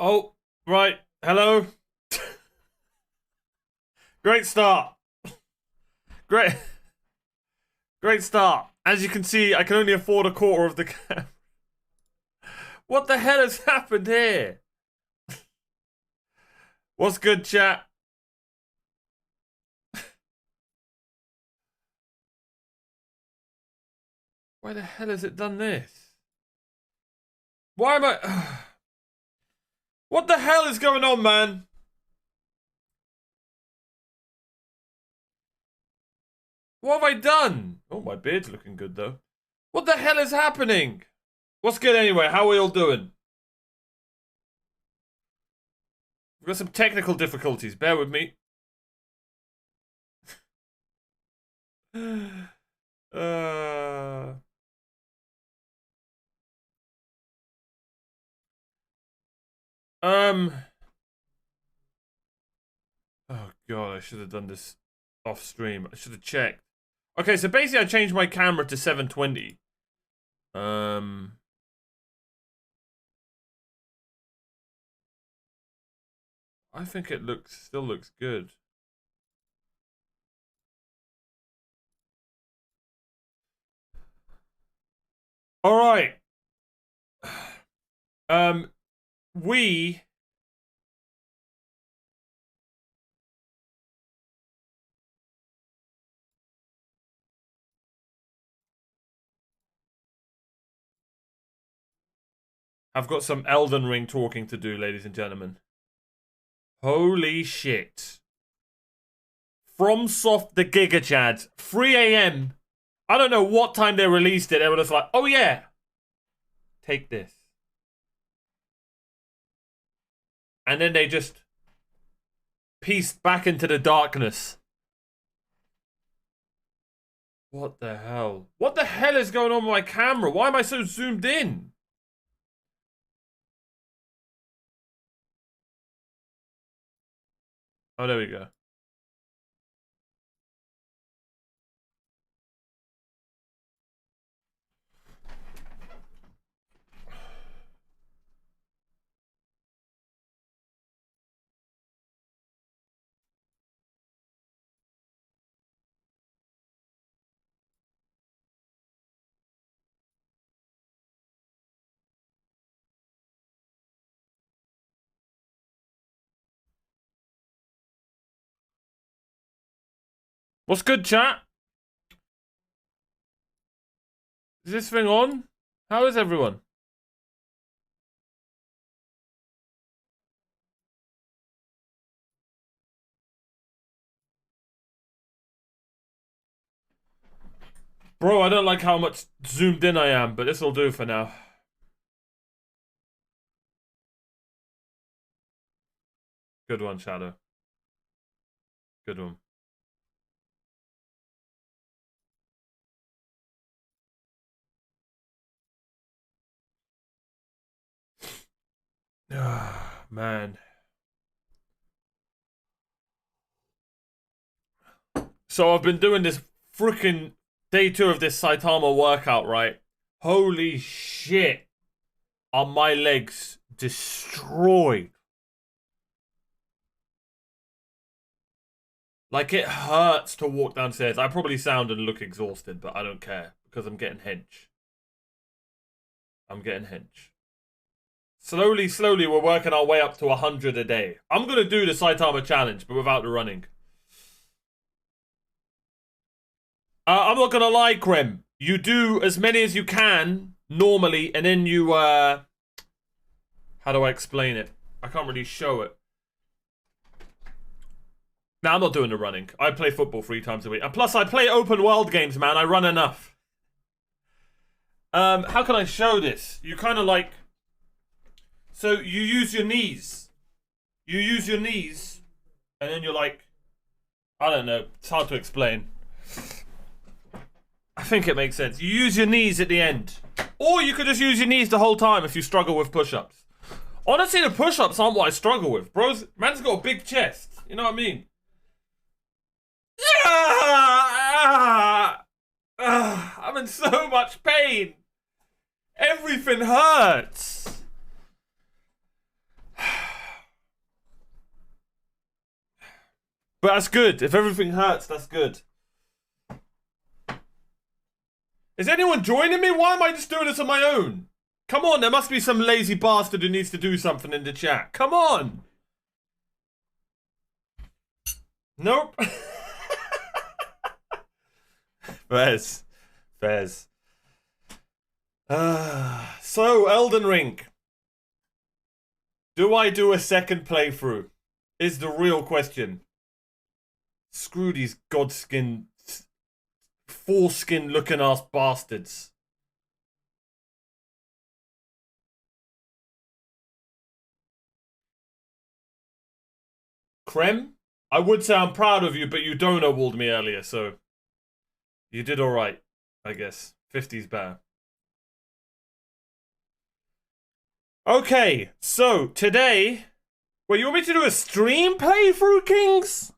Oh, right. Hello. Great start. Great, great start. As you can see, I can only afford a quarter of the camera. What the hell has happened here? What's good, chat? Why the hell has it done this? Why am I... What the hell is going on, man? What have I done? Oh, my beard's looking good, though. What the hell is happening? What's good anyway? How are we all doing? We've got some technical difficulties. Bear with me. uh... Um... Oh god, I should have done this off stream. I should have checked. Okay, so basically I changed my camera to 720. I think it still looks good. All right. We have got some Elden Ring talking to do, ladies and gentlemen. Holy shit. FromSoft the Giga Chads, 3 a.m. I don't know what time they released it. They were just like, oh yeah, take this. And then they just pieced back into the darkness. What the hell? What the hell is going on with my camera? Why am I so zoomed in? Oh, there we go. What's good, chat? Is this thing on? How is everyone? Bro, I don't like how much zoomed in I am, but this'll do for now. Good one, Shadow. Good one. Ah, man. So I've been doing this freaking day 2 of this Saitama workout, right? Holy shit. Are my legs destroyed? Like, it hurts to walk downstairs. I probably sound and look exhausted, but I don't care because I'm getting hench. I'm getting hench. Slowly, we're working our way up to 100 a day. I'm going to do the Saitama challenge, but without the running. I'm not going to lie, Krem. You do as many as you can normally, and then you, how do I explain it? I can't really show it. Now, I'm not doing the running. I play football 3 times a week. And plus, I play open world games, man. I run enough. How can I show this? You kind of like... So, you use your knees. You use your knees, and then you're like... I don't know. It's hard to explain. I think it makes sense. You use your knees at the end. Or you could just use your knees the whole time if you struggle with push-ups. Honestly, the push-ups aren't what I struggle with. Bros, man's got a big chest. You know what I mean? I'm in so much pain. Everything hurts. But that's good. If everything hurts, that's good. Is anyone joining me? Why am I just doing this on my own? Come on, there must be some lazy bastard who needs to do something in the chat. Come on. Nope. Fez. So, Elden Ring. Do I do a second playthrough? Is the real question. Screw these godskin, foreskin looking ass bastards. Krem? I would say I'm proud of you, but you donut-walled me earlier, so you did alright, I guess. 50's better. Okay, so today... Wait, you want me to do a stream playthrough, Kings?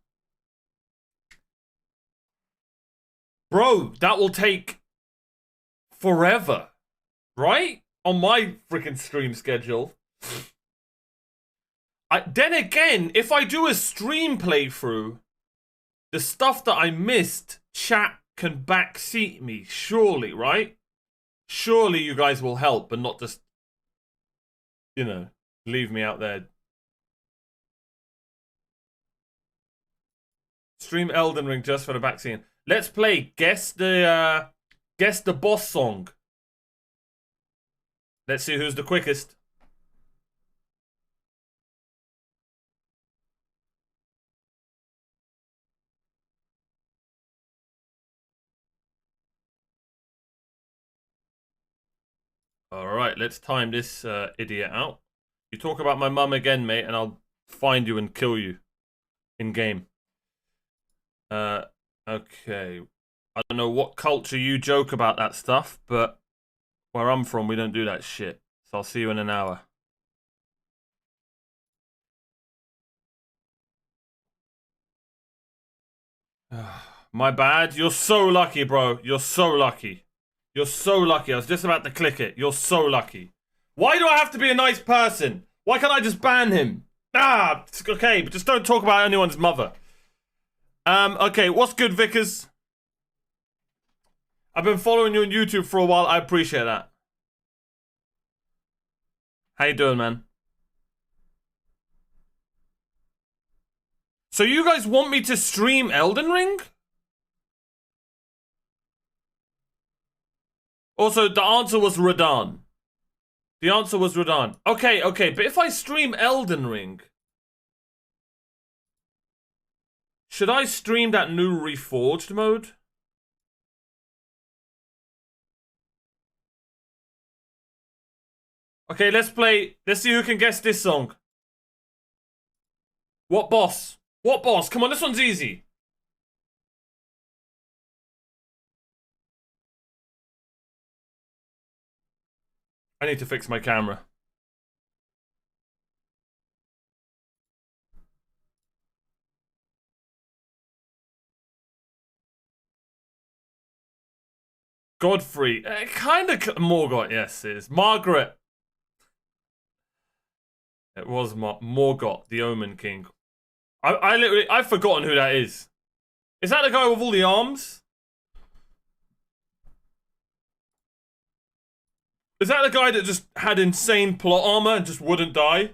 Bro, that will take forever, right? On my freaking stream schedule. Then again, if I do a stream playthrough, the stuff that I missed, chat can backseat me, surely, right? Surely you guys will help and not just, you know, leave me out there. Stream Elden Ring just for the backseat. Let's play guess the boss song. Let's see who's the quickest. Alright, let's time this idiot out. You talk about my mum again, mate, and I'll find you and kill you. In-game. Okay. I don't know what culture you joke about that stuff, but where I'm from, we don't do that shit. So I'll see you in an hour. My bad. You're so lucky, bro. You're so lucky. You're so lucky. I was just about to click it. You're so lucky. Why do I have to be a nice person? Why can't I just ban him? Ah, it's okay, but just don't talk about anyone's mother. Okay, what's good, Vickers? I've been following you on YouTube for a while. I appreciate that. How you doing, man? So you guys want me to stream Elden Ring? Also, the answer was Radahn. The answer was Radahn. Okay, but if I stream Elden Ring, should I stream that new Reforged mode? Okay, let's see who can guess this song. What boss? What boss? Come on, this one's easy. I need to fix my camera. Godfrey. Kind of Morgott, yes, it is. Margaret. It was Morgott, the Omen King. I've forgotten who that is. Is that the guy with all the arms? Is that the guy that just had insane plot armor and just wouldn't die?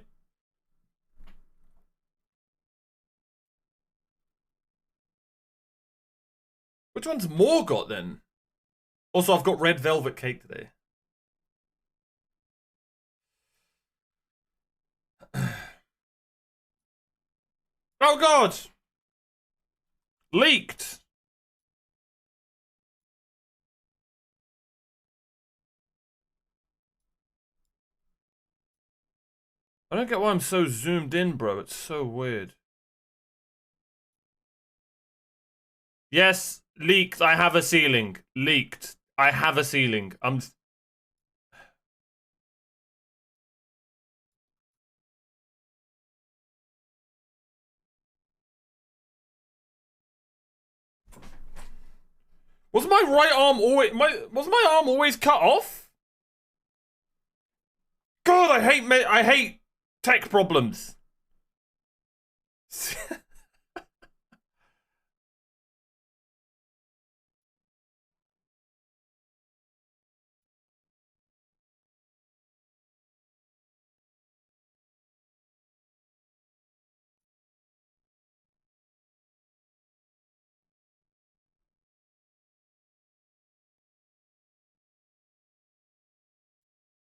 Which one's Morgott then? Also, I've got red velvet cake today. Oh god! Leaked! I don't get why I'm so zoomed in, bro. It's so weird. Yes, leaked. I have a ceiling. Leaked. I have a ceiling. Was my right arm always was my arm always cut off? God, I hate tech problems.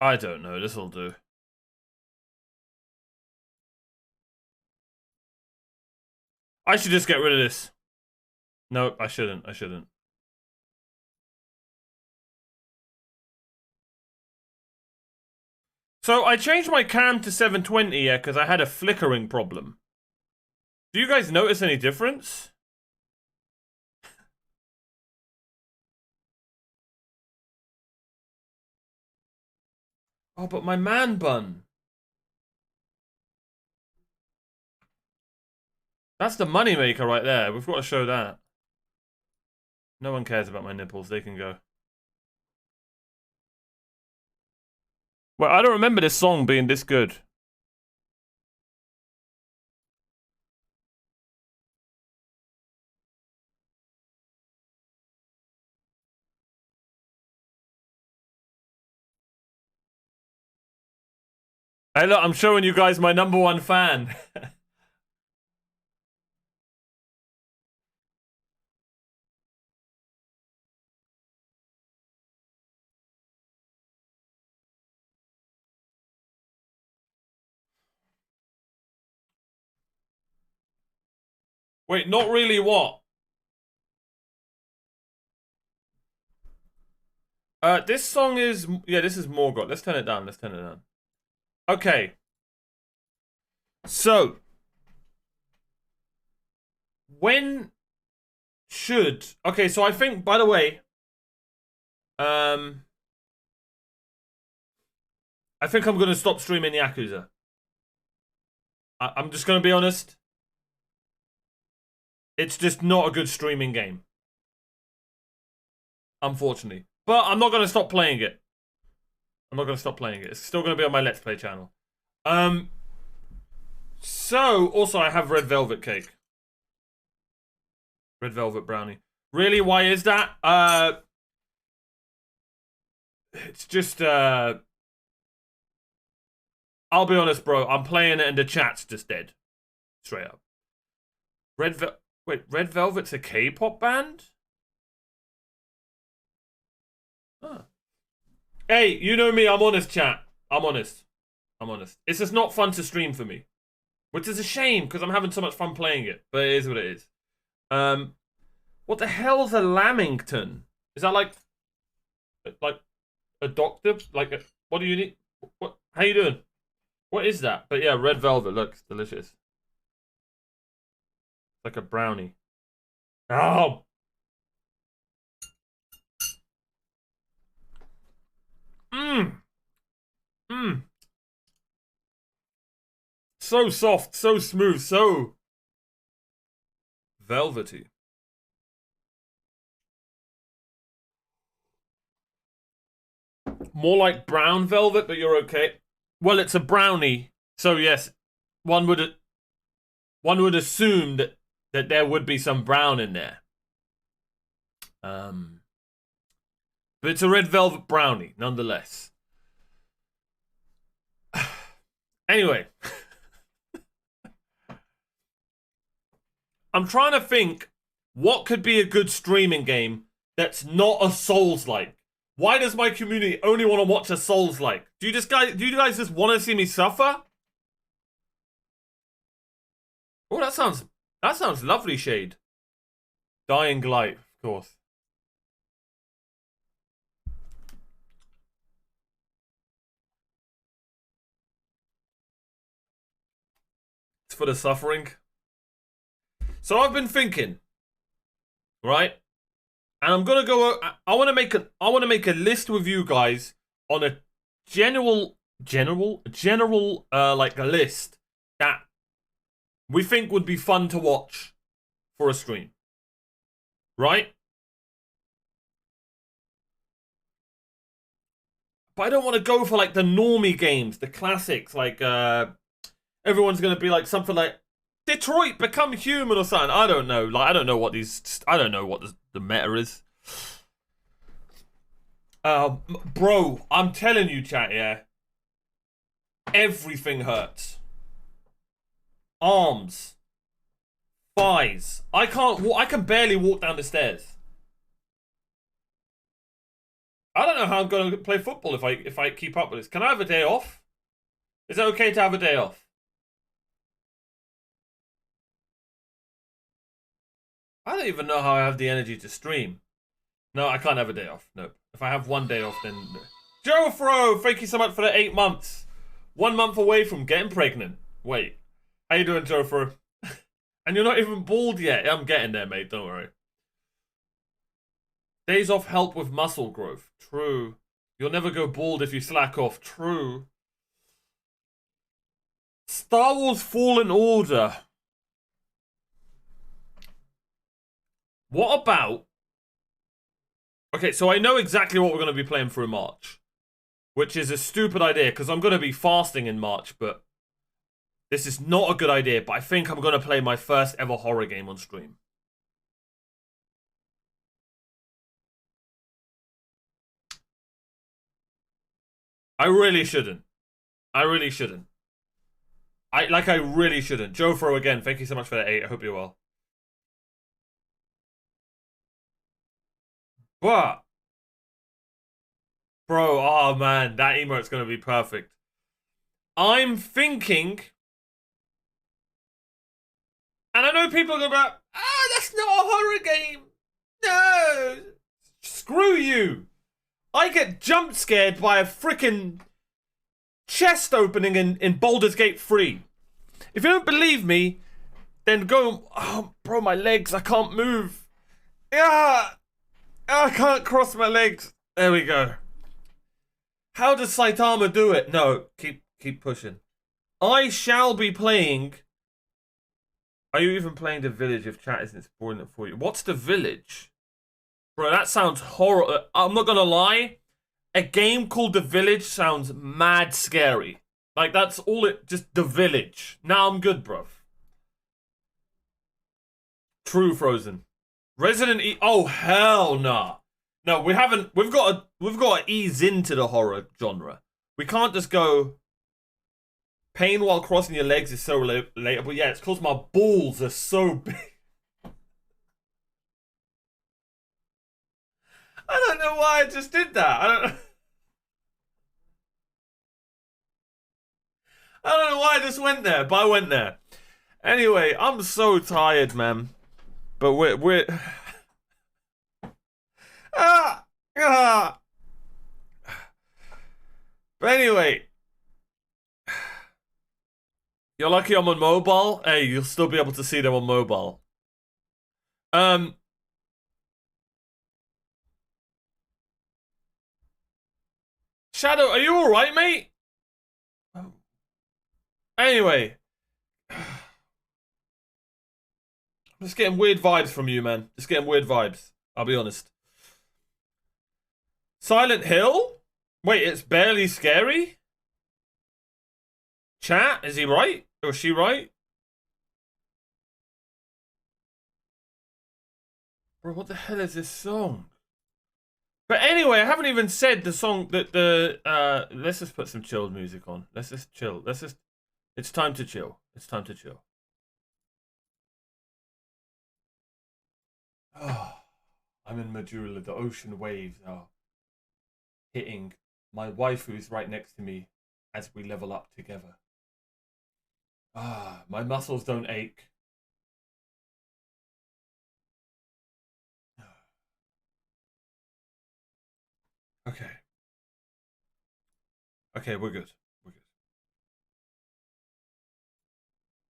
I don't know. This'll do. I should just get rid of this. No, I shouldn't. I shouldn't. So I changed my cam to 720, yeah, because I had a flickering problem. Do you guys notice any difference? Oh, but my man bun. That's the moneymaker right there. We've got to show that. No one cares about my nipples. They can go. Well, I don't remember this song being this good. Hey, look, I'm showing you guys my #1 fan. Wait, not really what? This song is... Yeah, this is Morgoth. Let's turn it down. Let's turn it down. Okay. So... When should... Okay, so I think, by the way... I think I'm going to stop streaming Yakuza. I'm just going to be honest. It's just not a good streaming game. Unfortunately. But I'm not going to stop playing it. I'm not going to stop playing it. It's still going to be on my Let's Play channel. So, also I have red velvet cake. Red velvet brownie. Really? Why is that? It's just, I'll be honest, bro. I'm playing it and the chat's just dead. Straight up. Wait, Red Velvet's a K-pop band? Huh. Hey, you know me, I'm honest, chat. I'm honest. I'm honest. It's just not fun to stream for me. Which is a shame, because I'm having so much fun playing it. But it is what it is. What the hell's a Lamington? Is that like a doctor? What do you need? What? How you doing? What is that? But yeah, red velvet. Look, it's delicious. Like a brownie. Oh! Mmm! Mmm! So soft, so smooth, so velvety. More like brown velvet, but you're okay. Well, it's a brownie, so yes, one would assume that there would be some brown in there. But it's a red velvet brownie, nonetheless. Anyway. I'm trying to think what could be a good streaming game that's not a Souls-like. Why does my community only want to watch a Souls-like? Do you guys just want to see me suffer? Oh, that sounds lovely, Shade. Dying Light, of course. It's for the suffering. So I've been thinking, right? And I'm gonna go. I want to make a list with you guys on a general, like a list that we think would be fun to watch for a stream, right? But I don't want to go for like the normie games, the classics, like everyone's gonna be like something like Detroit Become Human or something. I don't know. Like I don't know what the meta is. Bro, I'm telling you, chat, yeah. Everything hurts. Arms. Thighs. I can barely walk down the stairs. I don't know how I'm going to play football if I keep up with this. Can I have a day off? Is it okay to have a day off? I don't even know how I have the energy to stream. No, I can't have a day off. No. If I have one day off, then... Joe Fro, thank you so much for the 8 months. 1 month away from getting pregnant. Wait. How you doing, Joe Fro? And you're not even bald yet. I'm getting there, mate. Don't worry. Days off help with muscle growth. True. You'll never go bald if you slack off. True. Star Wars Fallen Order. What about... Okay, so I know exactly what we're going to be playing through March. Which is a stupid idea, because I'm going to be fasting in March, but... This is not a good idea, but I think I'm going to play my first ever horror game on stream. I really shouldn't. I really shouldn't. I really shouldn't. Joe Fro again, thank you so much for that 8. I hope you're well. But... Bro, oh man, that emote's going to be perfect. I'm thinking... And I know people are going to be like, that's not a horror game. No. Screw you. I get jump scared by a freaking chest opening in Baldur's Gate 3. If you don't believe me, then go... Oh, bro, my legs, I can't move. Yeah. I can't cross my legs. There we go. How does Saitama do it? No, keep pushing. I shall be playing... Are you even playing The Village if chat isn't spoiling it for you? What's The Village? Bro, that sounds horrible. I'm not gonna lie. A game called The Village sounds mad scary. Like, that's all it... Just The Village. Now I'm good, bro. True Frozen. Resident Evil... Oh, hell nah. No, we haven't... We've got to ease into the horror genre. We can't just go... Pain while crossing your legs is so relatable. Yeah, it's because my balls are so big. I don't know why I just did that. I don't know why I just went there, but I went there. Anyway, I'm so tired, man. But we're... But anyway... You're lucky I'm on mobile. Hey, you'll still be able to see them on mobile. Shadow, are you alright, mate? Anyway. I'm just getting weird vibes from you, man. Just getting weird vibes. I'll be honest. Silent Hill? Wait, it's barely scary? Chat, is he right? Or is she right? Bro, what the hell is this song? But anyway, I haven't even said the song that let's just put some chilled music on. Let's just chill. It's time to chill. It's time to chill. Oh, I'm in Majula. The ocean waves are hitting my wife who's right next to me as we level up together. Ah, my muscles don't ache. Okay. Okay, we're good. We're good.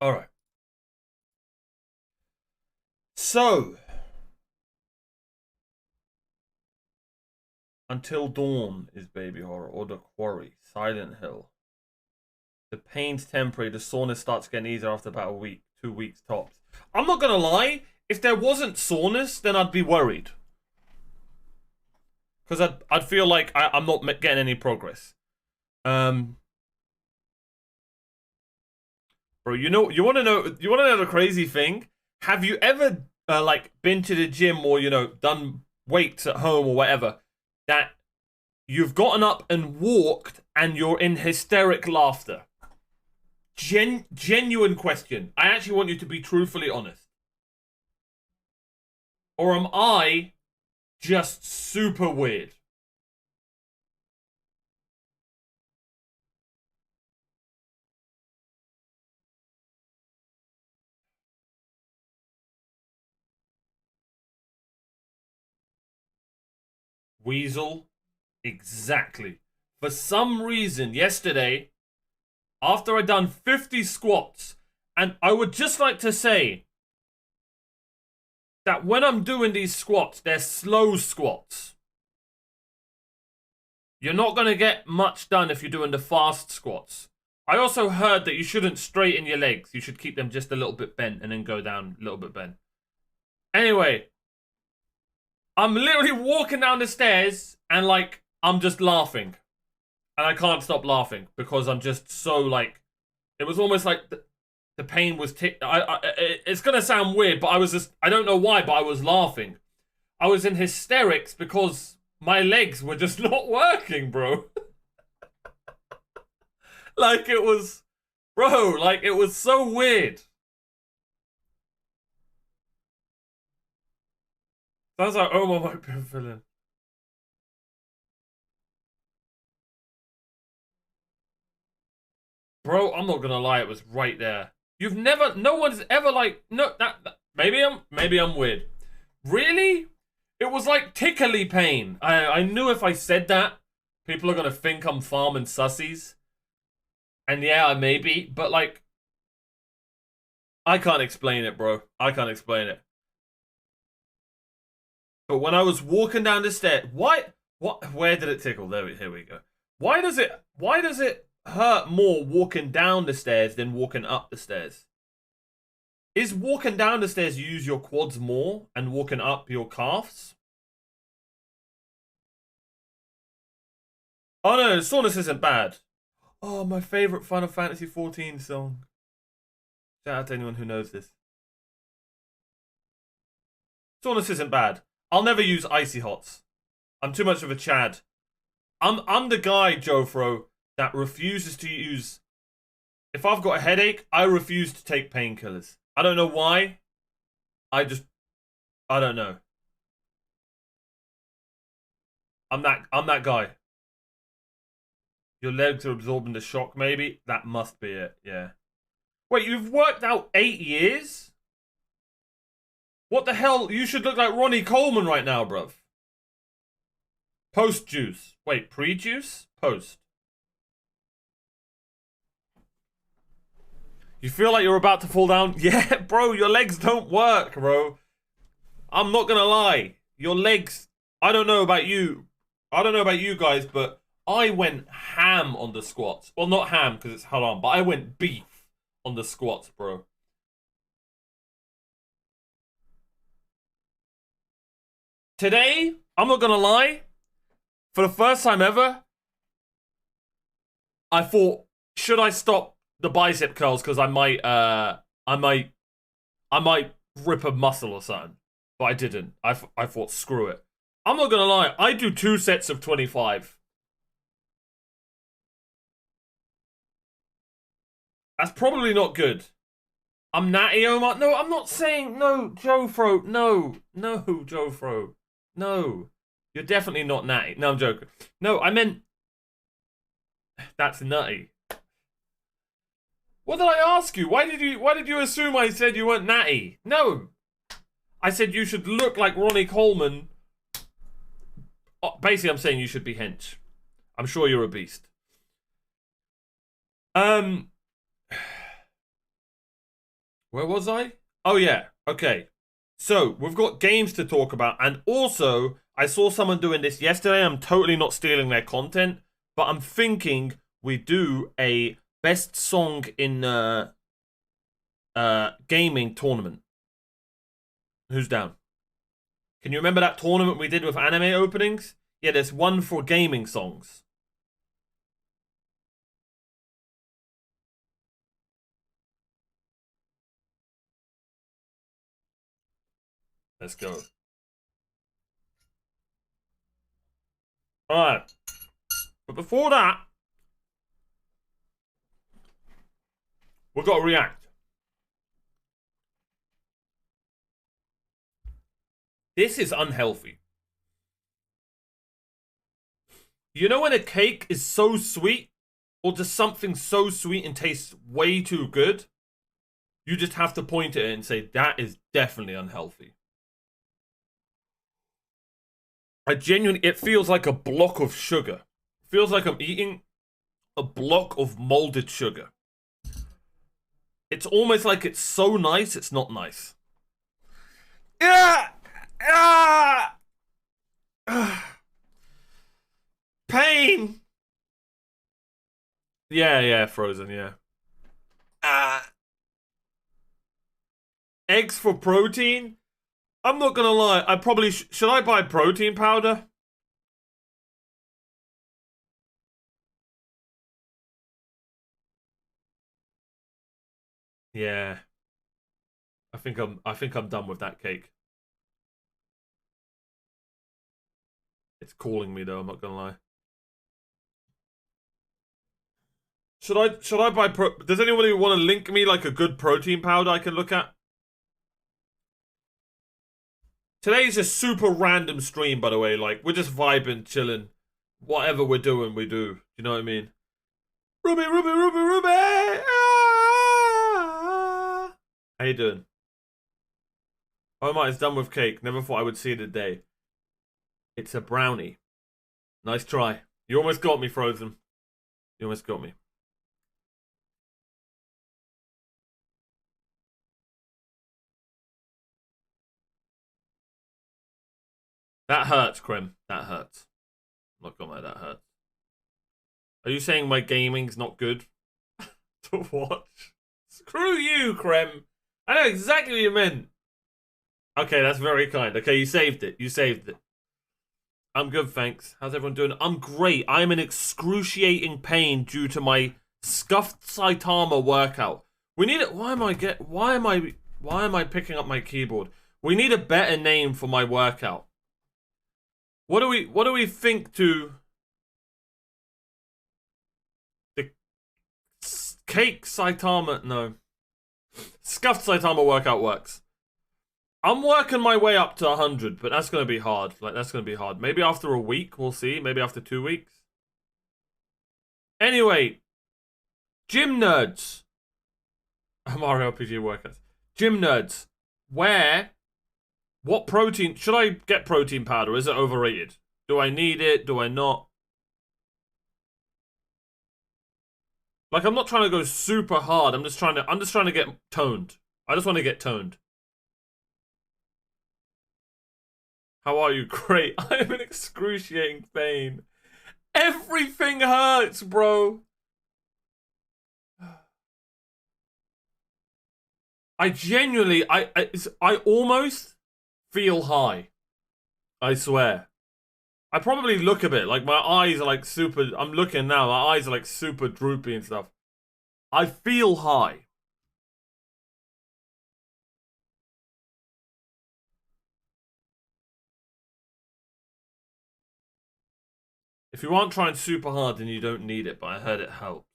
Alright. So. Until Dawn is Baby Horror, or The Quarry, Silent Hill. The pain's temporary, the soreness starts getting easier after about a week, 2 weeks tops. I'm not gonna lie, if there wasn't soreness, then I'd be worried. Because I'd feel like I'm not getting any progress. Bro, you want to know the crazy thing? Have you ever like been to the gym or done weights at home or whatever that you've gotten up and walked and you're in hysteric laughter? Genuine question. I actually want you to be truthfully honest. Or am I just super weird? Weasel. Exactly. For some reason, yesterday, after I'd done 50 squats, and I would just like to say that when I'm doing these squats, they're slow squats. You're not going to get much done if you're doing the fast squats. I also heard that you shouldn't straighten your legs. You should keep them just a little bit bent and then go down a little bit bent. Anyway, I'm literally walking down the stairs and, like, I'm just laughing. And I can't stop laughing because I'm just so, like, it was almost like the pain was it's going to sound weird, but I don't know why, but I was laughing. I was in hysterics because my legs were just not working, bro. Like, it was, bro, like, it was so weird. Sounds like Omar might be a villain. Bro, I'm not gonna lie, it was right there. No one's ever like, no, maybe I'm weird. Really? It was like tickly pain. I knew if I said that, people are gonna think I'm farming sussies. And yeah, I may be, but like, I can't explain it, bro. I can't explain it. But when I was walking down the stairs, where did it tickle? Here we go. Why does it hurt more walking down the stairs than walking up the stairs? Is walking down the stairs you use your quads more and walking up your calves? Oh no, soreness isn't bad. Oh, my favorite Final Fantasy XIV song. Shout out to anyone who knows this. Soreness isn't bad. I'll never use icy hots. I'm too much of a Chad. I'm the guy, Jofro, that refuses to use. If I've got a headache, I refuse to take painkillers. I don't know why. I don't know. I'm that guy. Your legs are absorbing the shock, maybe? That must be it, yeah. Wait, you've worked out 8 years? What the hell? You should look like Ronnie Coleman right now, bruv. Post-juice. Wait, pre-juice? Post. You feel like you're about to fall down? Yeah, bro, your legs don't work, bro. I'm not gonna lie. Your legs, I don't know about you. I don't know about you guys, but I went ham on the squats. Well, not ham because it's haram, but I went beef on the squats, bro. Today, I'm not gonna lie. For the first time ever, I thought, should I stop the bicep curls because I might rip a muscle or something, but I didn't. I thought, screw it. I'm not gonna lie. I do 2 sets of 25. That's probably not good. I'm natty, Omar. No, I'm not saying no, Jofro. No, Jofro. No, you're definitely not natty. No, I'm joking. No, I meant that's nutty. What did I ask you? Why did you assume I said you weren't natty? No. I said you should look like Ronnie Coleman. Basically, I'm saying you should be hench. I'm sure you're a beast. Where was I? Oh yeah. Okay. So, we've got games to talk about, and also I saw someone doing this yesterday. I'm totally not stealing their content, but I'm thinking we do a best song in gaming tournament. Who's down? Can you remember that tournament we did with anime openings? Yeah, there's one for gaming songs. Let's go. Alright. But before that, we've got to react. This is unhealthy. You know when a cake is so sweet, or just something so sweet and tastes way too good? You just have to point at it and say, that is definitely unhealthy. I genuinely, it feels like a block of sugar. It feels like I'm eating a block of molded sugar. It's almost like it's so nice, it's not nice. Yeah! Ah! Pain! Yeah, frozen, yeah. Ah! Eggs for protein? I'm not gonna lie, I probably should I buy protein powder? Yeah. I think I'm done with that cake. It's calling me though, I'm not gonna lie. Should I buy does anybody want to link me like a good protein powder I can look at? Today's a super random stream, by the way. Like, we're just vibing, chilling. Whatever we're doing, we do. You know what I mean? Ruby, Ruby, Ruby, Ruby! Ah! How you doing? Oh my, it's done with cake. Never thought I would see the day. It's a brownie. Nice try. You almost got me, Frozen. You almost got me. That hurts, Krim. That hurts. I'm not gonna lie, that hurts. Are you saying my gaming's not good to watch? Screw you, Krem. I know exactly what you meant. Okay, that's very kind. Okay, you saved it. You saved it. I'm good, thanks. How's everyone doing? I'm great. I'm in excruciating pain due to my scuffed Saitama workout. We need it. Why am I picking up my keyboard? We need a better name for my workout. What do we think to the cake Saitama? No. Scuffed Saitama workout works. I'm working my way up to 100, but that's going to be hard. Like, that's going to be hard. Maybe after a week, we'll see. Maybe after 2 weeks. Anyway, gym nerds. Mario RPG workouts. Gym nerds. What protein? Should I get protein powder? Is it overrated? Do I need it? Do I not? Like, I'm not trying to go super hard. I'm just trying to get toned. I just want to get toned. How are you? Great. I'm in excruciating pain. Everything hurts, bro. I genuinely, I almost feel high. I swear. I probably look a bit like my eyes are like super. I'm looking now. My eyes are like super droopy and stuff. I feel high. If you aren't trying super hard, then you don't need it. But I heard it helps.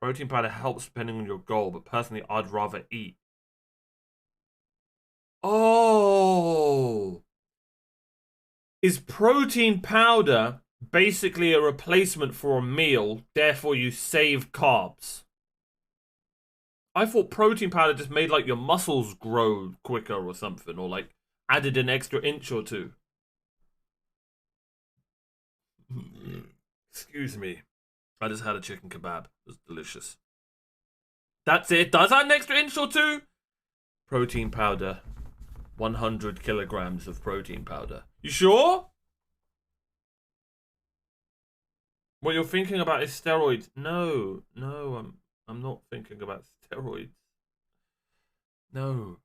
Protein powder helps depending on your goal, but personally, I'd rather eat. Oh, is protein powder basically a replacement for a meal? Therefore, you save carbs. I thought protein powder just made like your muscles grow quicker or something, or like added an extra inch or two. Excuse me. I just had a chicken kebab. It was delicious. That's it. Does that an extra inch or two? Protein powder. 100 kilograms of protein powder. You sure? What you're thinking about is steroids. No, I'm not thinking about steroids. No.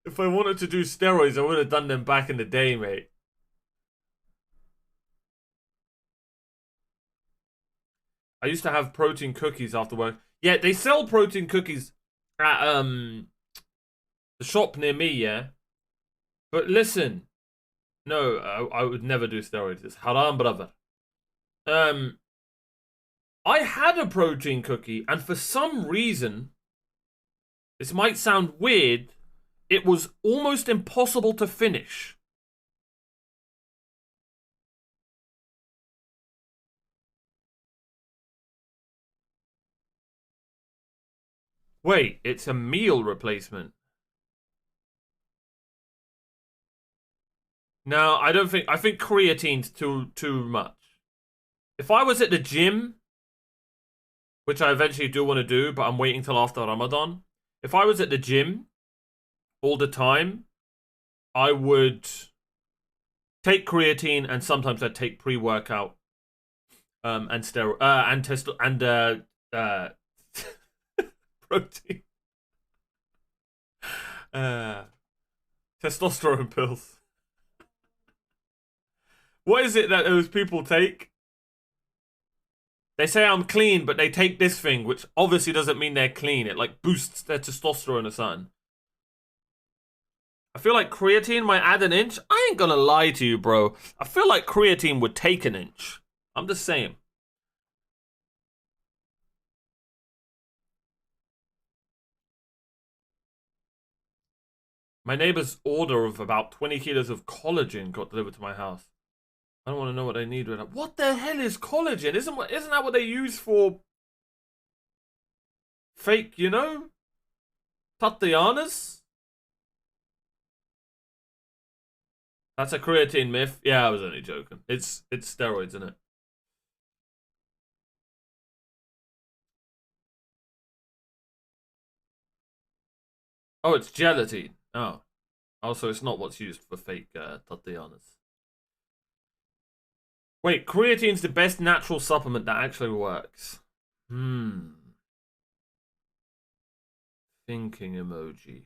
If I wanted to do steroids, I would have done them back in the day, mate. I used to have protein cookies after work. Yeah, they sell protein cookies at the shop near me, yeah. But listen, no, I would never do steroids. It's haram, brother. Um, I had a protein cookie, and for some reason, this might sound weird, it was almost impossible to finish. Wait, it's a meal replacement. No, I don't think. I think creatine's too much. If I was at the gym, which I eventually do want to do, but I'm waiting till after Ramadan. If I was at the gym all the time, I would take creatine and sometimes I'd take pre-workout, and steroid, and protein, testosterone pills. What is it that those people take? They say I'm clean, but they take this thing, which obviously doesn't mean they're clean. It like boosts their testosterone or something. I feel like creatine might add an inch. I ain't gonna lie to you, bro. I feel like creatine would take an inch. I'm just saying. My neighbor's order of about 20 kilos of collagen got delivered to my house. I don't want to know what they need with it. What the hell is collagen? Isn't that what they use for fake, you know? Tatianas? That's a creatine myth. Yeah, I was only joking. It's steroids, isn't it? Oh, it's gelatine. Oh. Also, it's not what's used for fake Tatianas. Wait, creatine's the best natural supplement that actually works. Thinking emoji.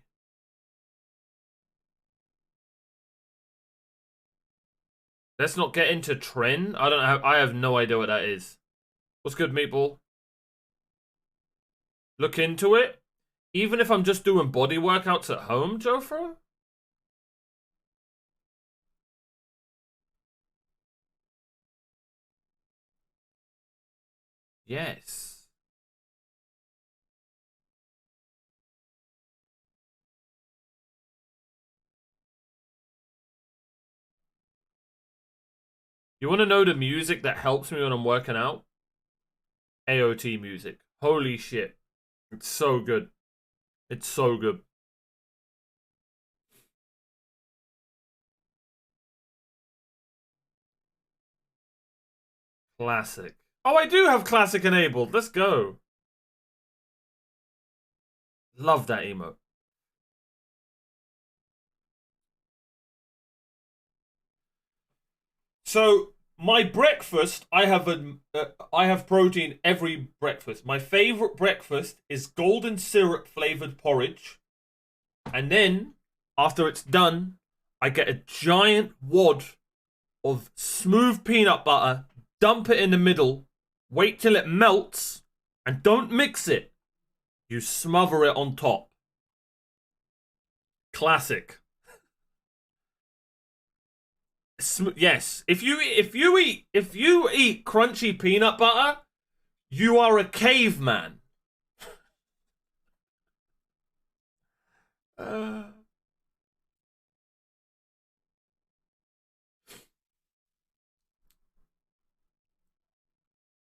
Let's not get into Tren. I don't know. I have no idea what that is. What's good, Meatball? Look into it. Even if I'm just doing body workouts at home, Jofro? Yes. You want to know the music that helps me when I'm working out? AOT music. Holy shit. It's so good. It's so good. Classic. Oh, I do have classic enabled. Let's go. Love that emote. So my breakfast, I have protein every breakfast. My favorite breakfast is golden syrup flavored porridge, and then after it's done, I get a giant wad of smooth peanut butter, dump it in the middle, wait till it melts, and don't mix it. You smother it on top. Classic. Yes, if you eat crunchy peanut butter, you are a caveman. So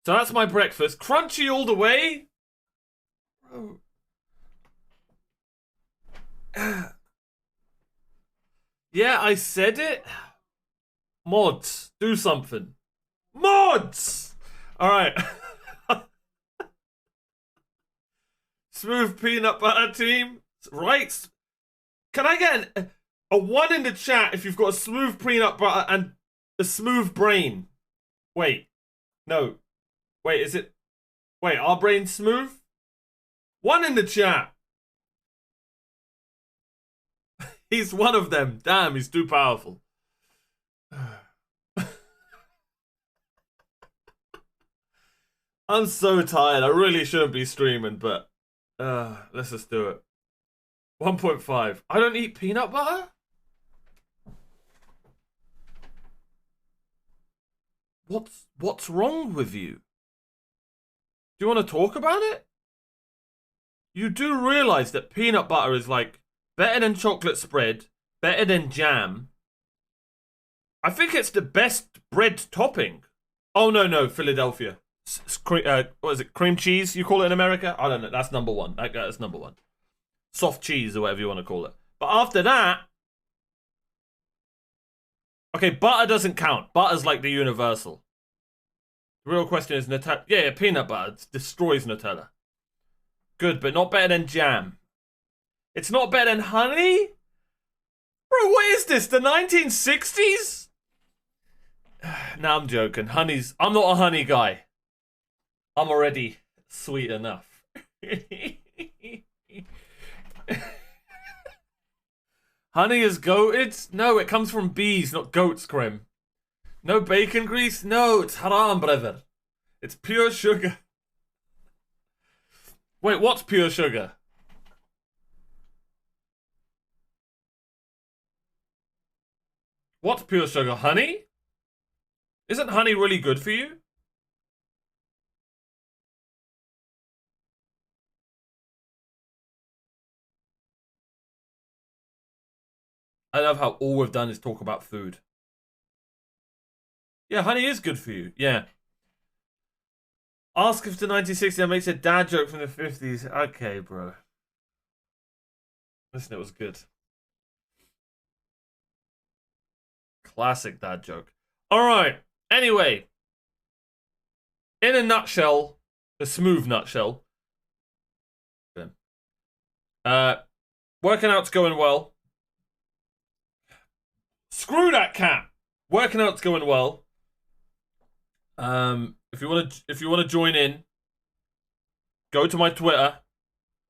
that's my breakfast. Crunchy all the way. Bro. Yeah, I said it. Mods, do something. Mods! Alright. Smooth peanut butter team. Right. Can I get a 1 in the chat if you've got a smooth peanut butter and a smooth brain? Wait. No. Wait, is it... Wait, our brain's smooth? 1 in the chat. He's one of them. Damn, he's too powerful. I'm so tired. I really shouldn't be streaming, but let's just do it. 1.5. I don't eat peanut butter? What's wrong with you? Do you want to talk about it? You do realize that peanut butter is like better than chocolate spread, better than jam. I think it's the best bread topping. Oh no, Philadelphia. What is it? Cream cheese? You call it in America? I don't know. That's number one. That's number one. Soft cheese or whatever you want to call it. But after that, Okay, butter doesn't count. Butter's like the universal. The real question is Nutella. Yeah, peanut butter destroys Nutella. Good, but not better than jam. It's not better than honey? Bro, what is this? The 1960s? Nah, I'm joking. I'm not a honey guy. I'm already sweet enough. Honey is goated? No, it comes from bees, not goat's cream. No bacon grease? No, it's haram, brother. It's pure sugar. Wait, what's pure sugar? What's pure sugar? Honey? Isn't honey really good for you? I love how all we've done is talk about food. Yeah, honey is good for you. Yeah. Ask if the 1960s makes a dad joke from the 50s. Okay, bro. Listen, it was good. Classic dad joke. Alright. Anyway. In a nutshell, a smooth nutshell. Working out's going well. Screw that cat. Working out's going well. If you wanna join in, go to my Twitter. !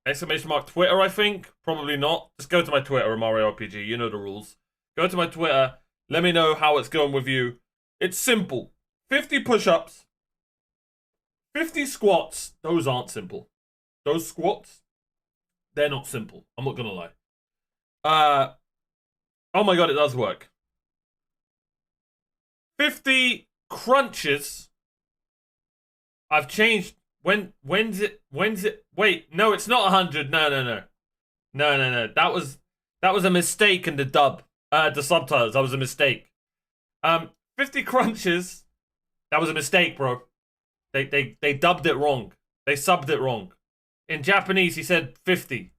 Twitter, I think. Probably not. Just go to my Twitter, Mario RPG. You know the rules. Go to my Twitter. Let me know how it's going with you. It's simple. 50 push-ups. 50 squats. Those aren't simple. Those squats, they're not simple. I'm not gonna lie. Oh my god, it does work. 50 crunches. I've changed. When's it? Wait, no, it's not 100. No. That was a mistake in the dub. The subtitles. That was a mistake. 50 crunches. That was a mistake, bro. They dubbed it wrong. They subbed it wrong. In Japanese, he said 50.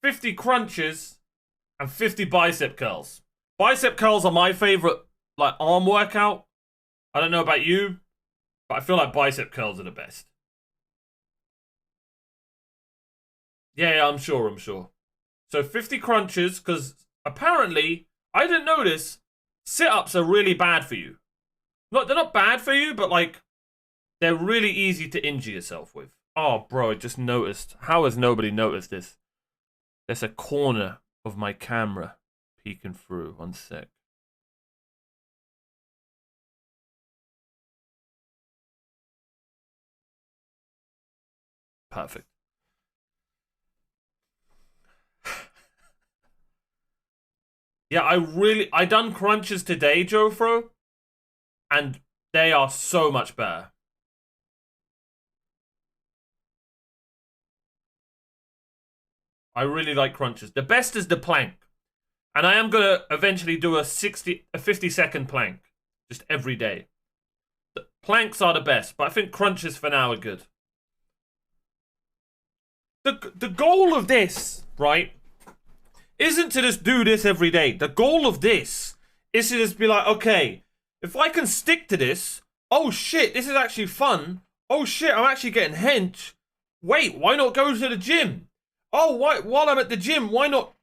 50 crunches and 50 bicep curls. Bicep curls are my favorite, like, arm workout. I don't know about you, but I feel like bicep curls are the best. Yeah, I'm sure. So 50 crunches, because apparently, I didn't notice, sit-ups are really bad for you. They're not bad for you, but like, they're really easy to injure yourself with. Oh, bro, I just noticed. How has nobody noticed this? There's a corner of my camera peeking through. 1 sec. Perfect. Yeah, I done crunches today, Jofro, and they are so much better. I really like crunches. The best is the plank. And I am gonna eventually do a 50-second plank. Just every day. The planks are the best, but I think crunches for now are good. The goal of this, right, isn't to just do this every day. The goal of this is to just be like, okay, if I can stick to this, oh shit, this is actually fun. Oh shit, I'm actually getting hench. Wait, why not go to the gym? Oh, while I'm at the gym, why not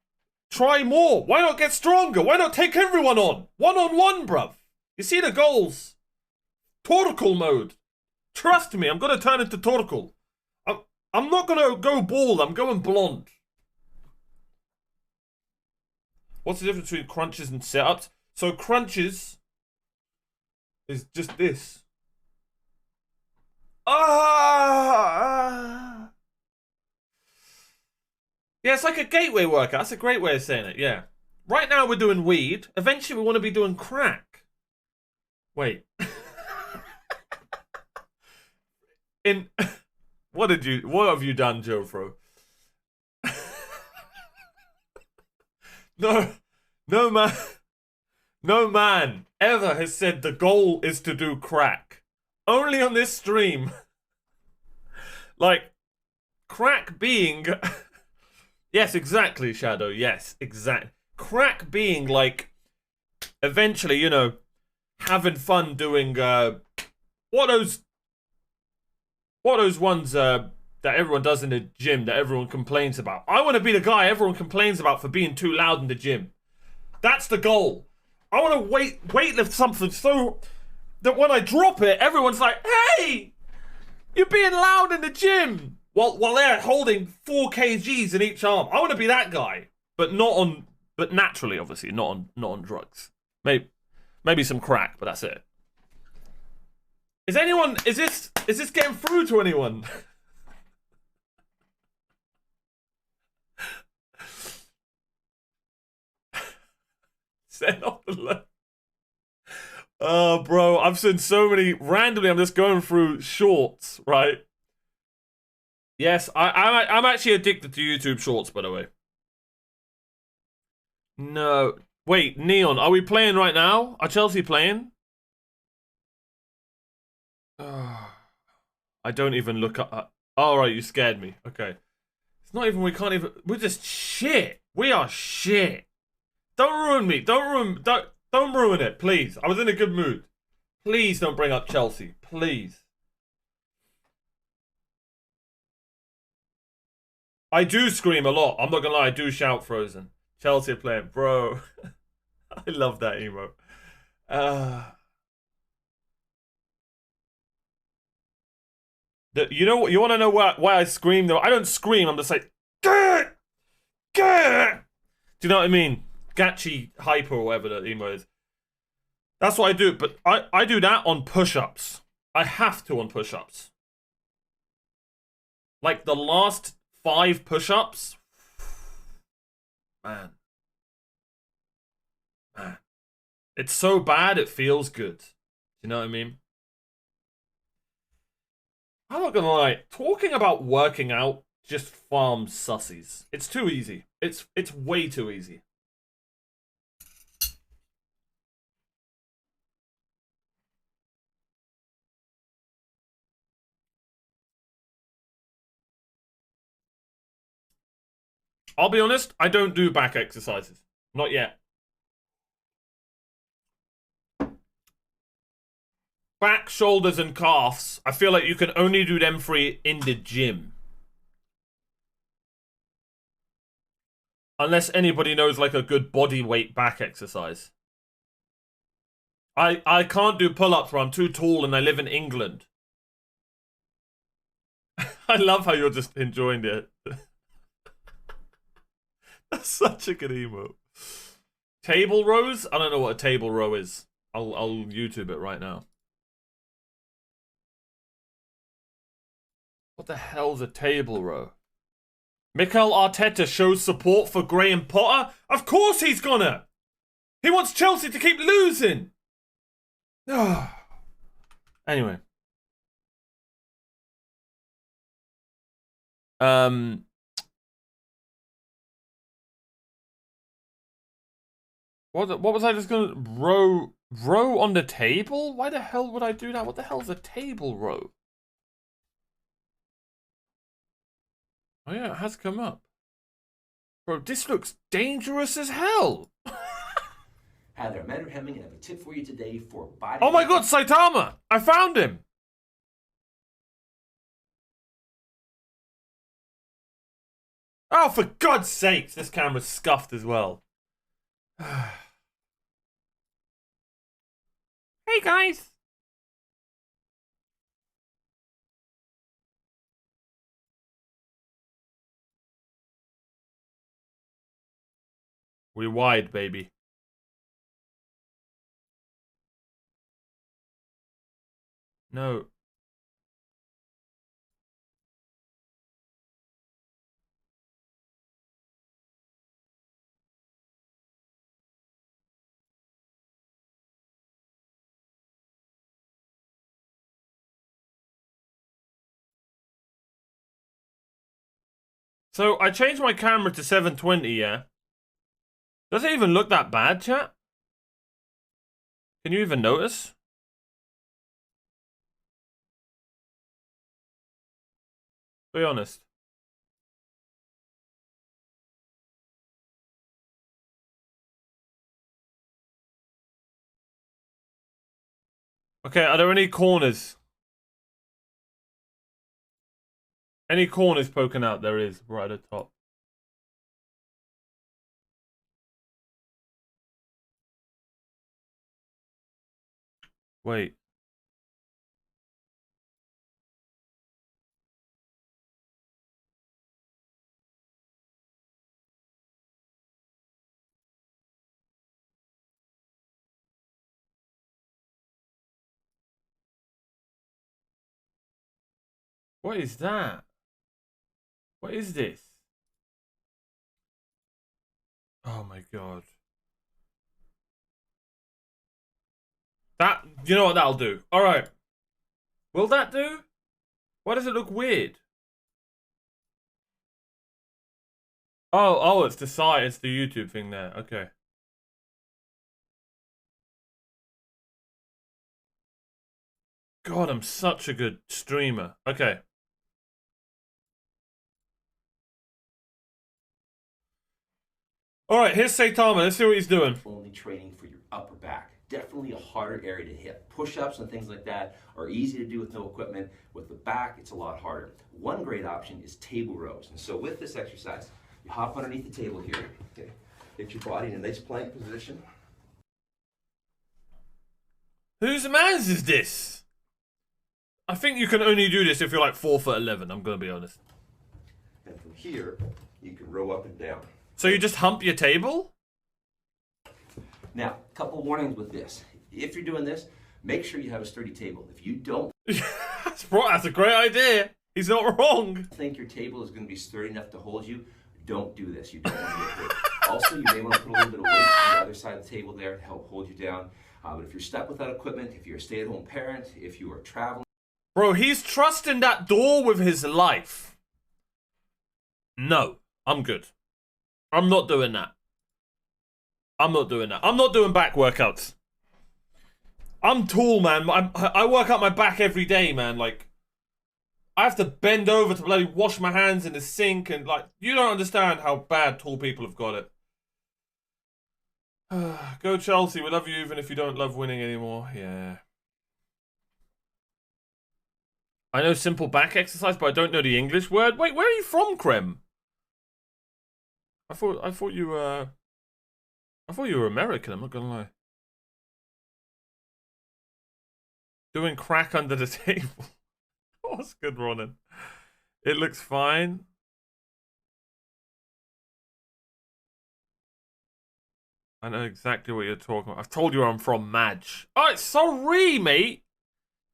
try more? Why not get stronger? Why not take everyone on? One-on-one, bruv. You see the goals? Torkoal mode. Trust me, I'm gonna turn into Torkoal. I'm not gonna go bald, I'm going blonde. What's the difference between crunches and sit-ups? So crunches is just this. Ah! Yeah, it's like a gateway workout. That's a great way of saying it, yeah. Right now we're doing weed. Eventually we want to be doing crack. Wait. What have you done, Jofro? No man ever has said the goal is to do crack. Only on this stream. Like, crack being... Yes, exactly, Shadow. Yes, exactly. Crack being like, eventually, you know, having fun doing what those ones that everyone does in the gym that everyone complains about. I want to be the guy everyone complains about for being too loud in the gym. That's the goal. I want to weightlift something so that when I drop it, everyone's like, "Hey, you're being loud in the gym," while they're holding 4 kgs in each arm. I want to be that guy, but naturally, obviously, not on drugs. Maybe some crack, but that's it. Is this getting through to anyone? Send off the left. Oh, bro, I've seen so many. Randomly, I'm just going through shorts, right? Yes, I'm actually addicted to YouTube shorts, by the way. No. Wait, Neon, are we playing right now? Are Chelsea playing? I don't even look up. Oh, right, you scared me. Okay. It's not even, we can't even, we're just shit. We are shit. Don't ruin me. Don't ruin it, please. I was in a good mood. Please don't bring up Chelsea. Please. I do scream a lot. I'm not gonna lie, I do shout Frozen. Chelsea are playing, bro. I love that emo. You know what? You want to know why I scream though? I don't scream. I'm just like, Gah! Gah! Do you know what I mean? Gachi hyper or whatever that emo is. That's what I do. But I do that on push-ups. I have to on push-ups. Like the last 5 push-ups. Man. It's so bad it feels good. You know what I mean? I'm not gonna lie. Talking about working out just farms sussies. It's too easy. It's way too easy. I'll be honest, I don't do back exercises. Not yet. Back, shoulders, and calves, I feel like you can only do them 3 in the gym. Unless anybody knows like a good body weight back exercise. I can't do pull-ups where I'm too tall and I live in England. I love how you're just enjoying it. That's such a good emo. Table rows? I don't know what a table row is. I'll YouTube it right now. What the hell's a table row? Mikel Arteta shows support for Graham Potter? Of course he's gonna! He wants Chelsea to keep losing! Anyway. What was I just gonna row on the table? Why the hell would I do that? What the hell's a table row? Oh yeah, it has come up. Bro, this looks dangerous as hell. Hi there, I'm Andrew Hemming, and I have a tip for you today for body. Oh my god, Saitama! I found him! Oh, for God's sakes, this camera's scuffed as well. Hey guys! We wide, baby. No. So, I changed my camera to 720, yeah? Does it even look that bad, chat? Can you even notice? Be honest. Okay, are there any corners? Any corners poking out? There is, right at the top. Wait. What is that? What is this? Oh my god. That, you know what that'll do? Alright. Will that do? Why does it look weird? Oh, it's the site, it's the YouTube thing there. Okay. God, I'm such a good streamer. Okay. Alright, here's Saitama. Let's see what he's doing. Only training for your upper back. Definitely a harder area to hit. Push-ups and things like that are easy to do with no equipment. With the back, it's a lot harder. One great option is table rows. And so with this exercise, you hop underneath the table here. Okay. Get your body in a nice plank position. Whose man's is this? I think you can only do this if you're like 4'11", I'm gonna be honest. And from here, you can row up and down. So you just hump your table? Now, a couple warnings with this. If you're doing this, make sure you have a sturdy table. If you don't That's a great idea. He's not wrong. think your table is going to be sturdy enough to hold you, don't do this. You don't want to get hurt. Also, you may want to put a little bit of weight on the other side of the table there to help hold you down. But if you're stuck without equipment, if you're a stay-at-home parent, if you are traveling, Bro, he's trusting that door with his life. No, I'm good. I'm not doing that. I'm not doing that. I'm not doing back workouts. I'm tall, man. I work out my back every day, man. Like, I have to bend over to bloody wash my hands in the sink, and like, you don't understand how bad tall people have got it. Go Chelsea. We love you even if you don't love winning anymore. Yeah. I know simple back exercise, but I don't know the English word. Wait, where are you from, Krem? I thought you were American, I'm not gonna lie. Doing crack under the table. What's good, Ronan? It looks fine. I know exactly what you're talking about. I've told you where I'm from, Madge. Alright, sorry, mate.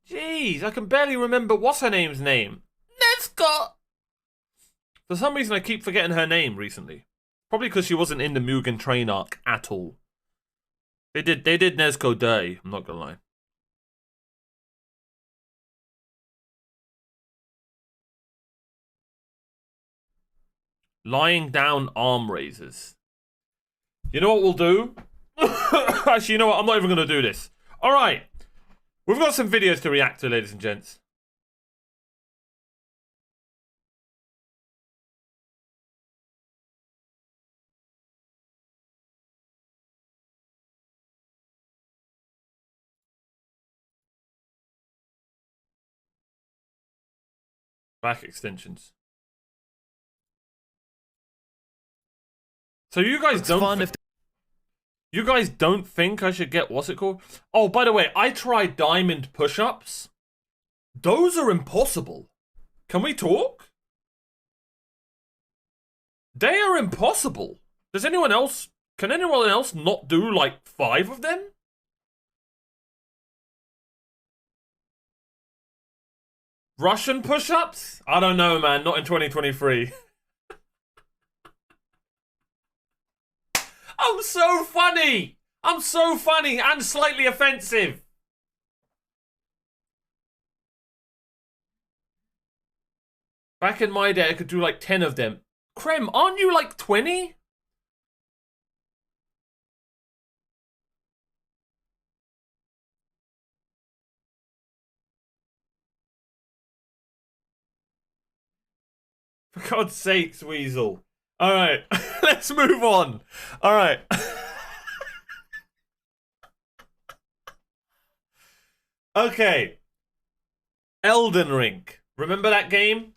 Jeez, I can barely remember what's her name's name. Nesca! For some reason, I keep forgetting her name recently. Probably because she wasn't in the Mugen Train arc at all. They did Nezuko dirty, I'm not gonna lie. Lying down arm raisers. You know what we'll do? Actually, you know what? I'm not even gonna do this. Alright. We've got some videos to react to, ladies and gents. Back extensions. So you guys you guys don't think I should get what's it called? Oh, by the way, I tried diamond push-ups. Those are impossible. Can we talk? They are impossible. Can anyone else not do like 5 of them? Russian push-ups? I don't know, man. Not in 2023. I'm so funny! I'm so funny and slightly offensive. Back in my day, I could do like 10 of them. Krem, aren't you like 20? For God's sakes, Weasel. Alright, let's move on. Alright. Okay. Elden Ring. Remember that game?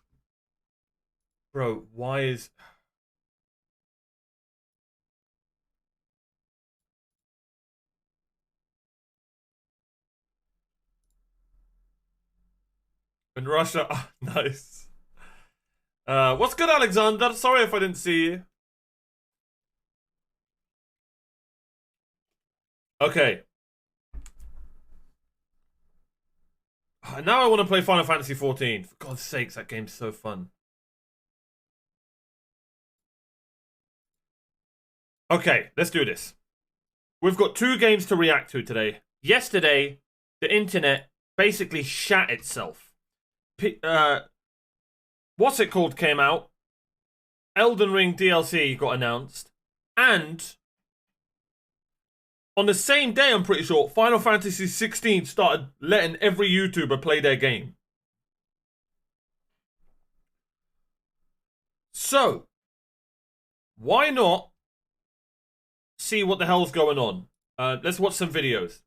Bro, why is... In Russia... Oh, nice. What's good, Alexander? Sorry if I didn't see you. Okay. Now I want to play Final Fantasy XIV. For God's sakes, that game's so fun. Okay, let's do this. We've got 2 games to react to today. Yesterday, the internet basically shat itself. What's it called came out. Elden Ring DLC got announced. And on the same day, I'm pretty sure, Final Fantasy 16 started letting every YouTuber play their game. So, why not see what the hell's going on? Let's watch some videos.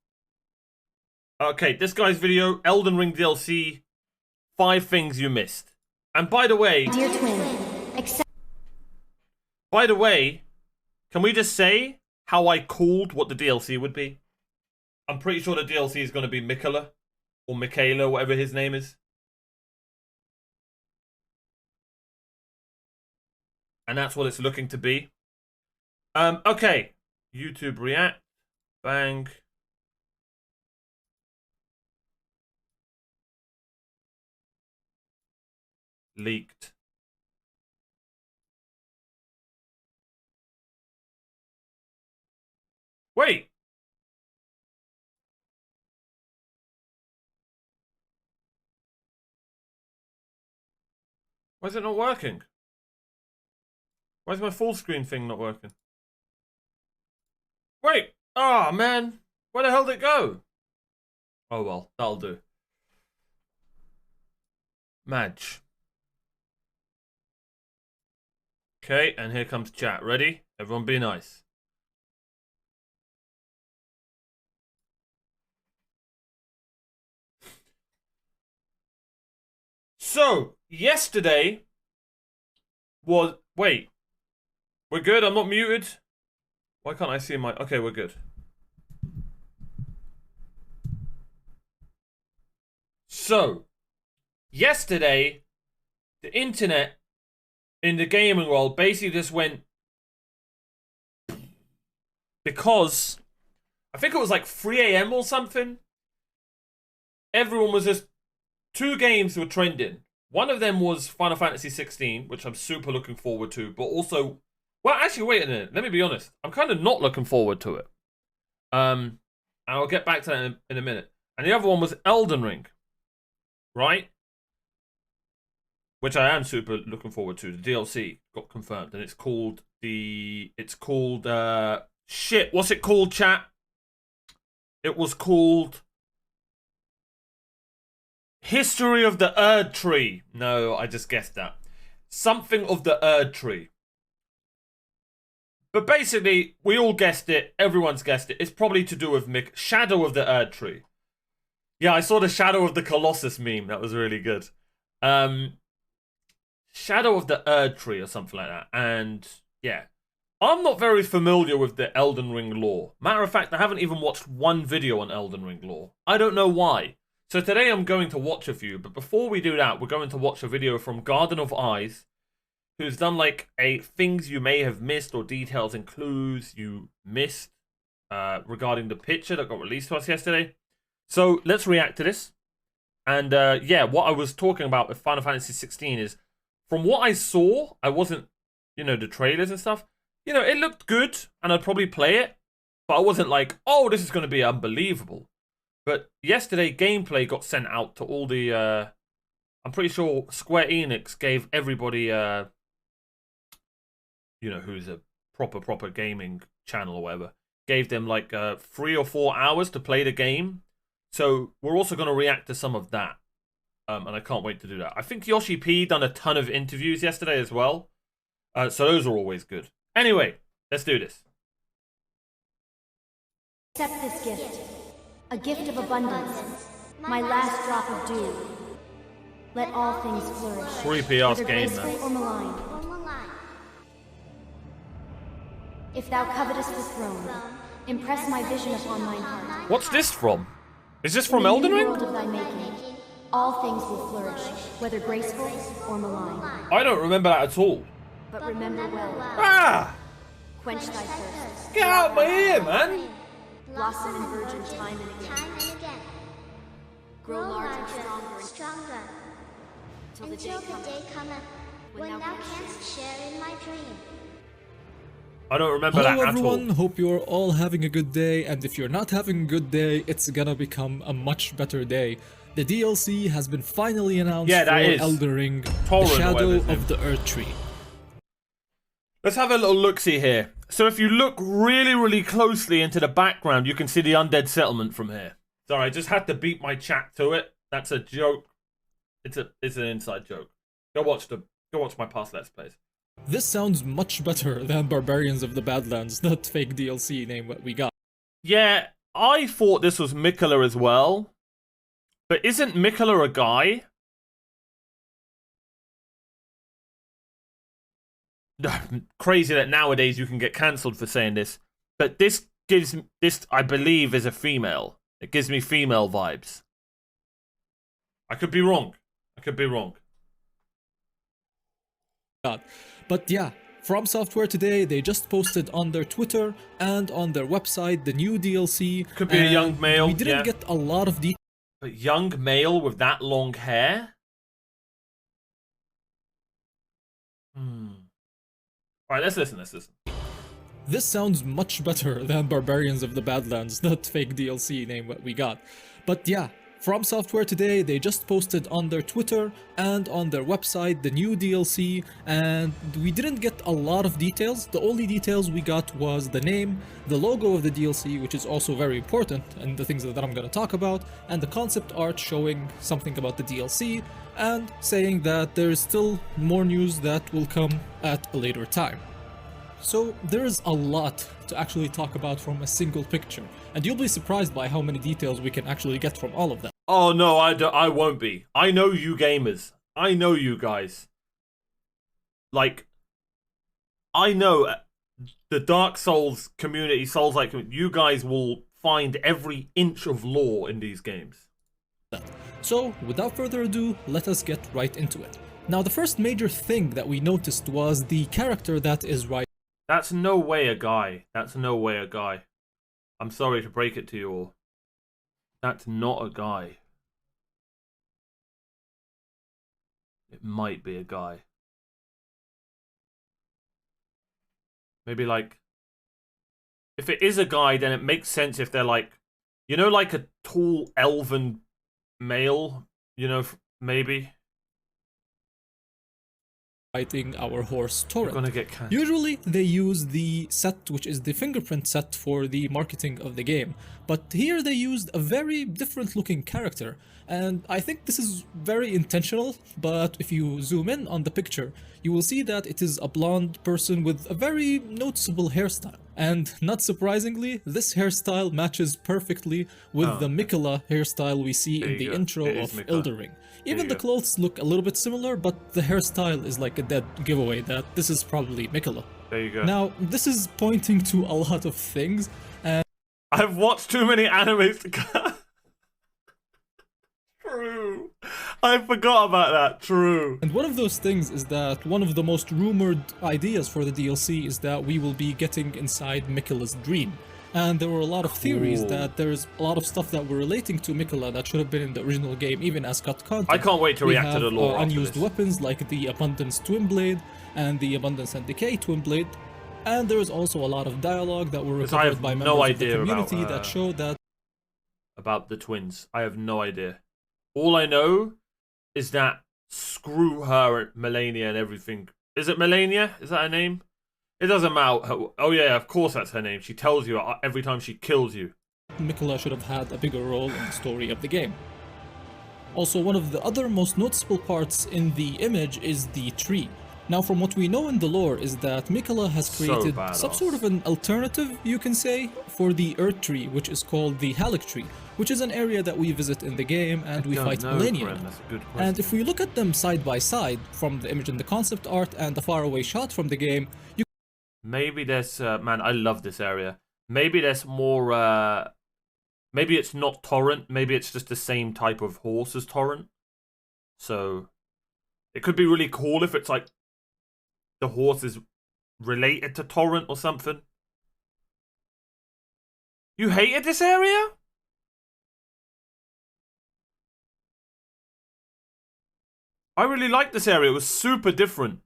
Okay, this guy's video, Elden Ring DLC, 5 things you missed. And by the way... Dear twin, By the way, can we just say how I called what the DLC would be? I'm pretty sure the DLC is going to be Michaela. Or Michaela, whatever his name is. And that's what it's looking to be. Okay. YouTube React. Bang. Leaked. Wait. Why is it not working? Why is my full screen thing not working? Wait. Oh, man. Where the hell did it go? Oh, well. That'll do. Madge. Okay, and here comes chat. Ready? Everyone be nice. So, yesterday was... Wait. We're good? I'm not muted? Why can't I see my... Okay, we're good. So, yesterday, the internet in the gaming world basically just went... Because I think it was like 3 a.m. or something. Everyone was just... 2 games were trending. One of them was Final Fantasy 16, which I'm super looking forward to, but also... Well, actually, wait a minute. Let me be honest. I'm kind of not looking forward to it. And I'll get back to that in a minute. And the other one was Elden Ring. Right? Which I am super looking forward to. The DLC got confirmed, and it's called shit, what's it called, chat? It was called History of the Erd Tree. No, I just guessed that. Something of the Erd Tree. But basically, we all guessed it. Everyone's guessed it. It's probably to do with Shadow of the Erd Tree. Yeah, I saw the Shadow of the Colossus meme. That was really good. Shadow of the Erd Tree or something like that. And yeah, I'm not very familiar with the Elden Ring lore. Matter of fact, I haven't even watched one video on Elden Ring lore. I don't know why. So today I'm going to watch a few, but before we do that, we're going to watch a video from Garden of Eyes, who's done like a things you may have missed or details and clues you missed regarding the picture that got released to us yesterday. So let's react to this. And yeah, what I was talking about with Final Fantasy 16 is, from what I saw, I wasn't, the trailers and stuff, it looked good and I'd probably play it, but I wasn't like, oh, this is going to be unbelievable. But yesterday, gameplay got sent out to all the, I'm pretty sure Square Enix gave everybody, who's a proper gaming channel or whatever, gave them like 3 or 4 hours to play the game. So we're also going to react to some of that. And I can't wait to do that. I think Yoshi P done a ton of interviews yesterday as well. So those are always good. Anyway, let's do this. accept this gift. A gift of abundance. My last drop of dew. Let all things flourish. Creepy ass whether game, graceful man. or malign. If thou covetest the throne, impress my vision upon thine heart. What's this from? Is this from In the Elden new Ring? world of thy making, all things will flourish, whether graceful or malign. I don't remember that at all. But remember well, Ah! quench thy thirst. Get out of my ear, man! Blossom and virgin time and again. Grow larger, stronger, till the day cometh, when thou canst share in my dream. I don't remember Hello that everyone, at all. hope you're all having a good day, and if you're not having a good day, it's gonna become a much better day. The DLC has been finally announced Yeah, that for is. Elden Ring, Torrent The or Shadow whatever his name of the Earth Tree. Let's have a little look-see here. So if you look really, really closely into the background, you can see the undead settlement from here. Sorry, I just had to beat my chat to it. That's a joke. It's an inside joke. Go watch my past Let's Plays. This sounds much better than Barbarians of the Badlands, that fake DLC name that we got. Yeah, I thought this was Miquella as well. But isn't Miquella a guy? Crazy that nowadays you can get cancelled for saying this. But this, I believe, is a female. It gives me female vibes. I could be wrong. But yeah, From Software today, they just posted on their Twitter and on their website the new DLC. Could be a young and male, We didn't yeah. get a lot of details. But young male with that long hair? Alright, let's listen. This sounds much better than Barbarians of the Badlands, that fake DLC name that we got. But yeah, From Software today, they just posted on their Twitter and on their website the new DLC, and we didn't get a lot of details. The only details we got was the name, the logo of the DLC, which is also very important, and the things that I'm gonna talk about, and the concept art showing something about the DLC, and saying that there is still more news that will come at a later time. So there is a lot to actually talk about from a single picture, and you'll be surprised by how many details we can actually get from all of them. Oh no, I won't be. I know you gamers. I know you guys. Like, I know the Dark Souls community, Souls-like community, you guys will find every inch of lore in these games. So, without further ado, let us get right into it. Now, the first major thing that we noticed was the character that is right. That's no way a guy. I'm sorry to break it to you all. That's not a guy. It might be a guy. Maybe like... If it is a guy, then it makes sense if they're like... You know, like a tall elven male? You know, maybe? Riding our horse Torrent. Gonna get cancelled. Usually they use the set, which is the fingerprint set for the marketing of the game, but here they used a very different looking character, and I think this is very intentional. But if you zoom in on the picture, you will see that it is a blonde person with a very noticeable hairstyle, and not surprisingly, this hairstyle matches perfectly with the Miquella hairstyle we see in the intro of Elden Ring. Even the clothes look a little bit similar, but the hairstyle is like a dead giveaway that this is probably Miquella. There you go. Now, this is pointing to a lot of things, and I've watched too many animes to... True. I forgot about that. True. one of those things is that one of the most rumored ideas for the DLC is that we will be getting inside Miquella's dream. And there were a lot of theories that there's a lot of stuff that were relating to Miquella that should have been in the original game, even as cut content. I can't wait to react to the lore after unused this. weapons like the Abundance Twin Blade and the Abundance and Decay Twin Blade. And there is also a lot of dialogue that were I have recovered by no members of the idea community about, that showed that about the twins. I have no idea. All I know is that screw her at Melania and everything. Is it Melania? Is that her name? It doesn't matter. Oh yeah, of course that's her name. She tells you every time she kills you. Miquella should have had a bigger role in the story of the game. Also, one of the other most noticeable parts in the image is the tree. Now, from what we know in the lore is that Miquella has created some badass. sort of an alternative, you can say, for the Earth Tree, which is called the Halleck Tree, which is an area that we visit in the game and we fight Malenia. That's a good question. And if we look at them side by side, from the image in the concept art and the faraway shot from the game, you Maybe there's man, I love this area. Maybe there's more. Maybe it's not Torrent. Maybe it's just the same type of horse as Torrent. So it could be really cool if it's like the horse is related to Torrent or something. You hated this area? I really liked this area. It was super different.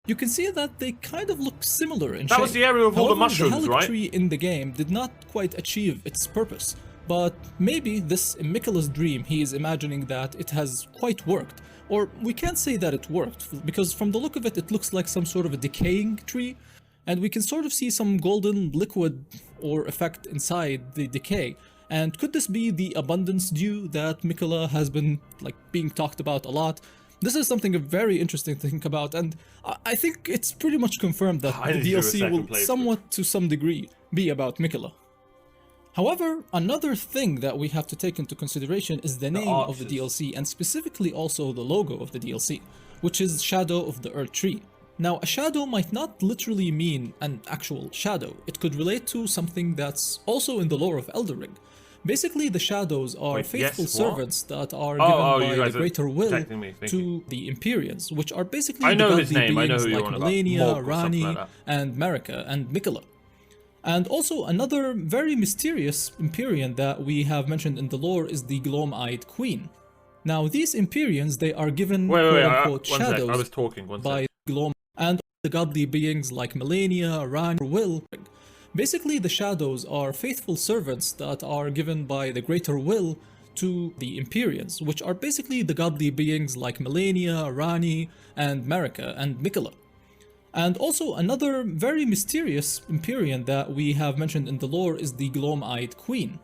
you can see that they kind of look similar in shape. That was the area with all the However, mushrooms, the Halleck right? Tree in the game did not quite achieve its purpose. But maybe this in Miquella's dream, he is imagining that it has quite worked. Or we can't say that it worked, because from the look of it, it looks like some sort of a decaying tree. And we can sort of see some golden liquid or effect inside the decay. And could this be the abundance dew that Miquella has been being talked about a lot? This is something very interesting to think about, and I think it's pretty much confirmed that I the need to do a DLC second will playthrough. somewhat to some degree be about Miquella. However, another thing that we have to take into consideration is the name of the arches. DLC, and specifically also the logo of the DLC, which is Shadow of the Earth Tree. Now, a shadow might not literally mean an actual shadow. It could relate to something that's also in the lore of Elden Ring. Basically, the shadows are Wait, faithful yes, what? servants that are Oh, given you by guys the are greater will protecting me, thank you. to the Empyreans, which are basically I know the his godly name, I know beings who you're like on about. Malenia, Morg or something Ranni, like that. and Marika, and Miquella. And also another very mysterious Empyrean that we have mentioned in the lore is the Gloam-Eyed Queen. Now, these Empyreans, they are given Wait, quote-unquote one sec. shadows I was talking. One by sec. Gloam and the godly beings like Malenia, Ranni, or Will. Basically, the shadows are faithful servants that are given by the greater will to the Empyreans, which are basically the godly beings like Malenia, Ranni, and Marika, and Miquella. And also another very mysterious Empyrean that we have mentioned in the lore is the Gloam-Eyed Queen.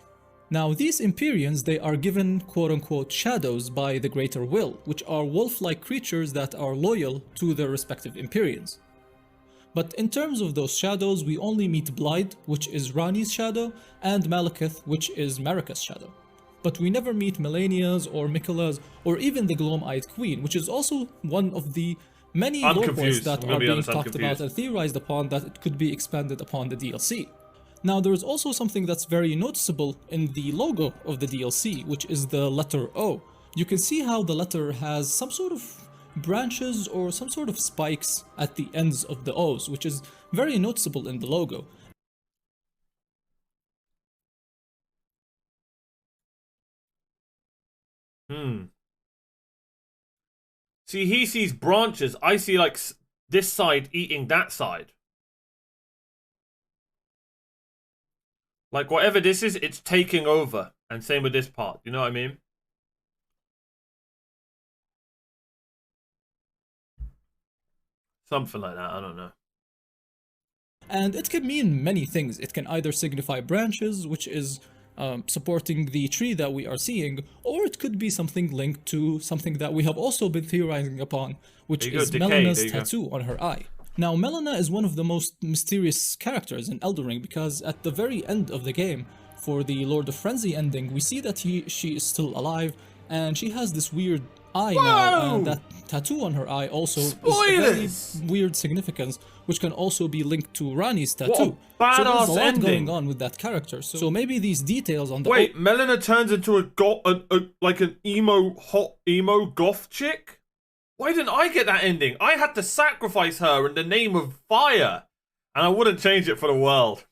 Now, these Empyreans, they are given quote-unquote shadows by the greater will, which are wolf-like creatures that are loyal to their respective Empyreans. But in terms of those shadows, we only meet Blaidd, which is Ranni's shadow, and Malekith, which is Marika's shadow. But we never meet Malenia's or Miquella's or even the Gloam-Eyed Queen, which is also one of the many I'm lore points confused. that I'm are gonna be being honest, I'm talked about confused. and theorized upon that it could be expanded upon the DLC. Now, there is also something that's very noticeable in the logo of the DLC, which is the letter O. You can see how the letter has some sort of branches or some sort of spikes at the ends of the O's, which is very noticeable in the logo. See, he sees branches. I see like this side eating that side. Like whatever this is, it's taking over. And same with this part. You know what I mean? Something like that. I don't know. And it can mean many things. It can either signify branches, which is supporting the tree that we are seeing, or it could be something linked to something that we have also been theorizing upon, which There you go, is decay, Melena's there you go. tattoo on her eye. Now, Melena is one of the most mysterious characters in Elden Ring because at the very end of the game, for the Lord of Frenzy ending, we see that she is still alive and she has this weird eye now, and that tattoo on her eye also is a very Spoilers! weird significance, which can also be linked to Ranni's What a tattoo. So badass there's a lot ending. going on with that character. So maybe these details on the Wait, Melina turns into like an hot emo goth chick? Why didn't I get that ending? I had to sacrifice her in the name of fire. And I wouldn't change it for the world.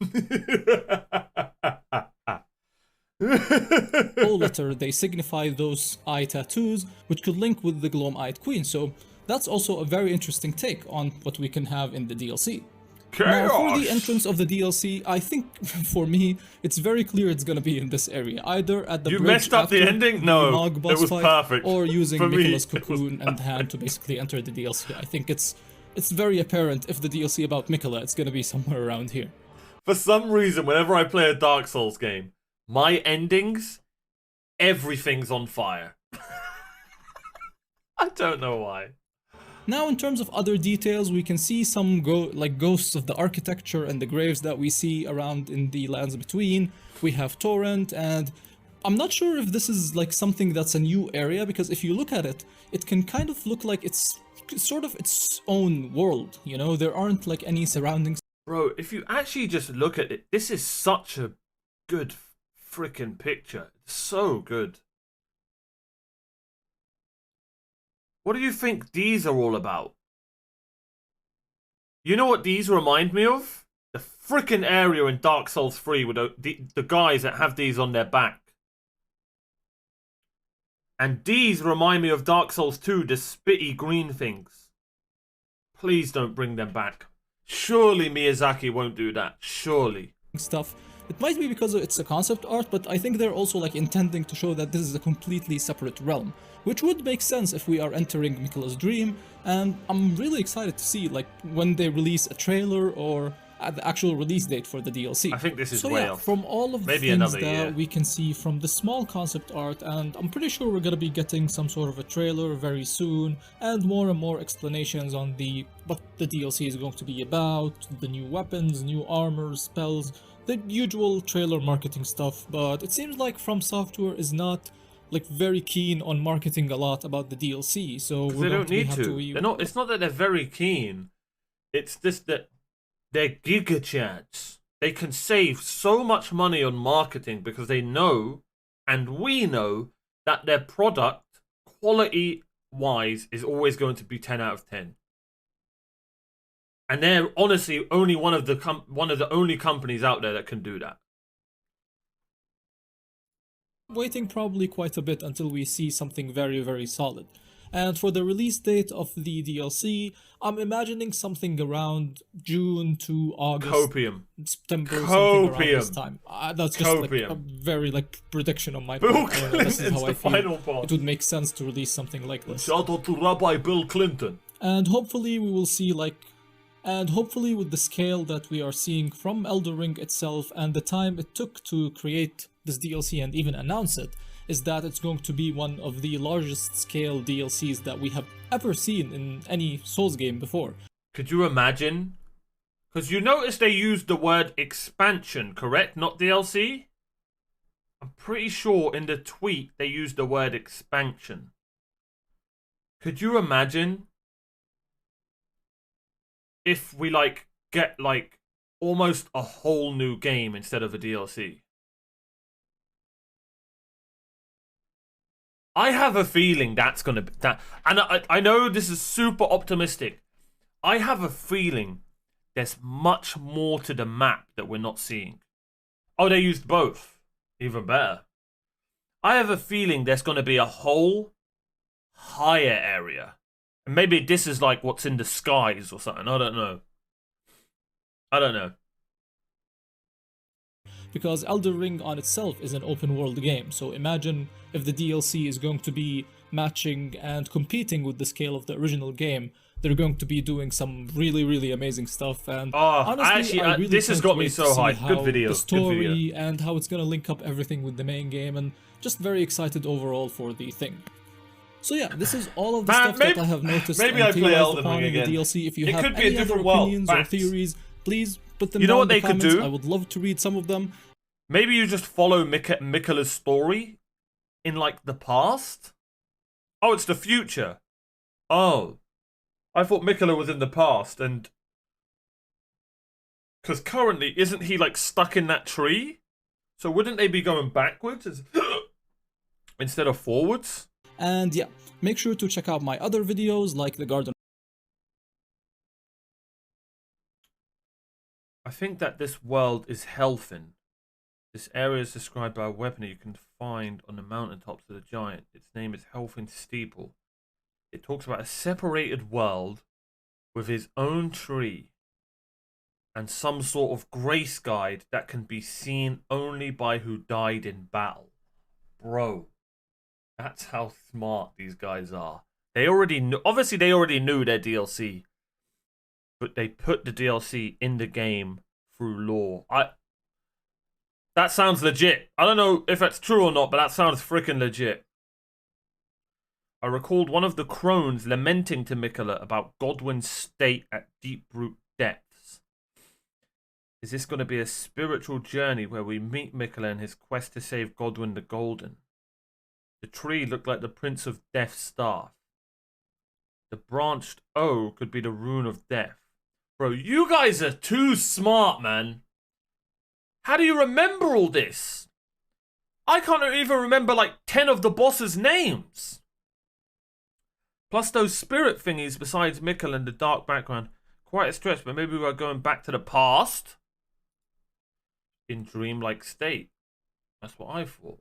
O letter, they signify those eye tattoos, which could link with the Gloam-Eyed Queen. So that's also a very interesting take on what we can have in the DLC. Now, for the entrance of the DLC, I think for me, it's very clear it's gonna be in this area, either at the You bridge messed up the after ending? No, Mog boss it was fight, perfect. or using For me, Nicholas it was Cocoon and hand to basically enter the DLC. I think it's very apparent if the DLC about Miquella, it's gonna be somewhere around here. For some reason, whenever I play a Dark Souls game, my endings, everything's on fire. I don't know why. Now, in terms of other details, we can see some ghosts of the architecture and the graves that we see around in the lands between. We have Torrent, and I'm not sure if this is like something that's a new area, because if you look at it, it can kind of look like it's sort of its own world, you know? There aren't like any surroundings. Bro, if you actually just look at it, this is such a good freaking picture. It's so good. What do you think these are all about? You know what these remind me of? The freaking area in Dark Souls 3 with the guys that have these on their back. And these remind me of Dark Souls 2, the spitty green things. Please don't bring them back. Surely Miyazaki won't do that. Surely. Stuff. It might be because it's a concept art, but I think they're also like intending to show that this is a completely separate realm, which would make sense if we are entering Miquella's dream. And I'm really excited to see like when they release a trailer or at the actual release date for the DLC. I think this is so way yeah, off. from all of the Maybe things another that year. we can see from the small concept art, and I'm pretty sure we're gonna be getting some sort of a trailer very soon, and more explanations on what the DLC is going to be about, the new weapons, new armor, spells, the usual trailer marketing stuff. But it seems like From Software is not like very keen on marketing a lot about the DLC, so They don't need to. to They're not. It's not that they're very keen. It's just that they're giga chads. They can save so much money on marketing because they know, and we know, that their product, quality-wise, is always going to be 10 out of 10. And they're honestly only one of the only companies out there that can do that. Waiting probably quite a bit until we see something very solid. And for the release date of the DLC, I'm imagining something around June to August, Copium. September, something around this Copium. time. That's just like a Copium. very like prediction on my Bill part. This is Clinton's how I the feel. final part. It would make sense to release something like this. Shout out to Rabbi Bill Clinton. And hopefully we will see hopefully with the scale that we are seeing from Elden Ring itself and the time it took to create this DLC and even announce it, is that it's going to be one of the largest scale DLCs that we have ever seen in any Souls game before. Could you imagine? Because you notice they used the word expansion, correct? Not DLC? I'm pretty sure in the tweet they used the word expansion. Could you imagine if we get almost a whole new game instead of a DLC? I have a feeling that's gonna be that, and I know this is super optimistic. I have a feeling there's much more to the map that we're not seeing. Oh, they used both. Even better. I have a feeling there's gonna be a whole higher area. And maybe this is like what's in the skies or something. I don't know. Because Elden Ring on itself is an open world game, so imagine if the DLC is going to be matching and competing with the scale of the original game. They're going to be doing some really amazing stuff, and honestly, I really this has can't got me wait so to see hyped. how Good video. the story Good video. and how it's gonna link up everything with the main game, and just very excited overall for the thing. So yeah, this is all of the stuff that I have noticed maybe and I play theorized Elden upon Ring in the again. DLC. If you It have could be a any other different world. opinions or Facts. theories, please put them You know down what in the they could comments. do? I would love to read some of them. Maybe you just follow Miquella's story in the past. Oh, it's the future. Oh, I thought Miquella was in the past, and because currently isn't he stuck in that tree? So wouldn't they be going backwards instead of forwards? And yeah, make sure to check out my other videos like the Garden. I think that this world is Helfin. This area is described by a weapon you can find on the mountaintops of the giant. Its name is Helfin Steeple. It talks about a separated world with his own tree and some sort of grace guide that can be seen only by who died in battle. Bro, that's how smart these guys are. They already knew, obviously they already knew their DLC, but they put the DLC in the game through lore. That sounds legit. I don't know if that's true or not, but that sounds freaking legit. I recalled one of the crones lamenting to Miquella about Godwyn's state at deep root depths. Is this going to be a spiritual journey where we meet Miquella in his quest to save Godwyn the Golden? The tree looked like the Prince of Death's staff. The branched O could be the rune of death. Bro, you guys are too smart, man. How do you remember all this? I can't even remember like 10 of the boss's names. Plus those spirit thingies besides Miquella and the dark background. Quite a stretch, but maybe we're going back to the past. In dreamlike state. That's what I thought.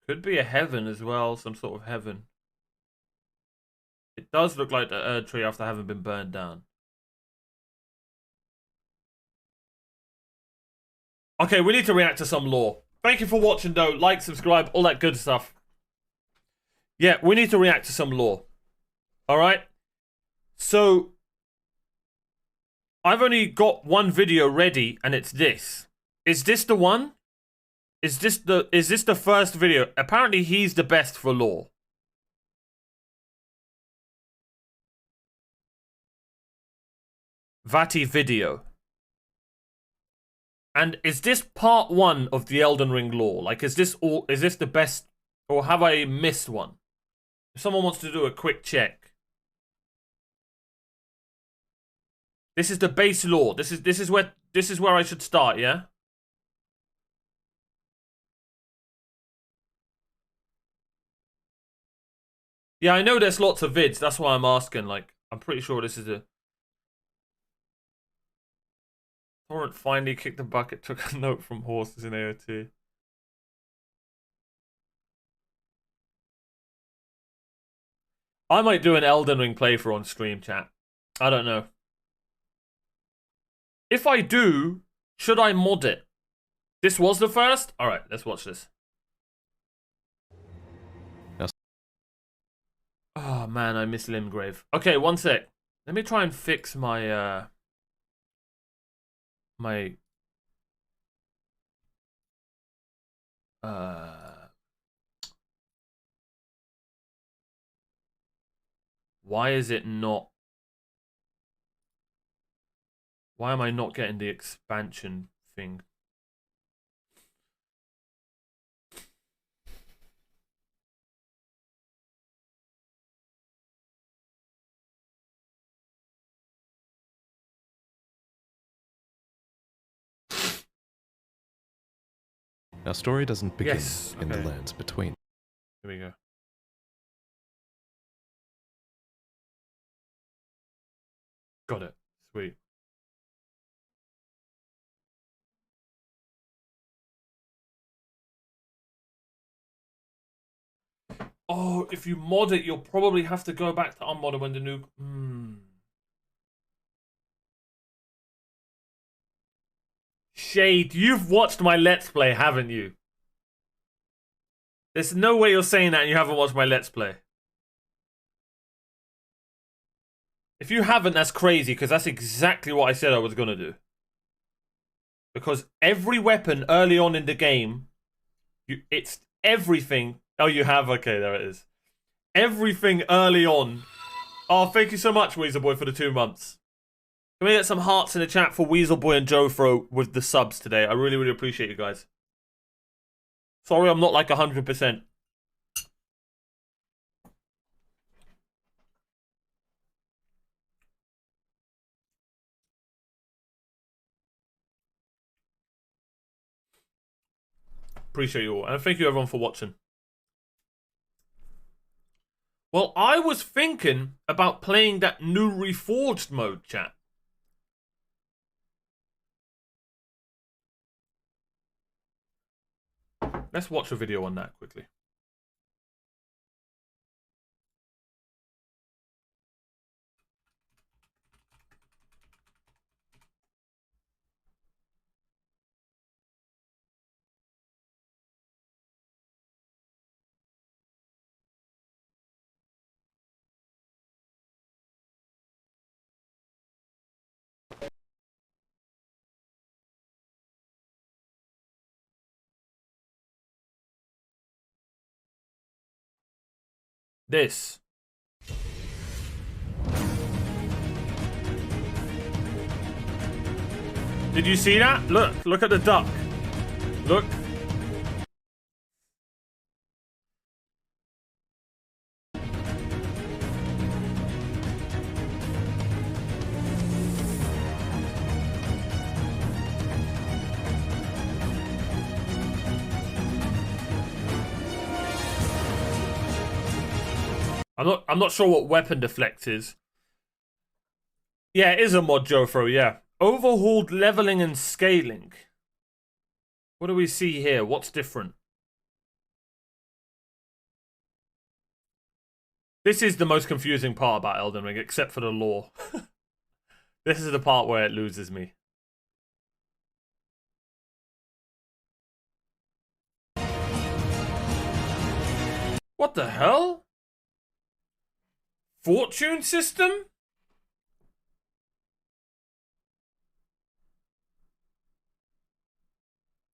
Could be a heaven as well, some sort of heaven. It does look like the Erd tree after having been burned down. Okay, we need to react to some lore. Thank you for watching though. Like, subscribe, all that good stuff. Yeah, we need to react to some lore. Alright? So, I've only got one video ready, and it's this. Is this the one? Is this the first video? Apparently he's the best for lore. Vati video. And is this part 1 of the Elden Ring lore? Like, is this the best, or have I missed one? If someone wants to do a quick check. This is the base lore. This is where I should start, yeah? Yeah, I know there's lots of vids. That's why I'm asking. Like, I'm pretty sure this is a... Torrent finally kicked the bucket, took a note from horses in AOT. I might do an Elden Ring playthrough on stream, chat. I don't know. If I do, should I mod it? This was the first? Alright, let's watch this. Oh man, I miss Limgrave. Okay, one sec. Let me try and fix my why is it not? Why am I not getting the expansion thing? Our story doesn't begin in the okay. lands between. Here we go. Got it. Sweet. Oh, if you mod it, you'll probably have to go back to unmod it when the new... Shade, you've watched my Let's Play, haven't you? There's no way you're saying that and you haven't watched my Let's Play. If you haven't, that's crazy, because that's exactly what I said I was going to do. Because every weapon early on in the game, it's everything... Oh, you have? Okay, there it is. Everything early on. Oh, thank you so much, Weaselboy, for the 2 months. Can we get some hearts in the chat for Weaselboy and Jofro with the subs today? I really, really appreciate you guys. Sorry, I'm not like 100%. Appreciate you all. And thank you everyone for watching. Well, I was thinking about playing that new Reforged mode, chat. Let's watch a video on that quickly. This. Did you see that? Look at the duck. Look. I'm not sure what weapon deflect is. Yeah, it is a mod, Jofro, yeah. Overhauled leveling and scaling. What do we see here? What's different? This is the most confusing part about Elden Ring, except for the lore. This is the part where it loses me. What the hell? Fortune system?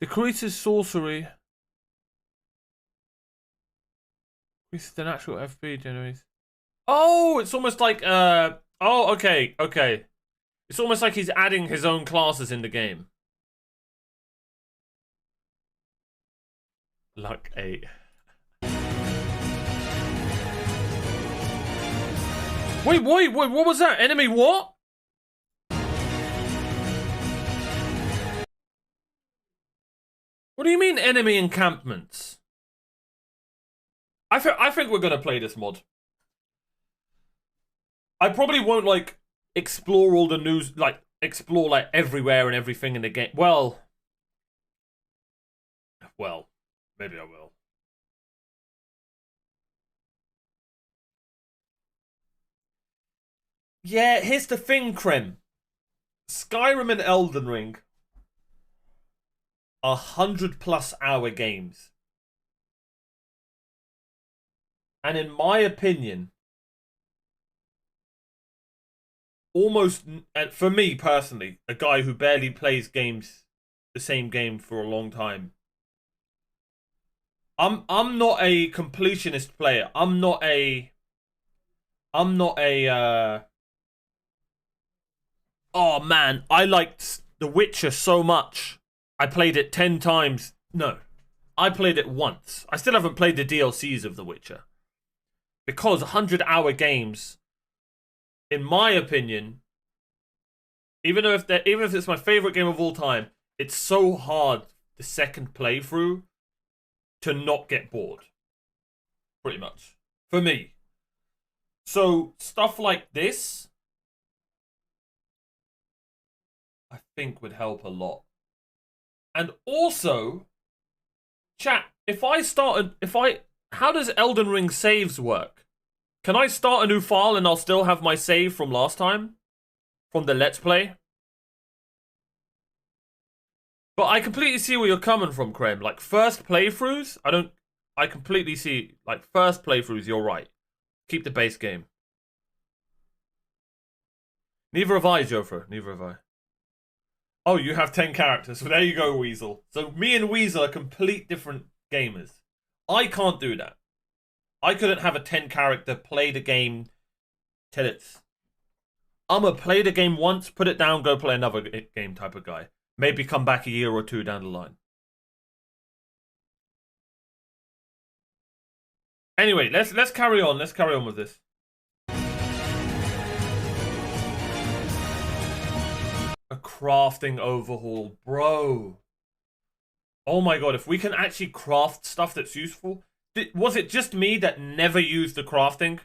Decreases sorcery. Increases the natural FP generates. Oh, it's almost like oh, okay. It's almost like he's adding his own classes in the game. Luck 8. Wait, what was that? Enemy what? What do you mean enemy encampments? I think we're gonna play this mod. I probably won't like explore all the news, like explore like everywhere and everything in the game. Well, maybe I will. Yeah, here's the thing, Krem. Skyrim and Elden Ring are 100+ hour games. And in my opinion, almost, and for me personally, a guy who barely plays games, the same game for a long time, I'm not a completionist player. I'm not a oh man, I liked The Witcher so much. I played it 10 times. No, I played it once. I still haven't played the DLCs of The Witcher. Because 100-hour games, in my opinion, even if it's my favorite game of all time, it's so hard the second playthrough to not get bored. Pretty much. For me. So, stuff like this, I think would help a lot. And also, chat, how does Elden Ring saves work? Can I start a new file and I'll still have my save from last time? From the Let's Play? But I completely see where you're coming from, Krem. Like, first playthroughs, I completely see, like, first playthroughs, you're right. Keep the base game. Neither have I, Jofra. Neither have I. Oh, you have 10 characters. So there you go, Weasel. So me and Weasel are complete different gamers. I can't do that. I couldn't have a 10 character, play the game till it's... I'm a play the game once, put it down, go play another game type of guy. Maybe come back a year or two down the line. Anyway, let's carry on. Let's carry on with this. A crafting overhaul, bro. Oh my god, if we can actually craft stuff that's useful. Was it just me that never used the crafting?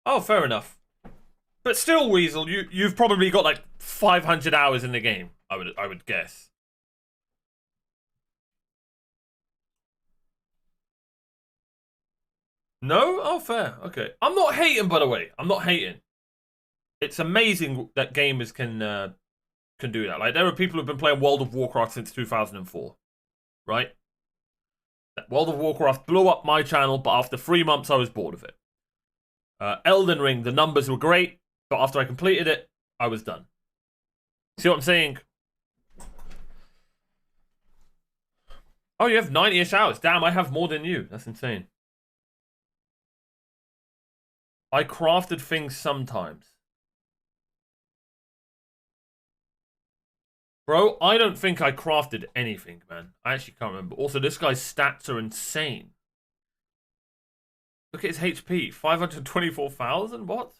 Oh, fair enough. But still, Weasel, you've probably got like 500 hours in the game, I would guess. No? Oh, fair. Okay. I'm not hating, by the way. I'm not hating. It's amazing that gamers can do that. Like, there are people who've been playing World of Warcraft since 2004. Right? World of Warcraft blew up my channel, but after 3 months, I was bored of it. Elden Ring, the numbers were great, but after I completed it, I was done. See what I'm saying? Oh, you have 90-ish hours. Damn, I have more than you. That's insane. I crafted things sometimes. Bro, I don't think I crafted anything, man. I actually can't remember. Also, this guy's stats are insane. Look at his HP. 524,000? What?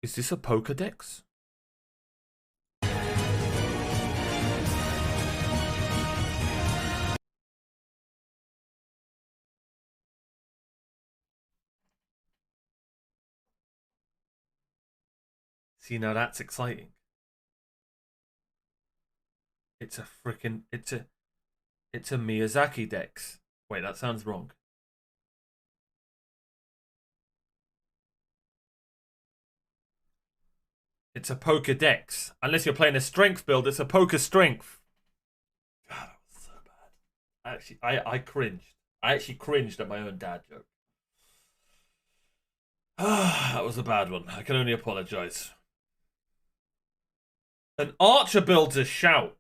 Is this a Pokedex? See, now that's exciting. It's a freaking... It's a Miyazaki Dex. Wait, that sounds wrong. It's a Pokedex. Unless you're playing a strength build, it's a Poke Strength. God, that was so bad. Actually, I cringed. I actually cringed at my own dad joke. That was a bad one. I can only apologize. An archer builds a shout.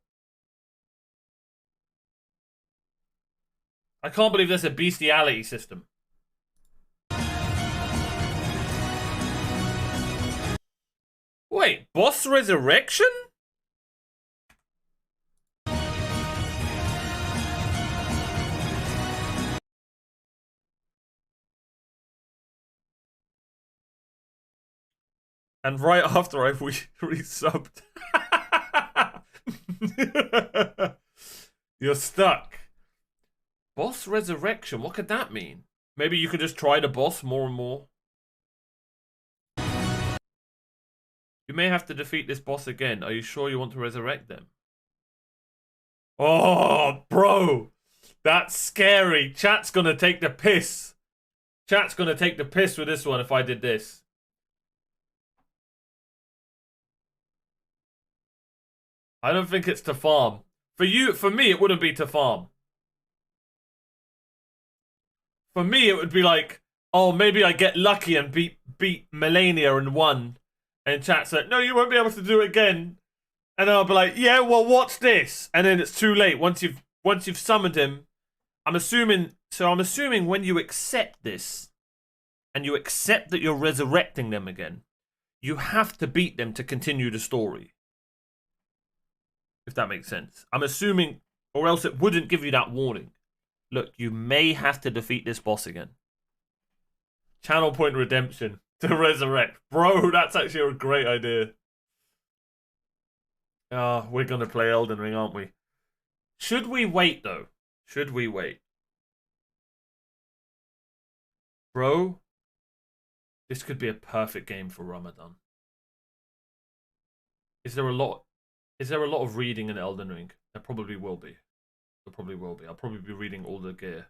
I can't believe there's a bestiality system. Wait, boss resurrection? And right after I resubbed. You're stuck. Boss resurrection, what could that mean? Maybe you could just try the boss more and more. You may have to defeat this boss again. Are you sure you want to resurrect them? Oh, bro. That's scary. Chat's gonna take the piss. Chat's gonna take the piss with this one if I did this. I don't think it's to farm. For me, it wouldn't be to farm. For me, it would be like, oh, maybe I get lucky and beat Melania and won. And chat's like, no, you won't be able to do it again. And then I'll be like, yeah, well, what's this? And then it's too late. Once you've summoned him, I'm assuming when you accept this, and you accept that you're resurrecting them again, you have to beat them to continue the story. If that makes sense. I'm assuming, or else it wouldn't give you that warning. Look, you may have to defeat this boss again. Channel point redemption to resurrect. Bro, that's actually a great idea. We're going to play Elden Ring, aren't we? Should we wait, though? Should we wait? Bro, this could be a perfect game for Ramadan. Is there a lot of reading in Elden Ring? There probably will be. There probably will be. I'll probably be reading all the gear.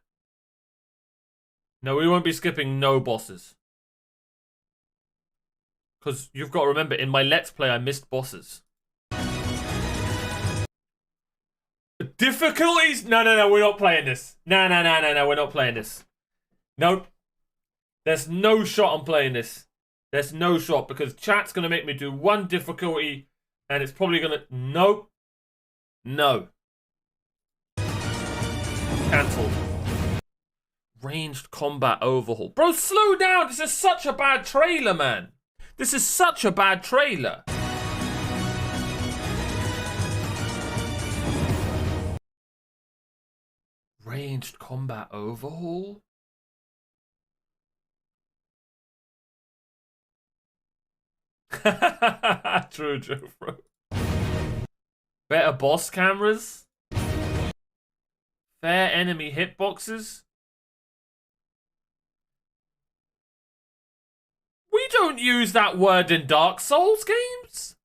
No, we won't be skipping no bosses. Because you've got to remember, in my Let's Play, I missed bosses. Difficulties? No, we're not playing this. No, we're not playing this. Nope. There's no shot I'm playing this. There's no shot, because chat's going to make me do one difficulty, and it's probably going to... Nope. No. Cancelled. Ranged combat overhaul. Bro, slow down. This is such a bad trailer, man. This is such a bad trailer. Ranged combat overhaul? True, bro. Better boss cameras? Fair enemy hitboxes? We don't use that word in Dark Souls games.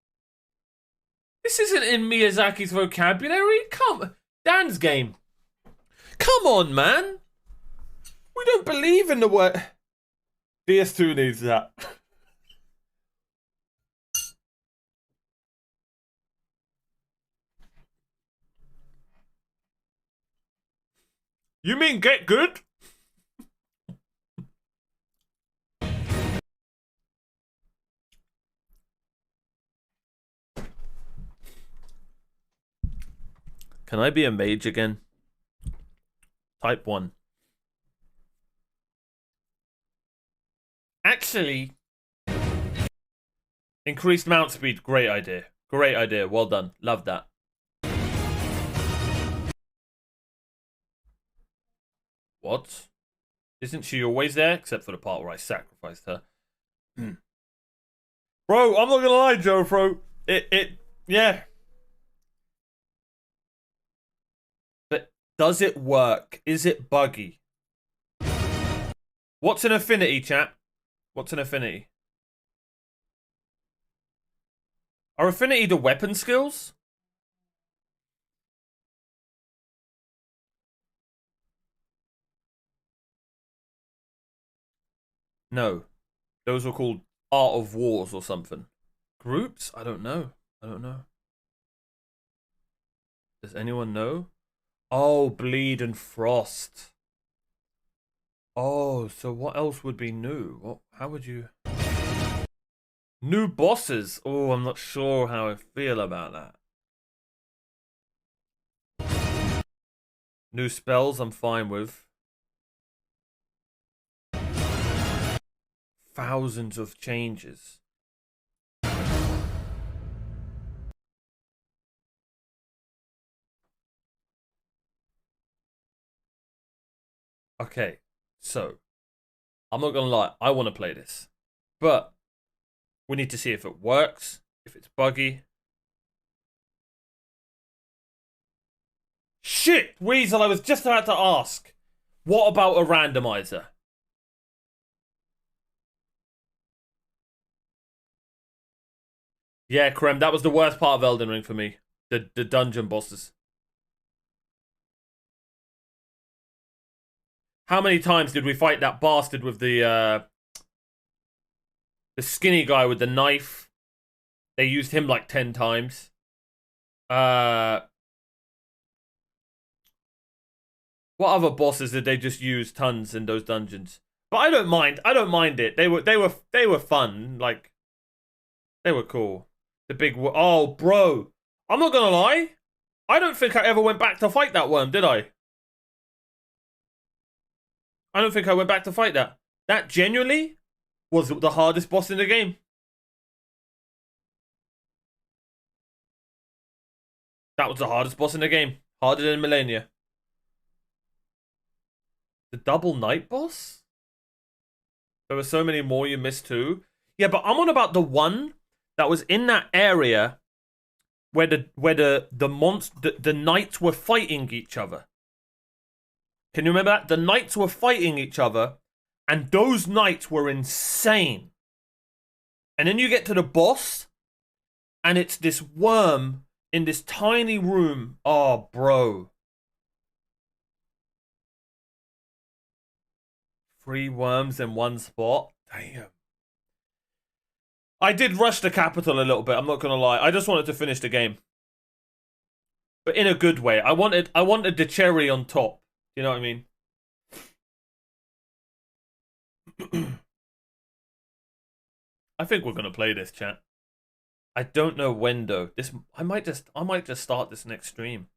This isn't in Miyazaki's vocabulary. Dan's game. Come on, man. We don't believe in the word. DS2 needs that. You mean get good? Can I be a mage again? Type 1. Actually, increased mount speed. Great idea. Great idea. Well done. Love that. What? Isn't she always there? Except for the part where I sacrificed her. Bro, I'm not gonna lie, Joe, bro. Yeah. But does it work? Is it buggy? What's an affinity, chat? What's an affinity? Are affinity the weapon skills? No. Those were called Art of Wars or something. Groups? I don't know. I don't know. Does anyone know? Oh, Bleed and Frost. Oh, so what else would be new? What? How would you... New bosses? Oh, I'm not sure how I feel about that. New spells, I'm fine with. Thousands of changes. Okay, so I'm not gonna lie, I want to play this, but we need to see if it works, if it's buggy. Shit, Weasel, I was just about to ask. What about a randomizer? Yeah, Krem, that was the worst part of Elden Ring for me. The dungeon bosses. How many times did we fight that bastard with the skinny guy with the knife? They used him like 10 times. What other bosses did they just use tons in those dungeons? But I don't mind. I don't mind it. They were fun. Like, they were cool. The big... Oh, bro. I'm not gonna lie. I don't think I ever went back to fight that worm, did I? I don't think I went back to fight that. That genuinely was the hardest boss in the game. That was the hardest boss in the game. Harder than Millennia. The double night boss? There were so many more you missed too. Yeah, but I'm on about the one that was in that area where the knights were fighting each other. Can you remember that? The knights were fighting each other, and those knights were insane. And then you get to the boss, and it's this worm in this tiny room. Oh, bro. 3 worms in one spot? Damn. I did rush the capital a little bit, I'm not gonna lie. I just wanted to finish the game. But in a good way. I wanted the cherry on top. You know what I mean? I think we're gonna play this, chat. I don't know when though. I might just start this next stream.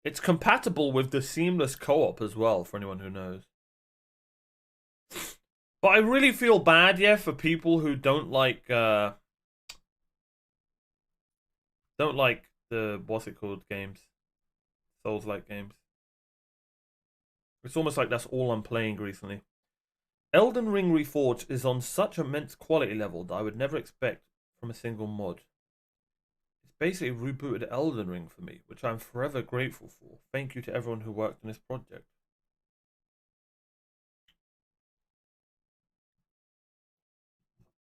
It's compatible with the seamless co-op as well, for anyone who knows. But I really feel bad, yeah, for people who don't like the what's it called games, Souls-like games. It's almost like that's all I'm playing recently. Elden Ring Reforged is on such immense quality level that I would never expect from a single mod. It's basically rebooted Elden Ring for me, which I'm forever grateful for. Thank you to everyone who worked on this project.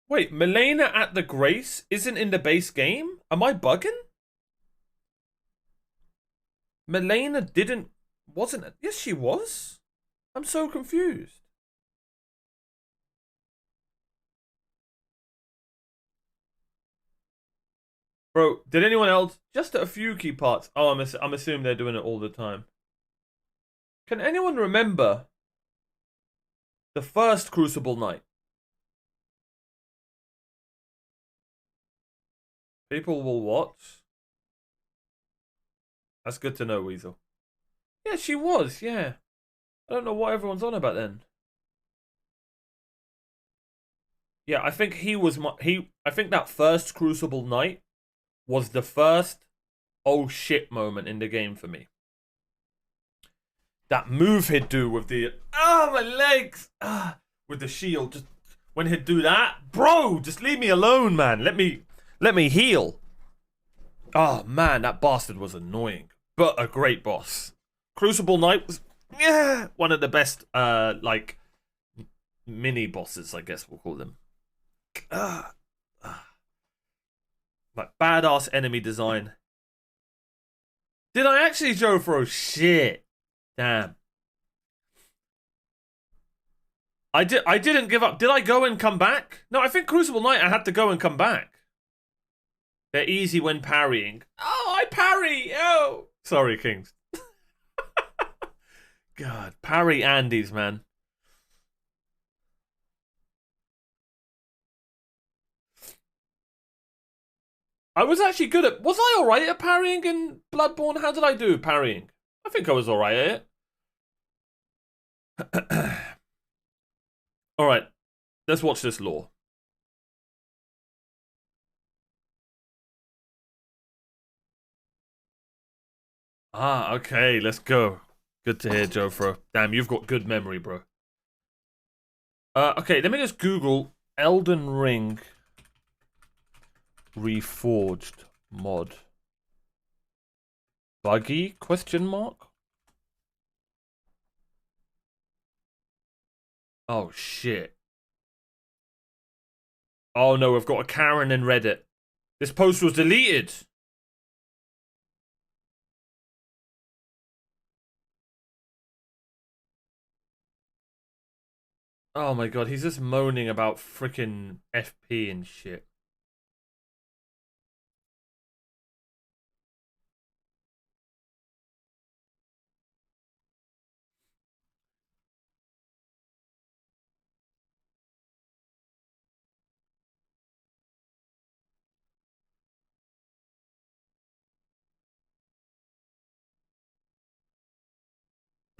Wait, Milena at the Grace isn't in the base game? Am I bugging? Milena wasn't... Yes, she was. I'm so confused. Bro, did anyone else... Just a few key parts. Oh, I'm assuming they're doing it all the time. Can anyone remember The first Crucible Knight. People will watch. That's good to know, Weasel. Yeah, she was, yeah. I don't know what everyone's on about then. Yeah, I think he was I think that first Crucible Knight was the first oh shit moment in the game for me. That move he'd do with the my legs with the shield, just when he'd do that, bro, just leave me alone, man. Let me heal. Oh man, that bastard was annoying, but a great boss. Crucible Knight was one of the best like mini bosses, I guess we'll call them. Like badass enemy design. Did I actually Jofro? Shit. Damn. I didn't give up. Did I go and come back? No, I think Crucible Knight I had to go and come back. They're easy when parrying. Oh, I parry. Oh. Sorry, Kings. God, parry Andes, man. I was actually good at... Was I alright at parrying in Bloodborne? How did I do parrying? I think I was alright at it. Alright. Let's watch this lore. Ah, okay. Let's go. Good to hear, Jofro. Damn, you've got good memory, bro. Okay, let me just Google Elden Ring Reforged mod. Buggy? Question mark? Oh, shit. Oh, no, we've got a Karen in Reddit. This post was deleted. Oh my god, he's just moaning about freaking FP and shit.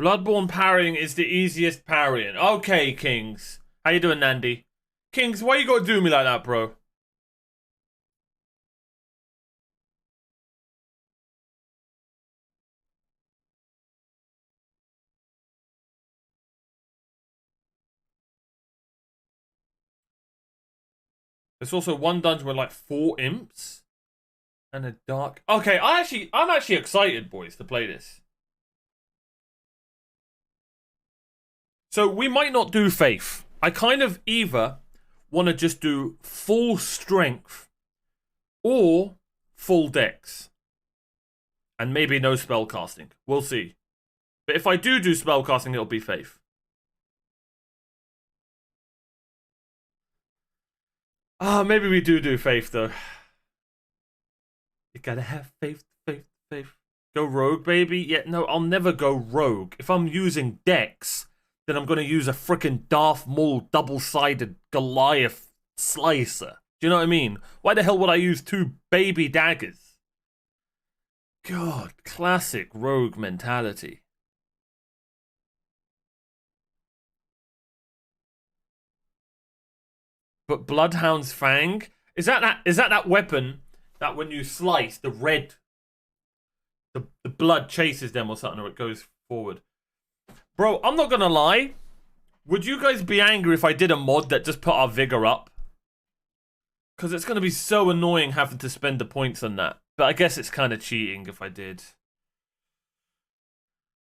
Bloodborne parrying is the easiest parrying. Okay, Kings. How you doing, Nandy? Kings, why you gotta do me like that, bro? There's also one dungeon with like 4 imps and a dark. Okay, I'm actually excited, boys, to play this. So we might not do Faith. I kind of either want to just do full strength or full dex. And maybe no spell casting. We'll see. But if I do spell casting, it'll be Faith. Maybe we do Faith, though. You gotta have faith. Go rogue, baby? Yeah, no, I'll never go rogue. If I'm using dex, then I'm gonna use a freaking Darth Maul double-sided Goliath slicer. Do you know what I mean? Why the hell would I use 2 baby daggers? God, classic rogue mentality. But Bloodhound's Fang? Is that weapon that when you slice, the red, the blood chases them or something, or it goes forward? Bro, I'm not gonna lie. Would you guys be angry if I did a mod that just put our vigor up? Because it's gonna be so annoying having to spend the points on that. But I guess it's kind of cheating if I did.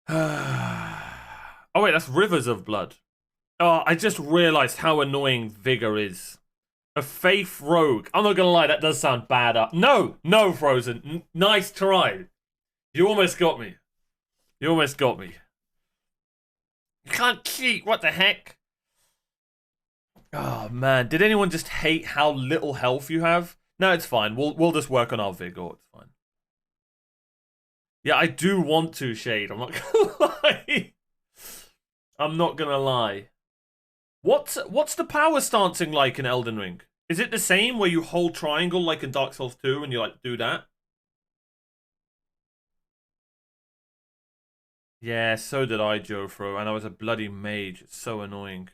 Oh wait, that's Rivers of Blood. Oh, I just realized how annoying Vigor is. A Faith Rogue. I'm not gonna lie, that does sound bad. No, Frozen. Nice try. You almost got me. You can't cheat. What the heck? Oh man, did anyone just hate how little health you have? No, it's fine. We'll just work on our Vigor. It's fine. Yeah, I do want to, Shade. I'm not gonna lie. I'm not gonna lie. What's the power stancing like in Elden Ring? Is it the same where you hold triangle like in Dark Souls 2 and you like do that? Yeah, so did I, Jofro, and I was a bloody mage. It's so annoying.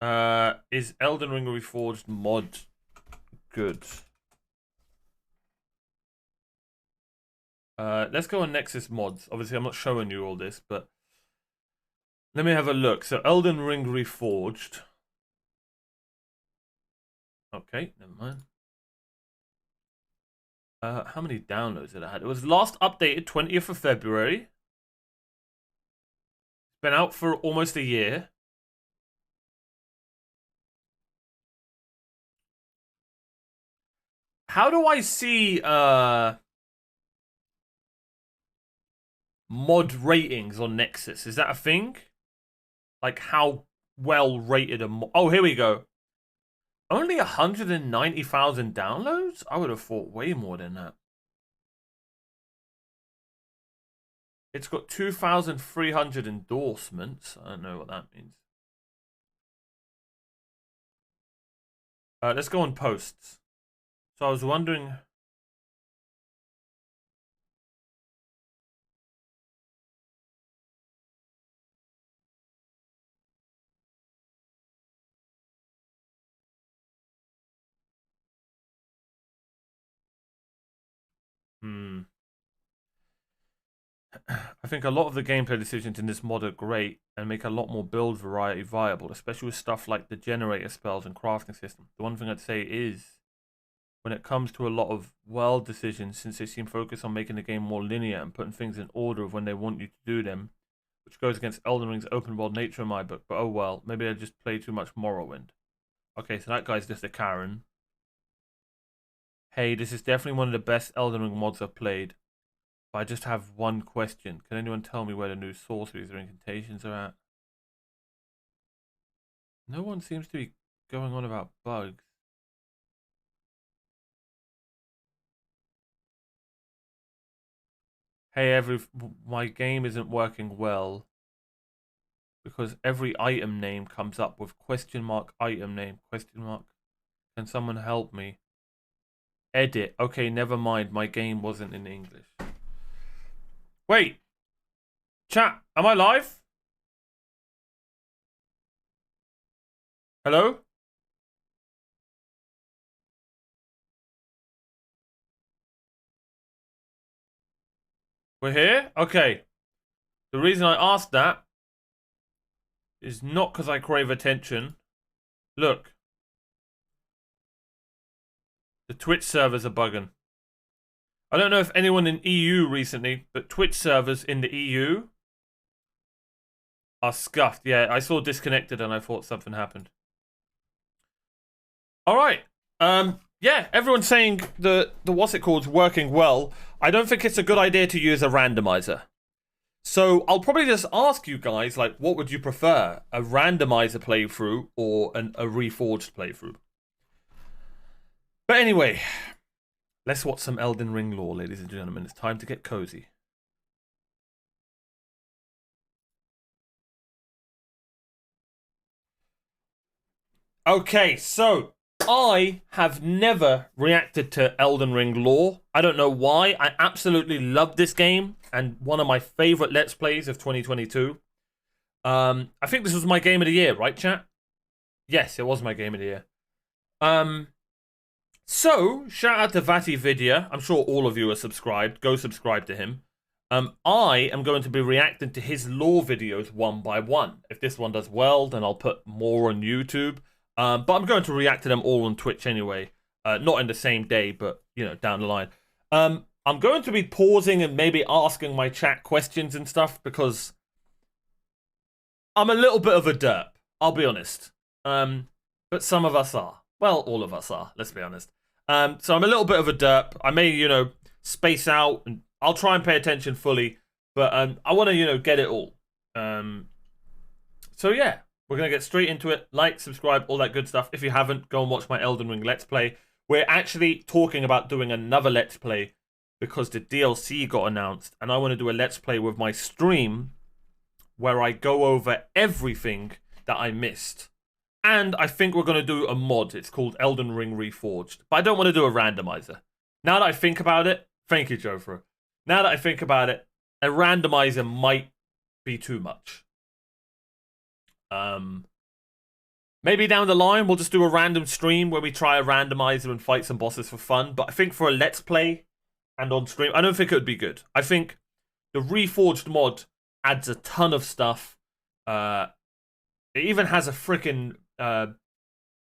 Is Elden Ring Reforged mod good? Let's go on Nexus mods. Obviously, I'm not showing you all this, but let me have a look. So, Elden Ring Reforged. Okay, never mind. How many downloads did I have? It was last updated 20th of February. It's been out for almost a year. How do I see mod ratings on Nexus? Is that a thing? Like how well rated a mod? Oh, here we go. Only 190,000 downloads? I would have thought way more than that. It's got 2,300 endorsements. I don't know what that means. Let's go on posts. So I was wondering... I think a lot of the gameplay decisions in this mod are great and make a lot more build variety viable, especially with stuff like the generator spells and crafting system. The one thing I'd say is, when it comes to a lot of world decisions, since they seem focused on making the game more linear and putting things in order of when they want you to do them, which goes against Elden Ring's open world nature in my book, but oh well, maybe I just play too much Morrowind. Okay, so that guy's just a Karen. Hey, this is definitely one of the best Elden Ring mods I've played. But I just have one question. Can anyone tell me where the new sorceries or incantations are at? No one seems to be going on about bugs. Hey, my game isn't working well because every item name comes up with question mark item name question mark. Can someone help me? Edit. Okay, never mind. My game wasn't in English. Wait. Chat, am I live? Hello? We're here? Okay. The reason I asked that is not because I crave attention. Look. The Twitch servers are bugging. I don't know if anyone in EU recently, but Twitch servers in the EU are scuffed. Yeah, I saw disconnected and I thought something happened. All right. Yeah, everyone's saying the what's it called is working well. I don't think it's a good idea to use a randomizer. So I'll probably just ask you guys, like, what would you prefer? A randomizer playthrough or a reforged playthrough? But anyway, let's watch some Elden Ring lore, ladies and gentlemen. It's time to get cozy. Okay, so I have never reacted to Elden Ring lore. I don't know why. I absolutely love this game and one of my favorite Let's Plays of 2022. I think this was my game of the year, right, chat? Yes, it was my game of the year. So, shout out to VatiVidya. I'm sure all of you are subscribed. Go subscribe to him. I am going to be reacting to his lore videos one by one. If this one does well, then I'll put more on YouTube. But I'm going to react to them all on Twitch anyway. Not in the same day, but, you know, down the line. I'm going to be pausing and maybe asking my chat questions and stuff because I'm a little bit of a derp. I'll be honest. But some of us are. Well, all of us are, let's be honest. So I'm a little bit of a derp. I may, you know, space out and I'll try and pay attention fully. But I want to, you know, get it all. So yeah, we're going to get straight into it. Like, subscribe, all that good stuff. If you haven't, go and watch my Elden Ring Let's Play. We're actually talking about doing another Let's Play because the DLC got announced. And I want to do a Let's Play with my stream where I go over everything that I missed. And I think we're going to do a mod. It's called Elden Ring Reforged. But I don't want to do a randomizer. Now that I think about it, thank you, Jofra. Now that I think about it, a randomizer might be too much. Maybe down the line, we'll just do a random stream where we try a randomizer and fight some bosses for fun. But I think for a Let's Play and on stream, I don't think it would be good. I think the Reforged mod adds a ton of stuff. It even has a freaking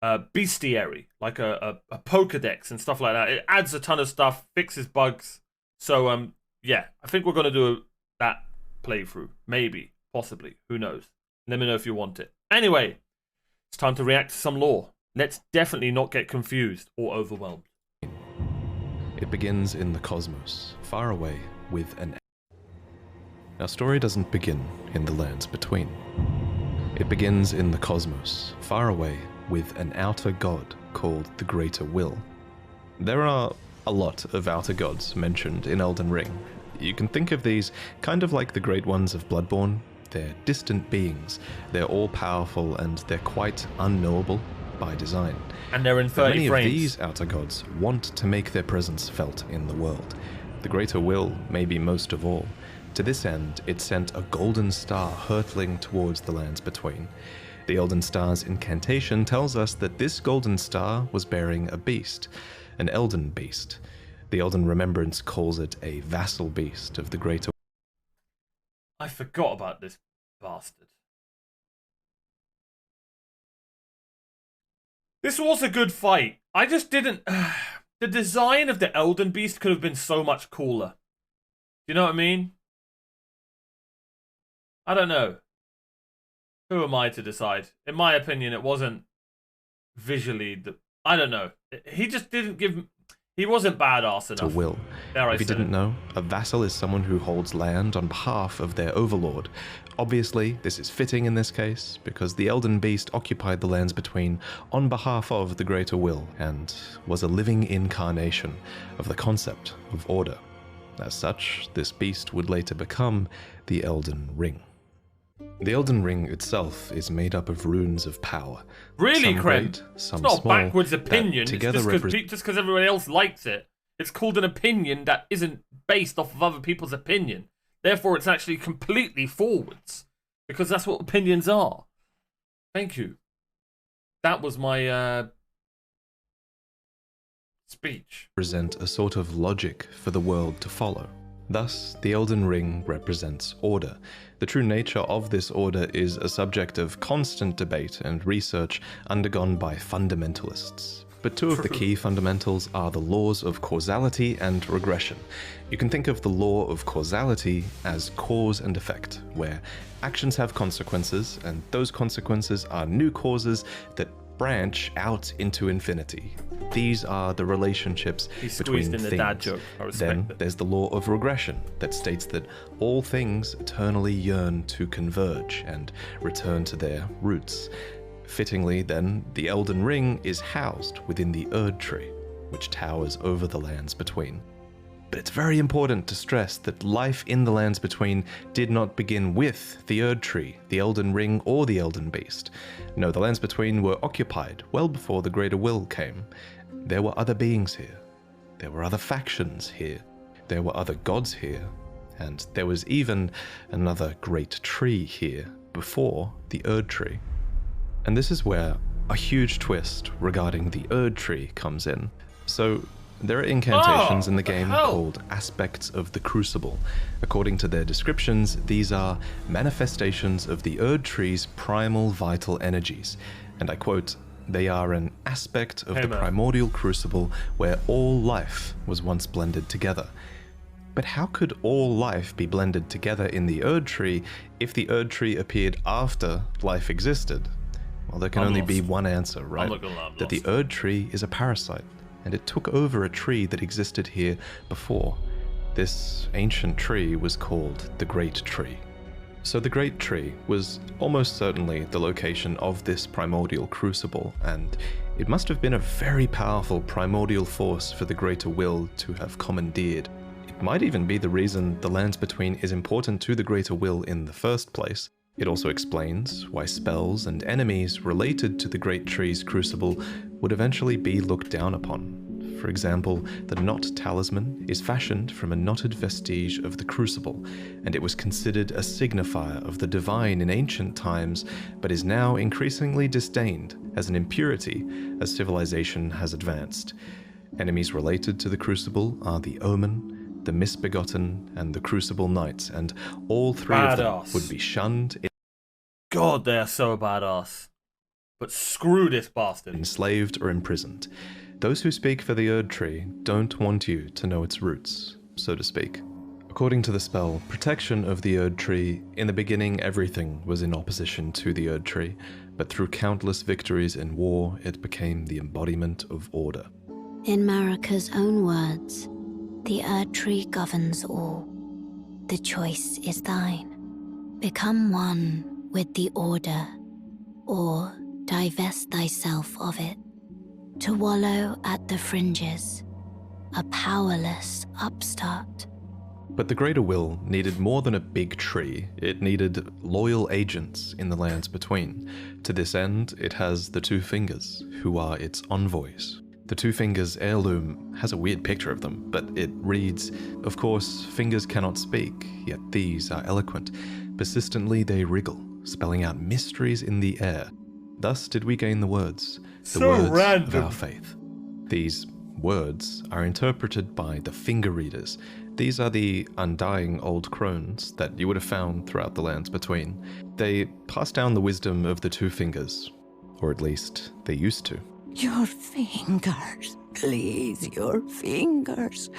bestiary, like a Pokedex and stuff like that. It adds a ton of stuff, fixes bugs. So, yeah, I think we're going to do that playthrough. Maybe, possibly. Who knows? Let me know if you want it. Anyway, it's time to react to some lore. Let's definitely not get confused or overwhelmed. It begins in the cosmos, far away, with an... Our story doesn't begin in the lands between. It begins in the cosmos, far away, with an outer god called the Greater Will. There are a lot of outer gods mentioned in Elden Ring. You can think of these kind of like the Great Ones of Bloodborne. They're distant beings, they're all-powerful, and they're quite unknowable by design. And they're in 30 But many frames. of these outer gods want to make their presence felt in the world. The Greater Will, maybe most of all. To this end, it sent a golden star hurtling towards the lands between. The Elden Star's incantation tells us that this golden star was bearing a beast, an Elden beast. The Elden Remembrance calls it a vassal beast of the Greater. I forgot about this bastard. This was a good fight. I just didn't... The design of the Elden Beast could have been so much cooler. Do you know what I mean? I don't know. Who am I to decide? In my opinion, it wasn't visually... I don't know. He just didn't give... He wasn't badass enough. To will. If you didn't know, a vassal is someone who holds land on behalf of their overlord. Obviously, this is fitting in this case, because the Elden Beast occupied the lands between on behalf of the Greater Will, and was a living incarnation of the concept of order. As such, this beast would later become the Elden Ring. The Elden Ring itself is made up of runes of power. Really, some Krem? great, some It's not a small, backwards that opinion. It's together just because everyone else likes it. It's called an opinion that isn't based off of other people's opinion. Therefore, it's actually completely forwards. Because that's what opinions are. Thank you. That was my speech. Present a sort of logic for the world to follow. Thus, the Elden Ring represents order. The true nature of this order is a subject of constant debate and research undergone by fundamentalists. But two of the key fundamentals are the laws of causality and regression. You can think of the law of causality as cause and effect, where actions have consequences, and those consequences are new causes that branch out into infinity. These are the relationships between in things. the dad joke. I respect Then it. there's the law of regression that states that all things eternally yearn to converge and return to their roots. Fittingly, then, the Elden Ring is housed within the Erd Tree, which towers over the lands between. But it's very important to stress that life in the lands between did not begin with the Erd Tree, the Elden Ring, or the Elden Beast. No, the lands between were occupied well before the Greater Will came. There were other beings here. There were other factions here. There were other gods here. And there was even another great tree here before the Erd Tree. And this is where a huge twist regarding the Erd Tree comes in. So, there are incantations in the game called Aspects of the Crucible. According to their descriptions, these are manifestations of the Erd Tree's primal vital energies. And I quote, "They are an aspect of the primordial crucible where all life was once blended together." But how could all life be blended together in the Erd Tree if the Erd Tree appeared after life existed? Well, there can only be one answer, right? That the Erd Tree is a parasite, and it took over a tree that existed here before. This ancient tree was called the Great Tree. So the Great Tree was almost certainly the location of this primordial crucible, and it must have been a very powerful primordial force for the Greater Will to have commandeered. It might even be the reason the lands between is important to the Greater Will in the first place. It also explains why spells and enemies related to the Great Tree's crucible would eventually be looked down upon. For example, the Knot Talisman is fashioned from a knotted vestige of the crucible, and it was considered a signifier of the divine in ancient times, but is now increasingly disdained as an impurity as civilization has advanced. Enemies related to the crucible are the Omen, the Misbegotten, and the Crucible Knight, and all three of them Badass. would be shunned, God, they are so badass. But screw this bastard. enslaved, or imprisoned. Those who speak for the Erd Tree don't want you to know its roots, so to speak. According to the spell, Protection of the Erd Tree, in the beginning everything was in opposition to the Erd Tree, but through countless victories in war, it became the embodiment of order. In Marika's own words, the Erd Tree governs all. The choice is thine. Become one with the order, or divest thyself of it. To wallow at the fringes, a powerless upstart. But the Greater Will needed more than a big tree. It needed loyal agents in the lands between. To this end, it has the Two Fingers, who are its envoys. The Two Fingers heirloom has a weird picture of them, but it reads, "Of course, fingers cannot speak, yet these are eloquent. Persistently they wriggle, spelling out mysteries in the air. Thus did we gain the words, the So words of random. our faith." These words are interpreted by the finger readers. These are the undying old crones that you would have found throughout the lands between. They pass down the wisdom of the Two Fingers, or at least they used to. Your fingers, please, your fingers.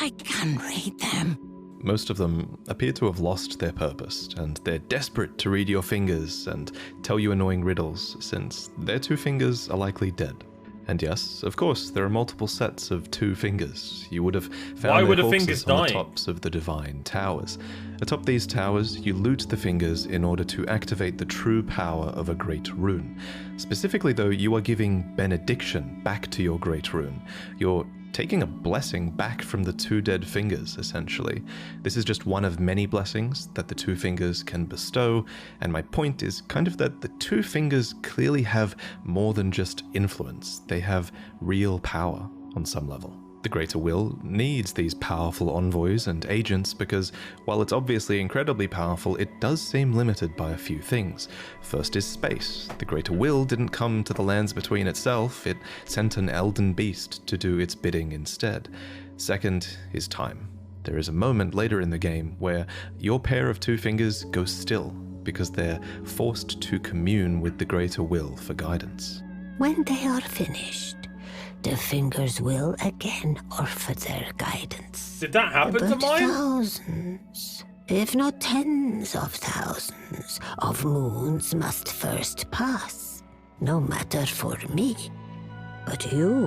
I can read them. Most of them appear to have lost their purpose, and they're desperate to read your fingers and tell you annoying riddles, since their two fingers are likely dead. And yes, of course, there are multiple sets of Two Fingers. You would have found Why were their the fingers corpses on the dying? tops of the divine towers. Atop these towers, you loot the fingers in order to activate the true power of a great rune. Specifically though, you are giving benediction back to your great rune. You're taking a blessing back from the two dead fingers, essentially. This is just one of many blessings that the Two Fingers can bestow, and my point is kind of that the Two Fingers clearly have more than just influence. They have real power on some level. The Greater Will needs these powerful envoys and agents because, while it's obviously incredibly powerful, it does seem limited by a few things. First is space. The Greater Will didn't come to the lands between itself, it sent an elden beast to do its bidding instead. Second is time. There is a moment later in the game where your pair of Two Fingers go still because they're forced to commune with the Greater Will for guidance. When they are finished, the fingers will again offer their guidance. Did that happen to But mine? thousands, if not tens of thousands, of moons must first pass. No matter for me. But you,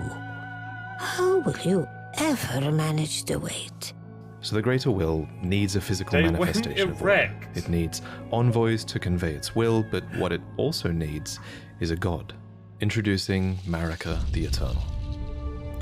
how will you ever manage to wait? So the Greater Will needs a physical They went manifestation of will. erect. It needs envoys to convey its will, but what it also needs is a god. Introducing Marika the Eternal.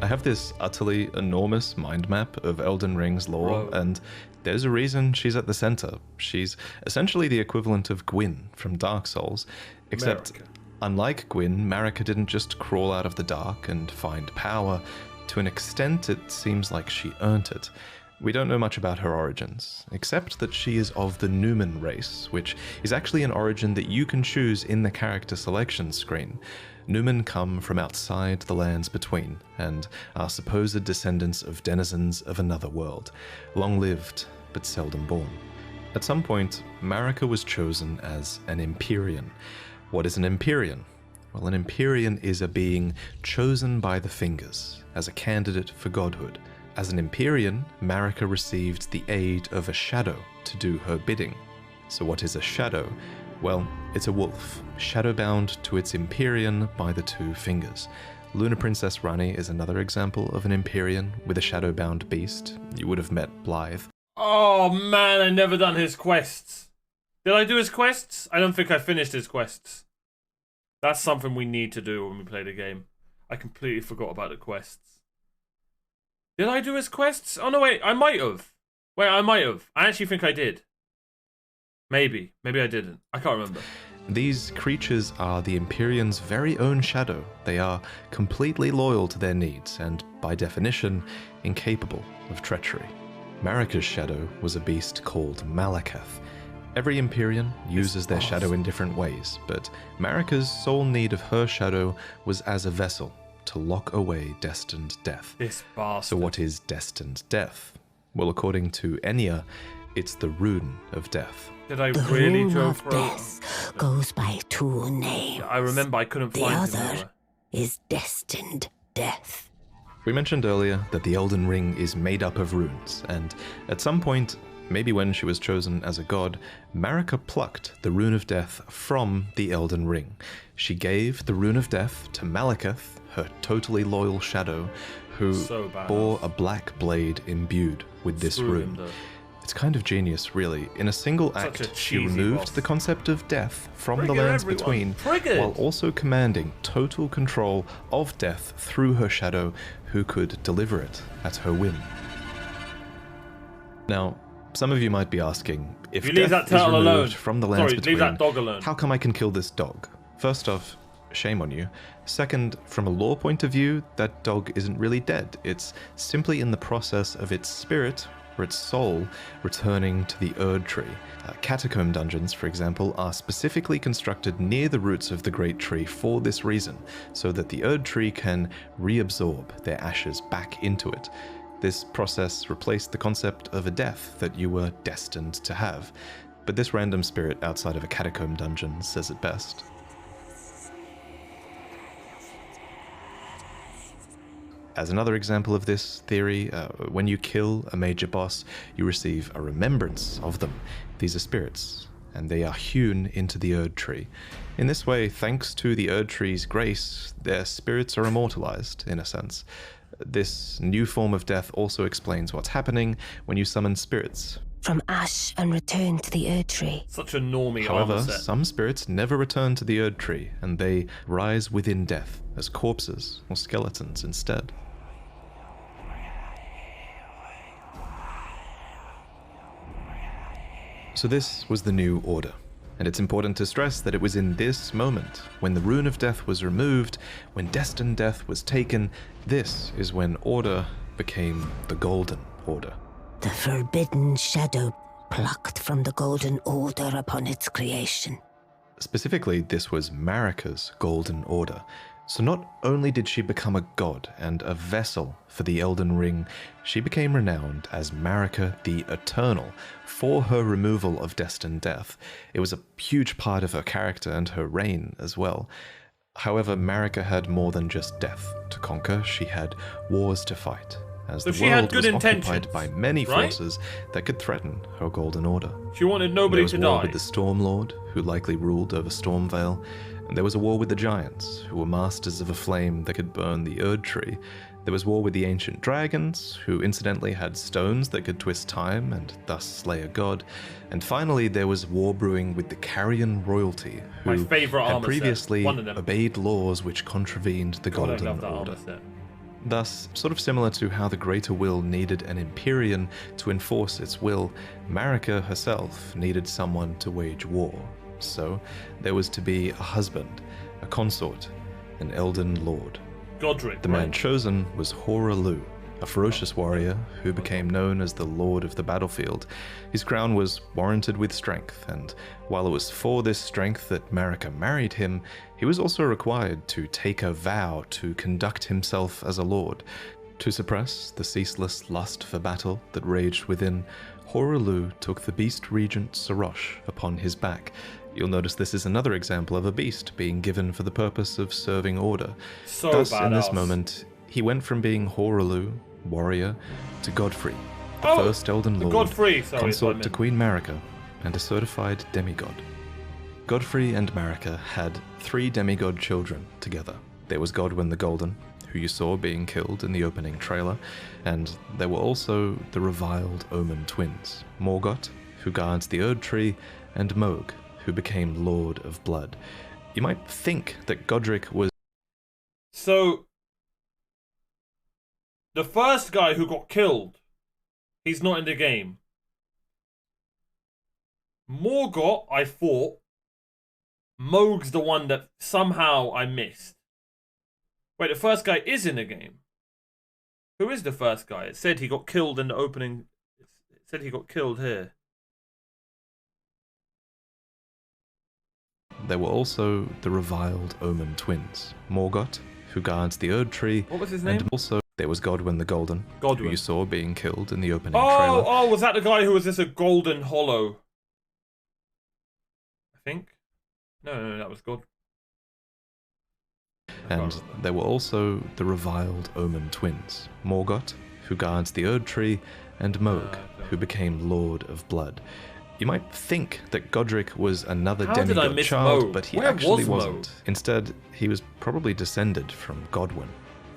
I have this utterly enormous mind map of Elden Ring's lore, Bro. and there's a reason she's at the center. She's essentially the equivalent of Gwyn from Dark Souls, except Marika. unlike Gwyn, Marika didn't just crawl out of the dark and find power. To an extent, it seems like she earned it. We don't know much about her origins, except that she is of the Numen race, which is actually an origin that you can choose in the character selection screen. Numen come from outside the lands between, and are supposed descendants of denizens of another world, long-lived but seldom born. At some point, Marika was chosen as an Empyrean. What is an Empyrean? Well, an Empyrean is a being chosen by the Fingers as a candidate for godhood. As an Empyrean, Marika received the aid of a shadow to do her bidding. So what is a shadow? Well, it's a wolf, shadowbound to its Empyrean by the Two Fingers. Luna Princess Rani is another example of an Empyrean with a shadowbound beast. You would have met Blythe. Oh man, I never done his quests. Did I do his quests? I don't think I finished his quests. That's something we need to do when we play the game. I completely forgot about the quests. Did I do his quests? Oh no, wait, I might have. Wait, I might have. I actually think I did. Maybe I didn't. I can't remember. These creatures are the Empyrean's very own shadow. They are completely loyal to their needs and, by definition, incapable of treachery. Marika's shadow was a beast called Malakath. Every Empyrean uses their shadow in different ways, but Marika's sole need of her shadow was as a vessel to lock away destined death. This bastard. So what is destined death? Well, according to Enya, it's the rune of death. Did I The really, rune Joe of death goes by two names. I remember I couldn't The find it other anywhere. is destined death. We mentioned earlier that the Elden Ring is made up of runes, and at some point, maybe when she was chosen as a god, Marika plucked the rune of death from the Elden Ring. She gave the rune of death to Malakath, her totally loyal shadow, who So badass. bore a black blade imbued with this Screw him, rune. though. It's kind of genius, really. In a single Such a act, she cheesy removed boss. the concept of death from the Trigger lands everyone. between, Triggered. while also commanding total control of death through her shadow, who could deliver it at her whim. Now, some of you might be asking, if You leave death that turtle is removed alone. from the lands Sorry, between, leave that dog alone. how come I can kill this dog? First off, shame on you. Second, from a lore point of view, that dog isn't really dead. It's simply in the process of its spirit, or its soul, returning to the Erd Tree. Catacomb dungeons, for example, are specifically constructed near the roots of the Great Tree for this reason, so that the Erd Tree can reabsorb their ashes back into it. This process replaced the concept of a death that you were destined to have, but this random spirit outside of a catacomb dungeon says it best. As another example of this theory, when you kill a major boss, you receive a remembrance of them. These are spirits, and they are hewn into the Erd Tree. In this way, thanks to the Erd Tree's grace, their spirits are immortalized, in a sense. This new form of death also explains what's happening when you summon spirits. From ash and return to the Erd Tree. Such a normie However, armor set. some spirits never return to the Erd Tree, and they rise within death as corpses or skeletons instead. So this was the new order, and it's important to stress that it was in this moment, when the rune of death was removed, when destined death was taken, this is when order became the Golden Order. The forbidden shadow plucked from the Golden Order upon its creation. Specifically, this was Marika's Golden Order. So not only did she become a god and a vessel for the Elden Ring, she became renowned as Marika the Eternal for her removal of destined death. It was a huge part of her character and her reign as well. However, Marika had more than just death to conquer. She had wars to fight, as So the she had world good was intentions, occupied by many right? forces that could threaten her Golden Order. She wanted There nobody was to war die. with the Stormlord, who likely ruled over Stormvale, and there was a war with the Giants, who were masters of a flame that could burn the Erd Tree. There was war with the Ancient Dragons, who incidentally had stones that could twist time and thus slay a god. And finally, there was war brewing with the Carrion royalty, My who favourite had armor set. previously One of them. obeyed laws which contravened the God, I Golden love that Order. armor set. Thus, sort of similar to how the Greater Will needed an Empyrean to enforce its will, Marika herself needed someone to wage war. So, there was to be a husband, a consort, an Elden Lord. Godric, The right? man chosen was Hoarah, a ferocious warrior who became known as the Lord of the Battlefield. His crown was warranted with strength, and while it was for this strength that Marika married him, he was also required to take a vow to conduct himself as a lord. To suppress the ceaseless lust for battle that raged within, Hoarah took the beast regent Sarosh upon his back. You'll notice this is another example of a beast being given for the purpose of serving order. So Thus, in this badass. moment, he went from being Hoarah, warrior, to Godfrey, the Oh, first Elden the Lord, Godfrey, sorry, consort I to meant. Queen Marika, and a certified demigod. Godfrey and Marika had 3 demigod children together. There was Godwyn the Golden, who you saw being killed in the opening trailer, and there were also the reviled Omen twins, Morgoth, who guards the Erd Tree, and Mohg, who became Lord of Blood. You might think that Godric was So, the first guy who got killed, he's not in the game. Morgott, I thought. Mohg's the one that somehow I missed. Wait, the first guy is in the game. Who is the first guy? It said he got killed in the opening. It said he got killed here. There were also the reviled Omen twins, Morgott, who guards the Erd Tree. What was his name? And also there was Godwyn the Golden, who Godwyn. you saw being killed in the opening trailer. Oh, was that the guy who was just a golden hollow? I think. No, that was God. And there were also the reviled Omen twins, Morgott, who guards the Erd Tree, and Mohg, who became Lord of Blood. You might think that Godric was another How did I demigod miss child, Mohg? but he Where actually was wasn't. Mohg? Instead, he was probably descended from Godwyn.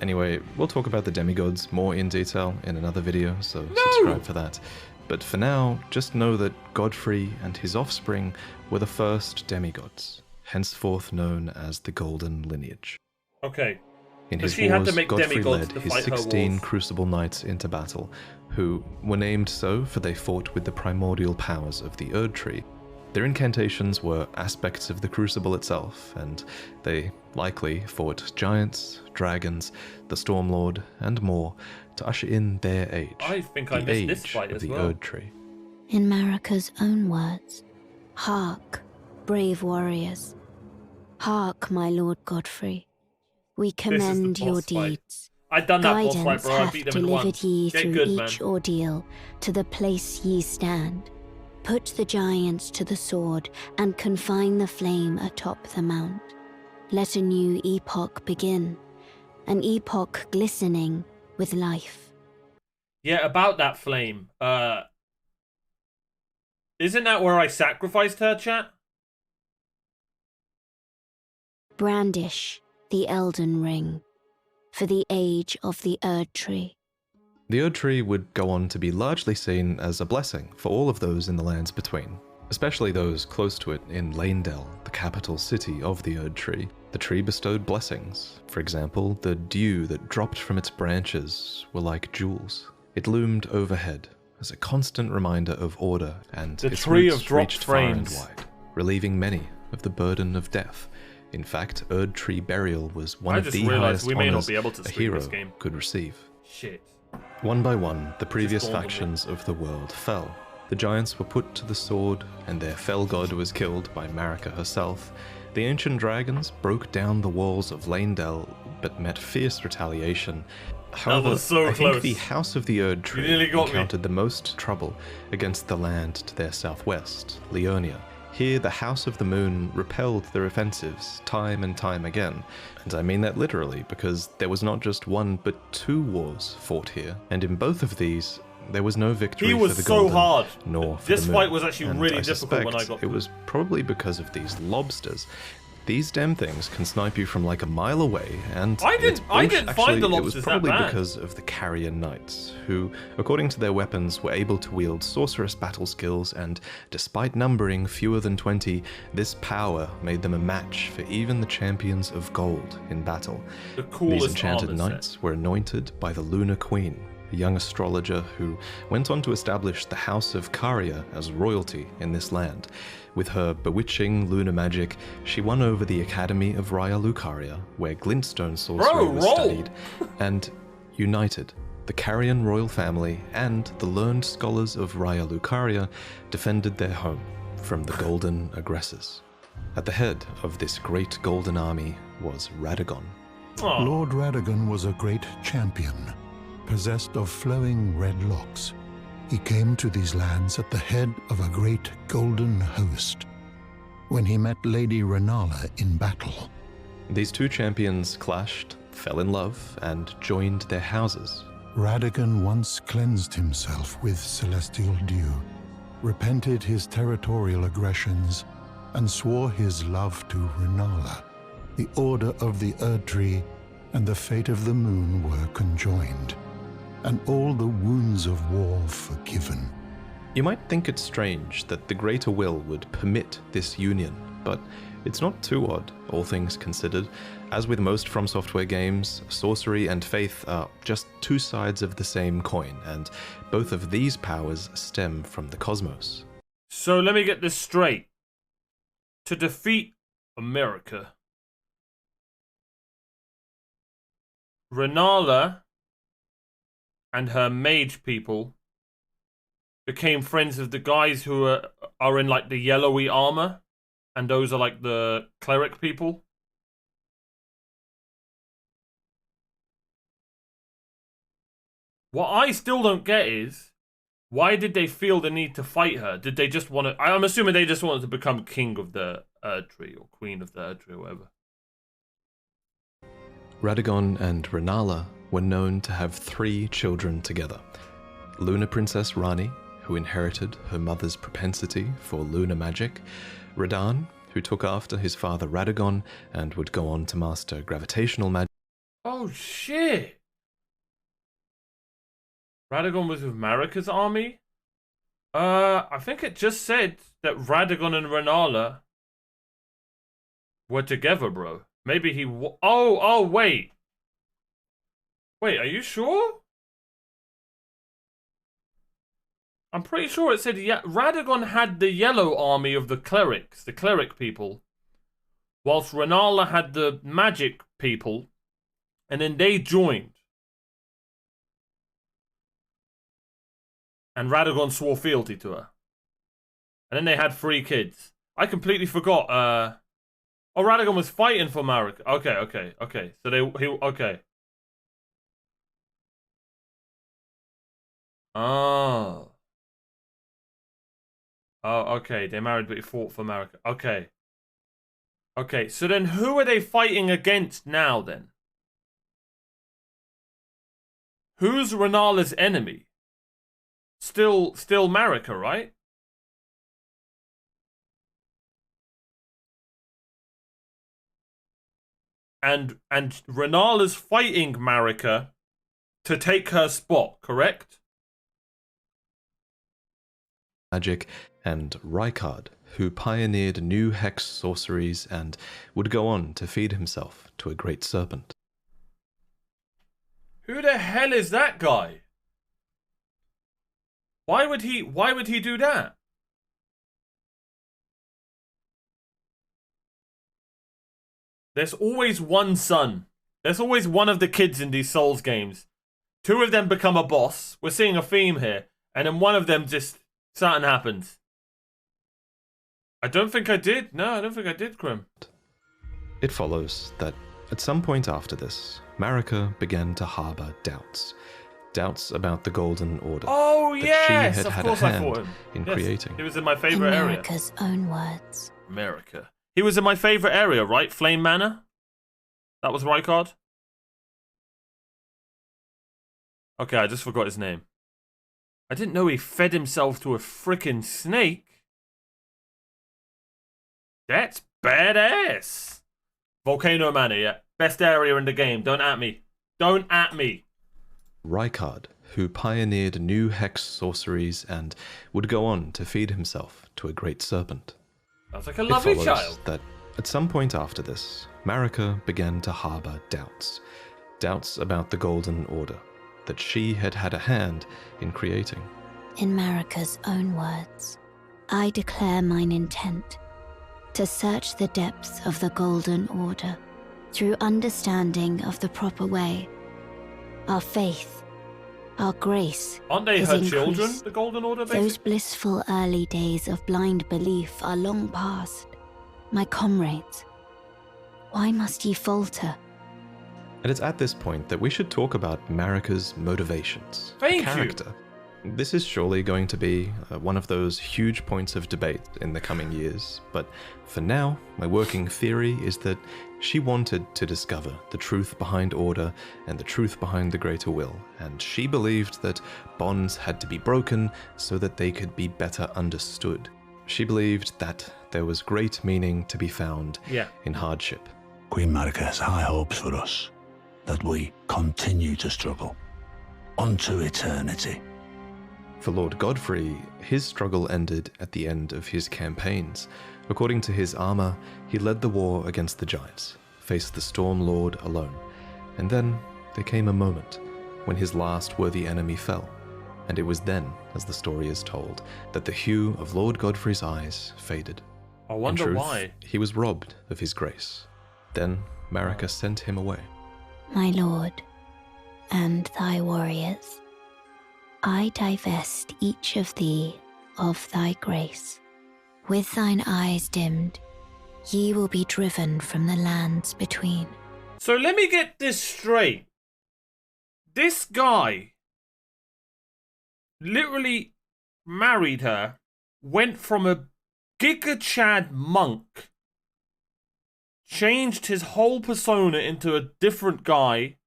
Anyway, we'll talk about the demigods more in detail in another video, so subscribe for that. But for now, just know that Godfrey and his offspring were the first demigods, henceforth known as the Golden Lineage. Okay. In So his she had wars, to make Godfrey demigods led to his fight her 16 wars. Crucible Knights into battle, who were named so for they fought with the primordial powers of the Erd Tree. Their incantations were aspects of the Crucible itself, and they likely fought giants, dragons, the Stormlord, and more to usher in their age. I think I the missed this age fight of as the well. Erd Tree. In Marika's own words, hark, brave warriors. Hark, my Lord Godfrey. We commend your boss fight. deeds. I'd done that boss fight, Guidance bro. I hath beat them in delivered one. ye Get through good, each man. ordeal to the place ye stand. Put the giants to the sword and confine the flame atop the mount. Let a new epoch begin, an epoch glistening with life. Yeah, about that flame. Isn't that where I sacrificed her, chat? Brandish the Elden Ring for the age of the Erd Tree. The Erd Tree would go on to be largely seen as a blessing for all of those in the lands between, especially those close to it in Leyndell, the capital city of the Erd Tree. The tree bestowed blessings. For example, the dew that dropped from its branches were like jewels. It loomed overhead as a constant reminder of order, and The its tree roots of dropped reached far and frames. wide, relieving many of the burden of death. In fact, Erd Tree burial was one I of just the realized highest we may not honors be able to a stream hero this game. could receive. Shit. One by one, the previous dawned on me. factions of the world fell. The giants were put to the sword, and their fell god was killed by Marika herself. The ancient dragons broke down the walls of Leyndell, but met fierce retaliation. However, was so I close. think the House of the Erd Tree nearly got me. encountered the most trouble against the land to their southwest, Leonia. Here, the House of the Moon repelled their offensives time and time again. And I mean that literally, because there was not just one, but two wars fought here. And in both of these, there was no victory He for was the so Golden, hard. nor for This the Moon. fight was actually And really I difficult when I suspect got it was probably because of these lobsters. These damn things can snipe you from like a mile away, and I didn't it's find bullshit. the Actually, it was lobsters that probably bad. because of the Carrion Knights, who, according to their weapons, were able to wield sorcerous battle skills, and despite numbering fewer than 20, this power made them a match for even the champions of gold in battle. The These coolest enchanted armor set. knights were anointed by the Lunar Queen, a young astrologer who went on to establish the House of Caria as royalty in this land. With her bewitching lunar magic, she won over the Academy of Raya Lucaria, where glintstone sorcery was roll! studied, and united the Carian royal family and the learned scholars of Raya Lucaria defended their home from the golden aggressors. At the head of this great golden army was Radagon. Aw. Lord Radagon was a great champion, possessed of flowing red locks. He came to these lands at the head of a great golden host when he met Lady Renala in battle. These two champions clashed, fell in love, and joined their houses. Radagon once cleansed himself with celestial dew, repented his territorial aggressions, and swore his love to Renala. The Order of the Erd Tree and the fate of the Moon were conjoined, and all the wounds of war forgiven. You might think it strange that the Greater Will would permit this union, but it's not too odd, all things considered. As with most From Software games, sorcery and faith are just two sides of the same coin, and both of these powers stem from the cosmos. So let me get this straight. To defeat America, Renala and her mage people became friends of the guys who are in like the yellowy armor, and those are like the cleric people. What I still don't get is, why did they feel the need to fight her? Did they just want to... I'm assuming they just wanted to become king of the Erdtree, or queen of the Erdtree, or whatever. Radagon and Renala were known to have 3 children together. Lunar Princess Rani, who inherited her mother's propensity for lunar magic, Radahn, who took after his father Radagon and would go on to master gravitational magic. Oh, shit! Radagon was with Marika's army? I think it just said that Radagon and Renala were together, bro. Maybe he... Oh, wait. Wait, are you sure? I'm pretty sure it said Radagon had the yellow army of the clerics, the cleric people, whilst Renala had the magic people, and then they joined. And Radagon swore fealty to her. And then they had 3 kids. I completely forgot. Oh, Radagon was fighting for Marika. Okay. So okay. Oh. Oh, okay. They married, but he fought for Marika. Okay. Okay, so then who are they fighting against now, then? Who's Renala's enemy? Still Marika, right? And Renala's fighting Marika to take her spot, correct? Magic, and Rykard, who pioneered new hex sorceries and would go on to feed himself to a great serpent. Who the hell is that guy? Why would he do that? There's always one son. There's always one of the kids in these Souls games. 2 of them become a boss. We're seeing a theme here. And then one of them just... something happens. I don't think I did. No, I don't think I did, Grim. It follows that at some point after this, Marika began to harbour doubts. Doubts about the Golden Order. Oh, that yes! She had Of had course a I hand fought him. in Yes, creating. he was in my favourite area. America's own words. America. He was in my favourite area, right? Flame Manor? That was Rykard? Okay, I just forgot his name. I didn't know he fed himself to a frickin' snake. That's badass. Volcano Manor, yeah. Best area in the game. Don't at me. Don't at me. Rykard, who pioneered new hex sorceries and would go on to feed himself to a great serpent. Sounds like a lovely It follows child. that at some point after this, Marika began to harbour doubts. Doubts about the Golden Order, that she had had a hand in creating. In Marika's own words, I declare mine intent to search the depths of the Golden Order through understanding of the proper way. Our faith, our grace Aren't they is her increased. children, the Golden Order, basically? Those blissful early days of blind belief are long past. My comrades, why must ye falter? And it's at this point that we should talk about Marika's motivations. Thank you. character. This is surely going to be one of those huge points of debate in the coming years, but for now, my working theory is that she wanted to discover the truth behind order and the truth behind the greater will, and she believed that bonds had to be broken so that they could be better understood. She believed that there was great meaning to be found in hardship. Queen Marika has high hopes for us, that we continue to struggle unto eternity. For Lord Godfrey, his struggle ended at the end of his campaigns. According to his armor, he led the war against the giants, faced the Storm Lord alone, and then there came a moment when his last worthy enemy fell. and it was then, as the story is told, that the hue of Lord Godfrey's eyes faded. I wonder In truth, why. he was robbed of his grace. Then Marika sent him away. My lord, and thy warriors, I divest each of thee of thy grace. With thine eyes dimmed, ye will be driven from the lands between. So let me get this straight. This guy literally married her, went from a Giga Chad monk, changed his whole persona into a different guy,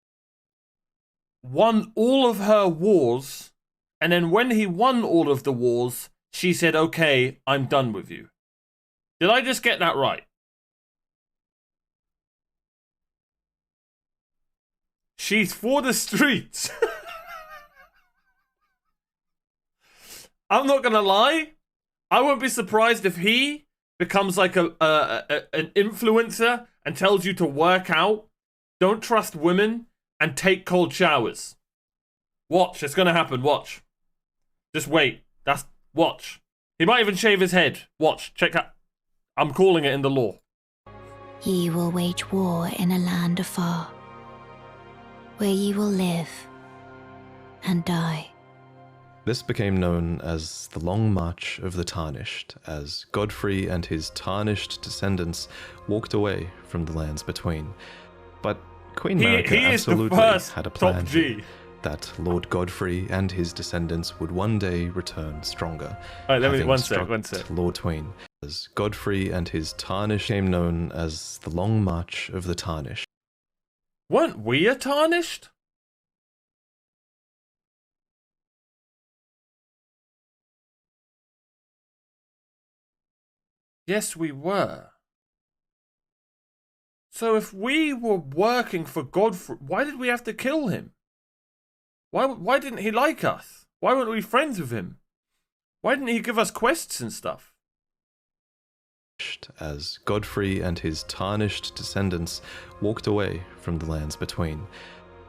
won all of her wars, and then when he won all of the wars, she said, okay, I'm done with you. Did I just get that right? She's for the streets. I'm not gonna lie. I won't be surprised if he becomes like an influencer and tells you to work out, don't trust women, and take cold showers. Watch, it's gonna happen. Watch. Just wait. Watch. He might even shave his head. Watch. Check out. I'm calling it in the law. Ye will wage war in a land afar, where ye will live and die. This became known as the Long March of the Tarnished, as Godfrey and his tarnished descendants walked away from the lands between. But Queen Marika he is the absolutely first had a top plan G. here, that Lord Godfrey and his descendants would one day return stronger. Alright, let me, having one sec. struck Lord Twain, as Godfrey and his tarnished became known as the Long March of the Tarnished. Weren't we a tarnished? Yes, we were. So if we were working for Godfrey, why did we have to kill him? Why didn't he like us? Why weren't we friends with him? Why didn't he give us quests and stuff? As Godfrey and his tarnished descendants walked away from the lands between.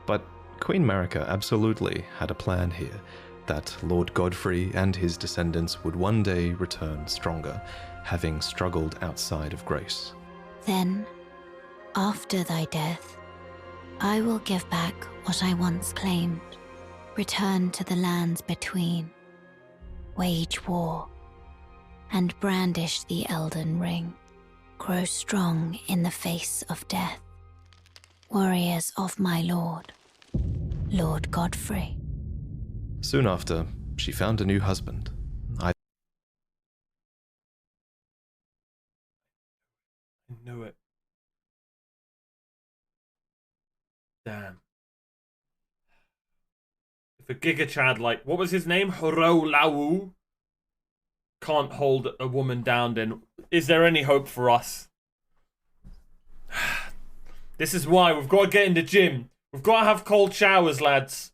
But Queen Marika absolutely had a plan here, that Lord Godfrey and his descendants would one day return stronger, having struggled outside of grace. Then, after thy death, I will give back what I once claimed, return to the lands between, wage war, and brandish the Elden Ring, grow strong in the face of death. Warriors of my lord, Lord Godfrey. Soon after, she found a new husband. I knew it. Damn. If a Giga Chad like, what was his name? Horo Lawu can't hold a woman down, then is there any hope for us? This is why we've got to get in the gym. We've got to have cold showers, lads.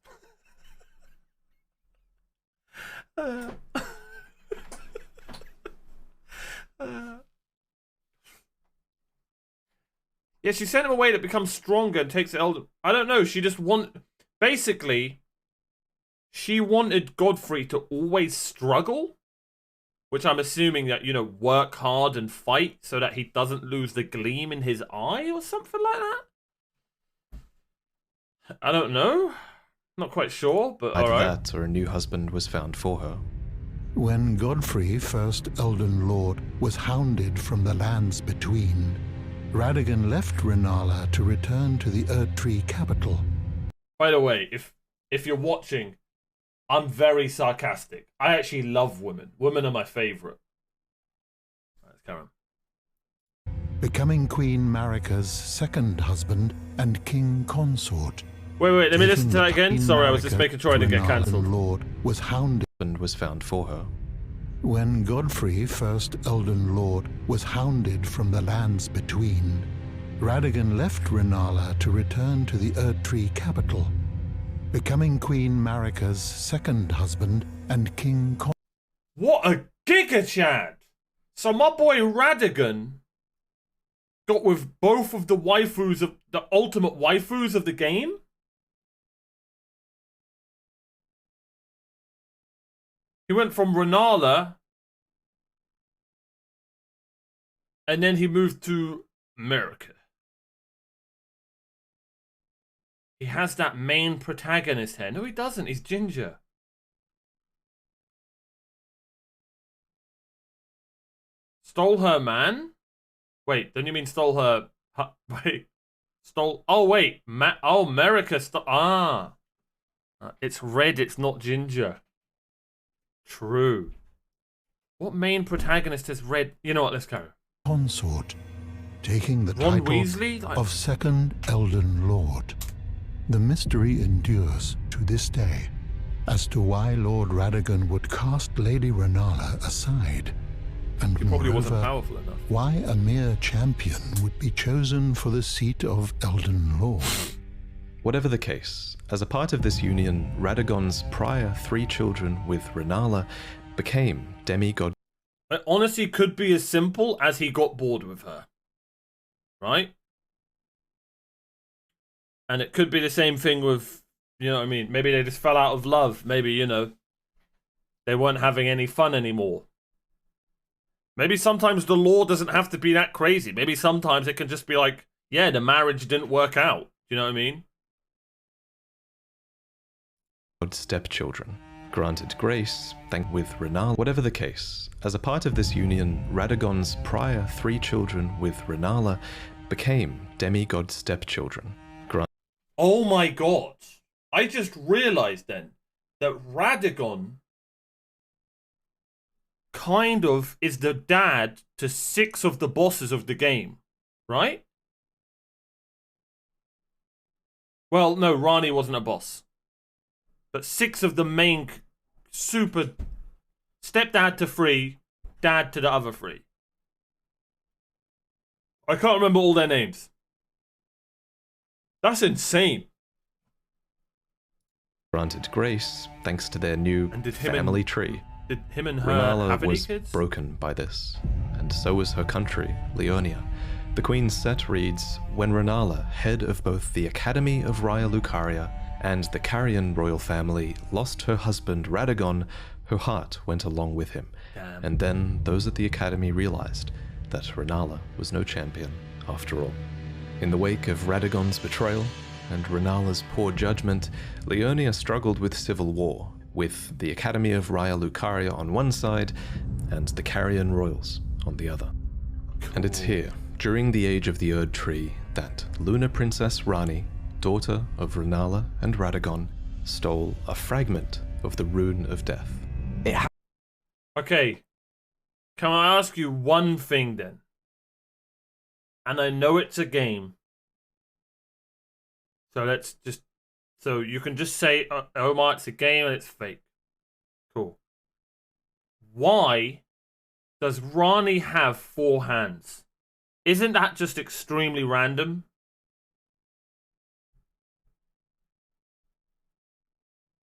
Yeah, she sent him away that becomes stronger and takes the elder. I don't know. She just basically, she wanted Godfrey to always struggle, which I'm assuming that, you know, work hard and fight so that he doesn't lose the gleam in his eye or something like that. I don't know. Not quite sure, but Either alright. that or a new husband was found for her. When Godfrey, first Elden Lord, was hounded from the lands between, Radagon left Rennala to return to the Erdtree capital. By the way, if you're watching, I'm very sarcastic. I actually love women. Women are my favourite. Let's carry on. Becoming Queen Marika's second husband and king consort. Wait, let me listen Taking to that the again. Queen Sorry, I was just Marika making sure I didn't get to cancelled. Elden Lord was hounded. And was found for her. When Godfrey, first Elden Lord, was hounded from the lands between, Radagon left Rennala to return to the Erdtree capital, becoming Queen Marika's second husband and king consort. What a Giga Chad! So my boy Radagon got with both of the waifus of the ultimate waifus of the game? He went from Renala, and then he moved to America. He has that main protagonist hair. No, he doesn't. He's ginger. Stole her man? Wait, don't you mean stole her... Wait. Stole... Oh, wait. America stole... It's red, it's not ginger. True. What main protagonist has red... You know what, let's go. Consort, taking the Ron title Weasley? of Second Elden Lord. The mystery endures to this day as to why Lord Radagon would cast Lady Renala aside, and He probably wasn't moreover, powerful enough. why a mere champion would be chosen for the seat of Elden Lord. Whatever the case, as a part of this union, Radagon's prior 3 children with Renala became demigod. It honestly could be as simple as he got bored with her. Right? And it could be the same thing with, you know what I mean? Maybe they just fell out of love. Maybe, you know, they weren't having any fun anymore. Maybe sometimes the law doesn't have to be that crazy. Maybe sometimes it can just be like, yeah, the marriage didn't work out. Do you know what I mean? Stepchildren, granted grace, with Renala. Whatever the case, as a part of this union, Radagon's prior 3 children with Renala became demigod stepchildren. Oh my god. I just realized then that Radagon kind of is the dad to 6 of the bosses of the game, right? Well, no, Rani wasn't a boss. But 6 of the main super stepdad to 3, dad to the other 3. I can't remember all their names. That's insane. Granted grace thanks to their new family tree. Did him and her Renala have any was kids? broken by this, and so was her country, Leonia. The Queen's set reads, when Renala, head of both the Academy of Raya Lucaria and the Carian royal family, lost her husband Radagon, her heart went along with him. Damn. And then those at the Academy realized that Renala was no champion after all. In the wake of Radagon's betrayal and Renala's poor judgment, Leonia struggled with civil war, with the Academy of Raya Lucaria on one side and the Carian royals on the other. Cool. And it's here, during the age of the Erd Tree, that Lunar Princess Rani, daughter of Renala and Radagon, stole a fragment of the Rune of Death. Okay, can I ask you one thing then? And I know it's a game. So let's just... So you can just say, Omar, it's a game and it's fake. Cool. Why does Rani have 4 hands? Isn't that just extremely random?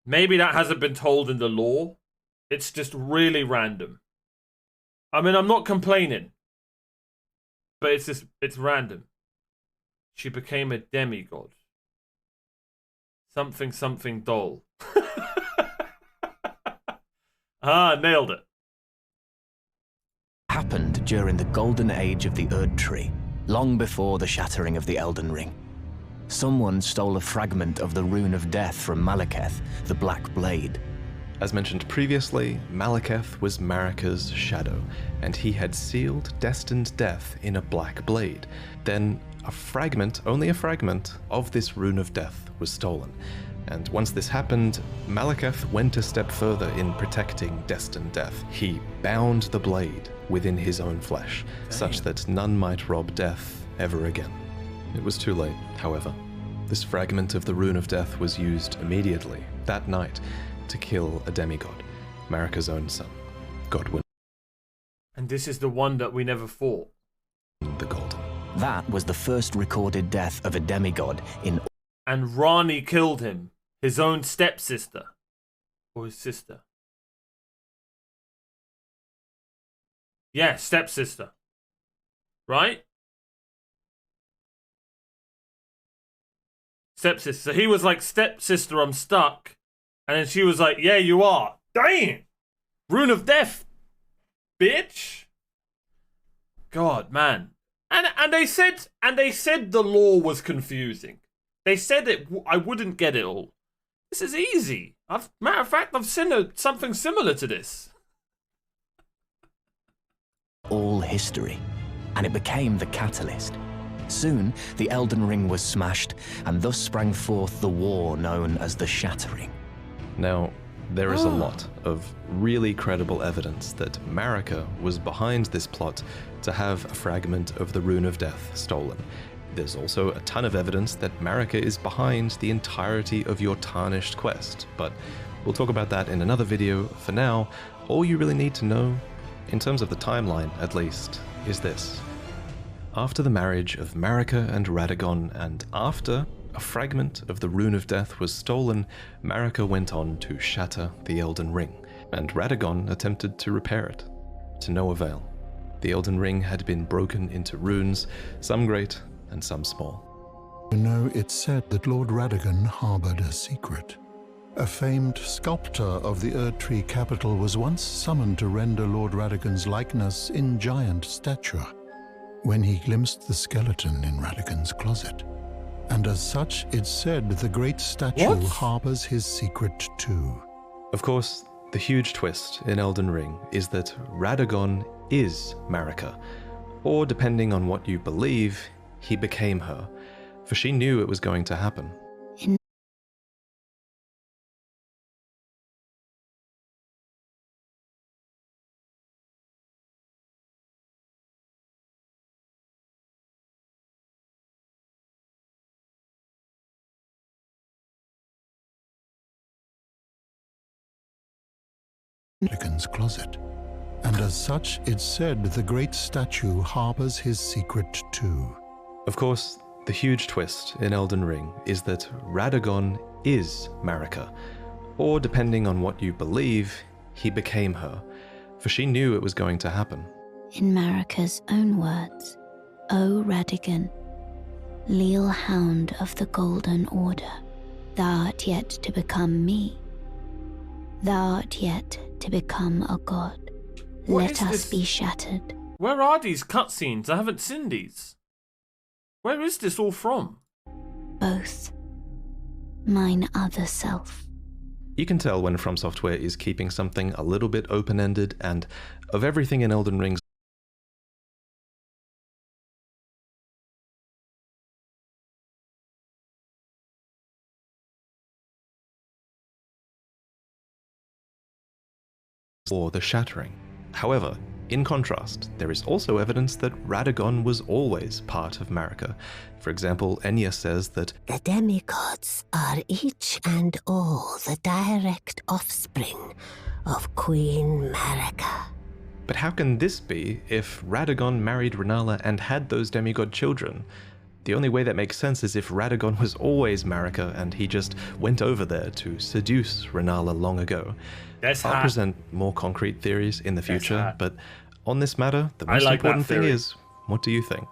Maybe that hasn't been told in the lore. It's just really random. I mean, I'm not complaining. But it's random. She became a demigod. Something doll. Nailed it. Happened during the golden age of the Erd Tree, long before the shattering of the Elden Ring. Someone stole a fragment of the Rune of Death from Malekith, the Black Blade. As mentioned previously, Malekith was Marika's shadow, and he had sealed destined death in a black blade. Then a fragment, only a fragment, of this Rune of Death was stolen. And once this happened, Malekith went a step further in protecting destined death. He bound the blade within his own flesh, such that none might rob death ever again. It was too late, however. This fragment of the Rune of Death was used immediately, that night, to kill a demigod, Marika's own son, Godwyn. And this is the one that we never fought. The Golden. That was the first recorded death of a demigod in... And Rani killed him, his own stepsister. Or his sister. Yeah, stepsister. Right? Stepsister. So he was like, stepsister, I'm stuck. And then she was like, yeah, you are. Damn! Rune of Death, bitch. God, man. And they said the lore was confusing. They said I wouldn't get it all. This is easy. Matter of fact, I've seen something similar to this. All history, and it became the catalyst. Soon, the Elden Ring was smashed, and thus sprang forth the war known as the Shattering. Now, there is a lot of really credible evidence that Marika was behind this plot to have a fragment of the Rune of Death stolen. There's also a ton of evidence that Marika is behind the entirety of your Tarnished quest, but we'll talk about that in another video. For now, all you really need to know, in terms of the timeline at least, is this. After the marriage of Marika and Radagon, and after a fragment of the Rune of Death was stolen, Marika went on to shatter the Elden Ring, and Radagon attempted to repair it, to no avail. The Elden Ring had been broken into runes, some great and some small. You know, it's said that Lord Radagon harbored a secret. A famed sculptor of the Erdtree capital was once summoned to render Lord Radagon's likeness in giant stature, when he glimpsed the skeleton in Radagon's closet. And as such, it's said the great statue harbors his secret too. Of course, the huge twist in Elden Ring is that Radagon is Marika, or depending on what you believe, he became her, for she knew it was going to happen. Radagon's closet. And as such, it's said the great statue harbors his secret too. Of course, the huge twist in Elden Ring is that Radagon is Marika, or depending on what you believe, he became her, for she knew it was going to happen. In Marika's own words, O Radagon, leal hound of the Golden Order, thou art yet to become me. Thou art yet to become a god. Let us be shattered. Where are these cutscenes? I haven't seen these. Where is this all from? Both. Mine other self. You can tell when From Software is keeping something a little bit open-ended, and of everything in Elden Ring's or the Shattering. However, in contrast, there is also evidence that Radagon was always part of Marika. For example, Enya says that the demigods are each and all the direct offspring of Queen Marika. But how can this be if Radagon married Renala and had those demigod children? The only way that makes sense is if Radagon was always Marika and he just went over there to seduce Renala long ago. I'll present more concrete theories in the future, but on this matter, the most important thing is, what do you think?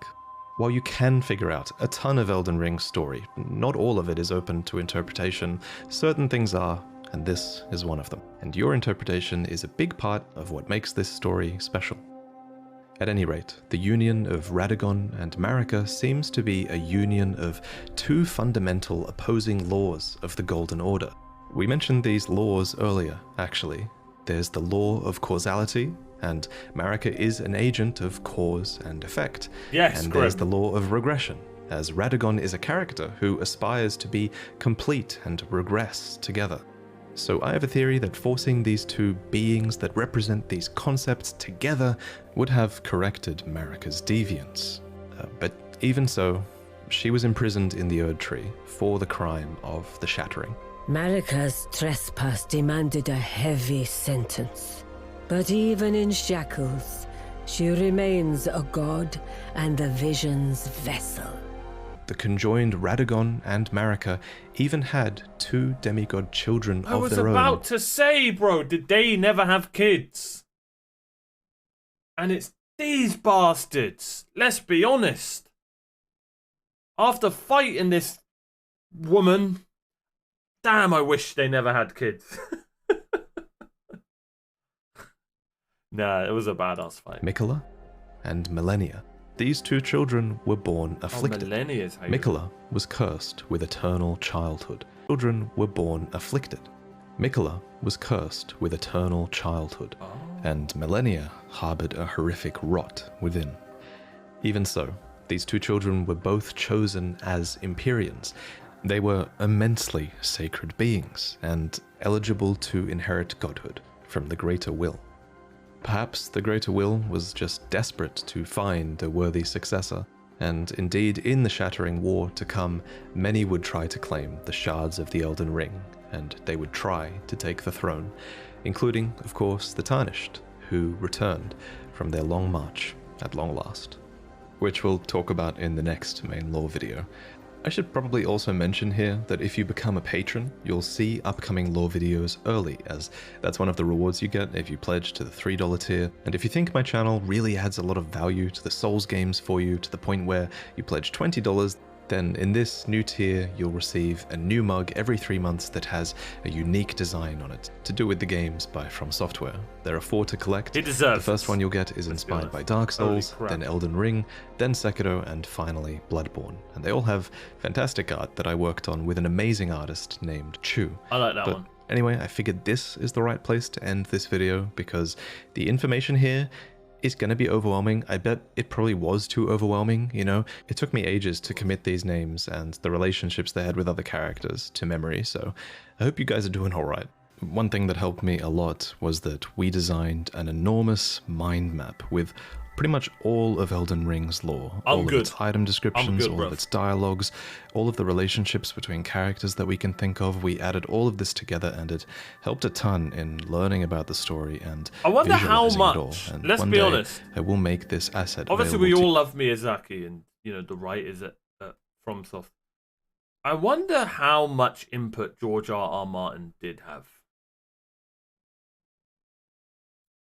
While you can figure out a ton of Elden Ring's story, not all of it is open to interpretation. Certain things are, and this is one of them. And your interpretation is a big part of what makes this story special. At any rate, the union of Radagon and Marika seems to be a union of two fundamental opposing laws of the Golden Order. We mentioned these laws earlier, actually. There's the law of causality, and Marika is an agent of cause and effect. Yes, and there's the law of regression, as Radagon is a character who aspires to be complete and regress together. So I have a theory that forcing these two beings that represent these concepts together would have corrected Marika's deviance. But even so, she was imprisoned in the Erdtree for the crime of the Shattering. Marika's trespass demanded a heavy sentence. But even in shackles, she remains a god and the Vision's vessel. The conjoined Radagon and Marika even had two demigod children of their own. I was about to say, bro, did they never have kids? And it's these bastards. Let's be honest. After fighting this woman, damn, I wish they never had kids. Nah, it was a badass fight. Miquella and Millennia. These two children were born afflicted. Millennia's how you- Miquella was cursed with eternal childhood. Children were born afflicted. Miquella was cursed with eternal childhood, and Millennia harbored a horrific rot within. Even so, these two children were both chosen as Empyreans. They were immensely sacred beings, and eligible to inherit godhood from the Greater Will. Perhaps the Greater Will was just desperate to find a worthy successor, and indeed in the Shattering War to come, many would try to claim the shards of the Elden Ring, and they would try to take the throne, including, of course, the Tarnished, who returned from their long march at long last, which we'll talk about in the next main lore video. I should probably also mention here that if you become a patron, you'll see upcoming lore videos early, as that's one of the rewards you get if you pledge to the $3 tier. And if you think my channel really adds a lot of value to the Souls games for you to the point where you pledge $20, then in this new tier you'll receive a new mug every 3 months that has a unique design on it, to do with the games by From Software. There are 4 to collect. He deserves The first it. one you'll get is inspired by Dark Souls, crap. then Elden Ring, then Sekiro, and finally Bloodborne. And they all have fantastic art that I worked on with an amazing artist named Chu. I like that But one. anyway, I figured this is the right place to end this video because the information here is going to be overwhelming. I bet it probably was too overwhelming, you know? It took me ages to commit these names and the relationships they had with other characters to memory, so I hope you guys are doing alright. One thing that helped me a lot was that we designed an enormous mind map with pretty much all of Elden Ring's lore. All of its item descriptions, all of its dialogues, all of the relationships between characters that we can think of. We added all of this together and it helped a ton in learning about the story and I wonder how visualizing it all. much. And Let's one be day honest. I will make this asset Obviously, available we to all love Miyazaki and, you know, the writers at FromSoft. I wonder how much input George R.R. Martin did have.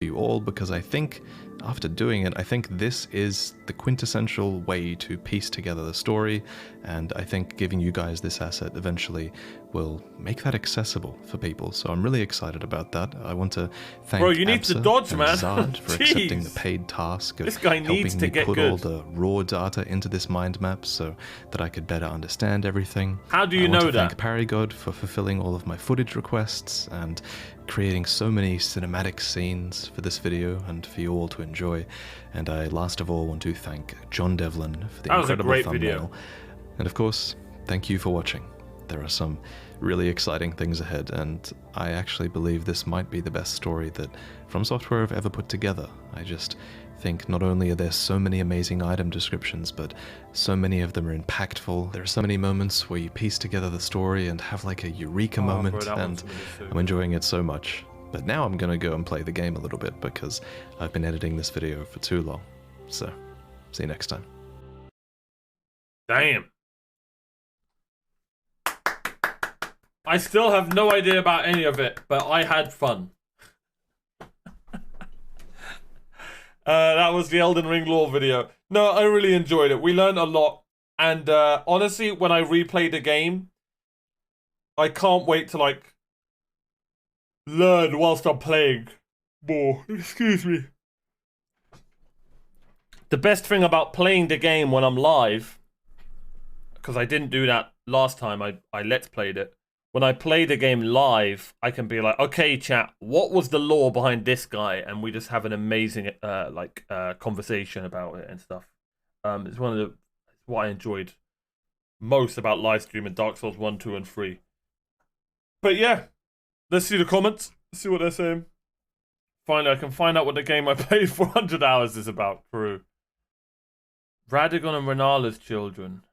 you all, because I think after doing it, I think this is the quintessential way to piece together the story, and I think giving you guys this asset eventually will make that accessible for people. So I'm really excited about that. I want to thank Bro, you need to Absa dodge, and man. Zard for accepting the Jeez. paid task of This guy helping needs to me get put all good. the raw data into this mind map so that I could better understand everything. How do you I want know to that? thank Paragod for fulfilling all of my footage requests and creating so many cinematic scenes for this video and for you all to enjoy. And I last of all want to thank John Devlin for the That was a incredible great thumbnail. video. And of course, thank you for watching. There are some really exciting things ahead, and I actually believe this might be the best story that From Software have ever put together. I just think not only are there so many amazing item descriptions, but so many of them are impactful. There are so many moments where you piece together the story and have like a eureka moment, bro, that and one's gonna be so I'm enjoying it so much. But now I'm gonna go and play the game a little bit because I've been editing this video for too long. So, see you next time. Damn. I still have no idea about any of it, but I had fun. That was the Elden Ring lore video. No, I really enjoyed it. We learned a lot. And honestly, when I replay the game, I can't wait to, like, learn whilst I'm playing more. Excuse me. The best thing about playing the game when I'm live, because I didn't do that last time I let's played it. When I play the game live, I can be like, okay, chat, what was the lore behind this guy? And we just have an amazing conversation about it and stuff. It's what I enjoyed most about live streaming Dark Souls 1, 2, and 3. But yeah, let's see the comments. Let's see what they're saying. Finally, I can find out what the game I played 400 hours is about. True. Radagon and Renala's children.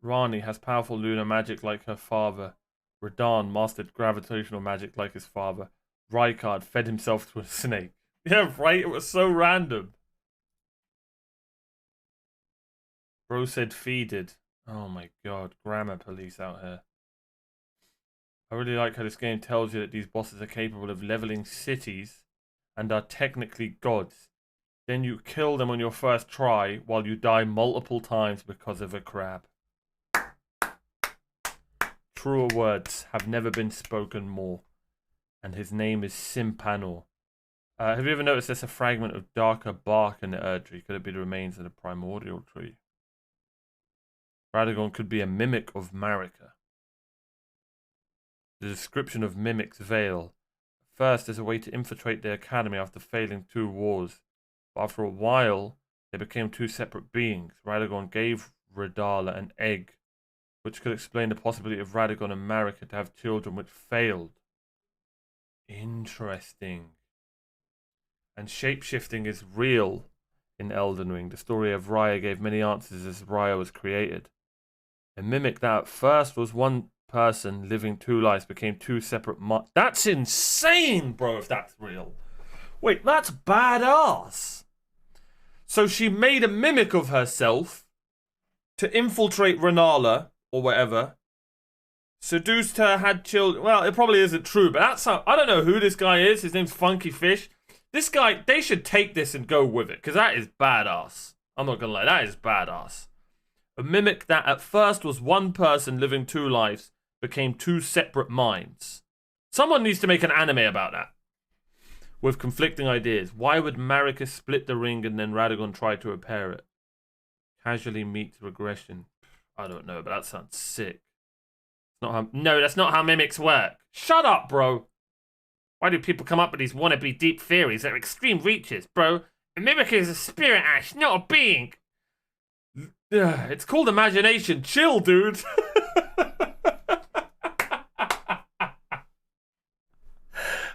Rani has powerful lunar magic like her father. Radahn mastered gravitational magic like his father. Rykard fed himself to a snake. Yeah, right? It was so random. Bro said feeded. Oh my god, grammar police out here. I really like how this game tells you that these bosses are capable of leveling cities and are technically gods. Then you kill them on your first try while you die multiple times because of a crab. Truer words have never been spoken more. And his name is Simpanor. Have you ever noticed there's a fragment of darker bark in the Erdtree? Could it be the remains of the primordial tree? Radagon could be a mimic of Marika. The description of Mimic's Veil. First, as a way to infiltrate the academy after failing 2 wars. But after a while, they became 2 separate beings. Radagon gave Radala an egg, which could explain the possibility of Radagon and Marika to have children which failed. Interesting. And shapeshifting is real in Elden Ring. The story of Raya gave many answers as Raya was created. A mimic that at first was one person living 2 lives became 2 separate That's insane, bro, if that's real. Wait, that's badass. So she made a mimic of herself to infiltrate Renala, or whatever. Seduced her, had children. Well, it probably isn't true, but that's how... I don't know who this guy is. His name's Funky Fish. This guy, they should take this and go with it, because that is badass. I'm not gonna lie, that is badass. A mimic that at first was one person living 2 lives became 2 separate minds. Someone needs to make an anime about that. With conflicting ideas. Why would Marika split the ring and then Radagon try to repair it? Casually meets regression. I don't know, but that sounds sick. Not how... No, that's not how mimics work. Shut up, bro. Why do people come up with these wannabe deep theories that are extreme reaches, bro? A mimic is a spirit, Ash, not a being. It's called imagination. Chill, dude.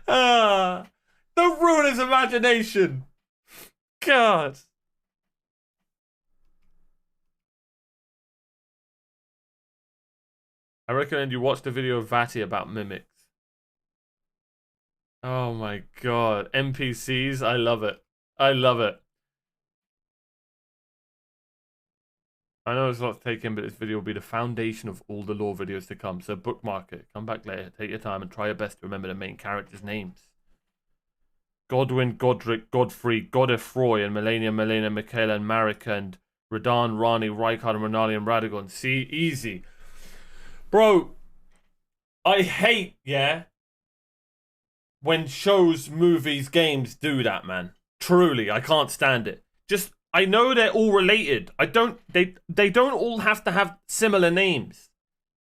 Don't ruin his imagination. God. I recommend you watch the video of Vati about mimics. Oh my god. NPCs, I love it. I love it. I know it's a lot to take in, but this video will be the foundation of all the lore videos to come. So bookmark it. Come back later. Take your time and try your best to remember the main characters' names. Godwyn, Godric, Godfrey, Godefroy, and Melania, Melena, Michaela, and Marika, and Radahn, Rani, Rykard, and Renali, and Radagon. See? Easy. Bro, I hate, when shows, movies, games do that, man. Truly, I can't stand it. Just... I know they're all related. They don't all have to have similar names.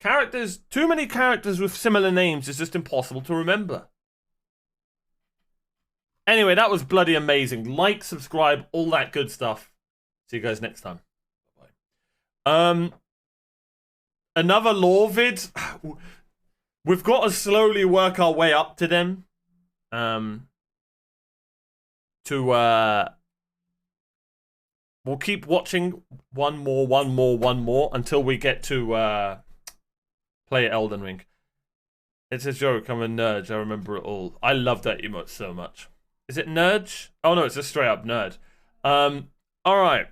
Too many characters with similar names is just impossible to remember. Anyway, that was bloody amazing. Like, subscribe, all that good stuff. See you guys next time. Bye. Another lore vid. We've got to slowly work our way up to them. We'll keep watching one more until we get to play Elden Ring. It's a joke, I'm a nerd, I remember it all. I love that emote so much. Is it nerd? Oh no, it's just straight up nerd. Alright.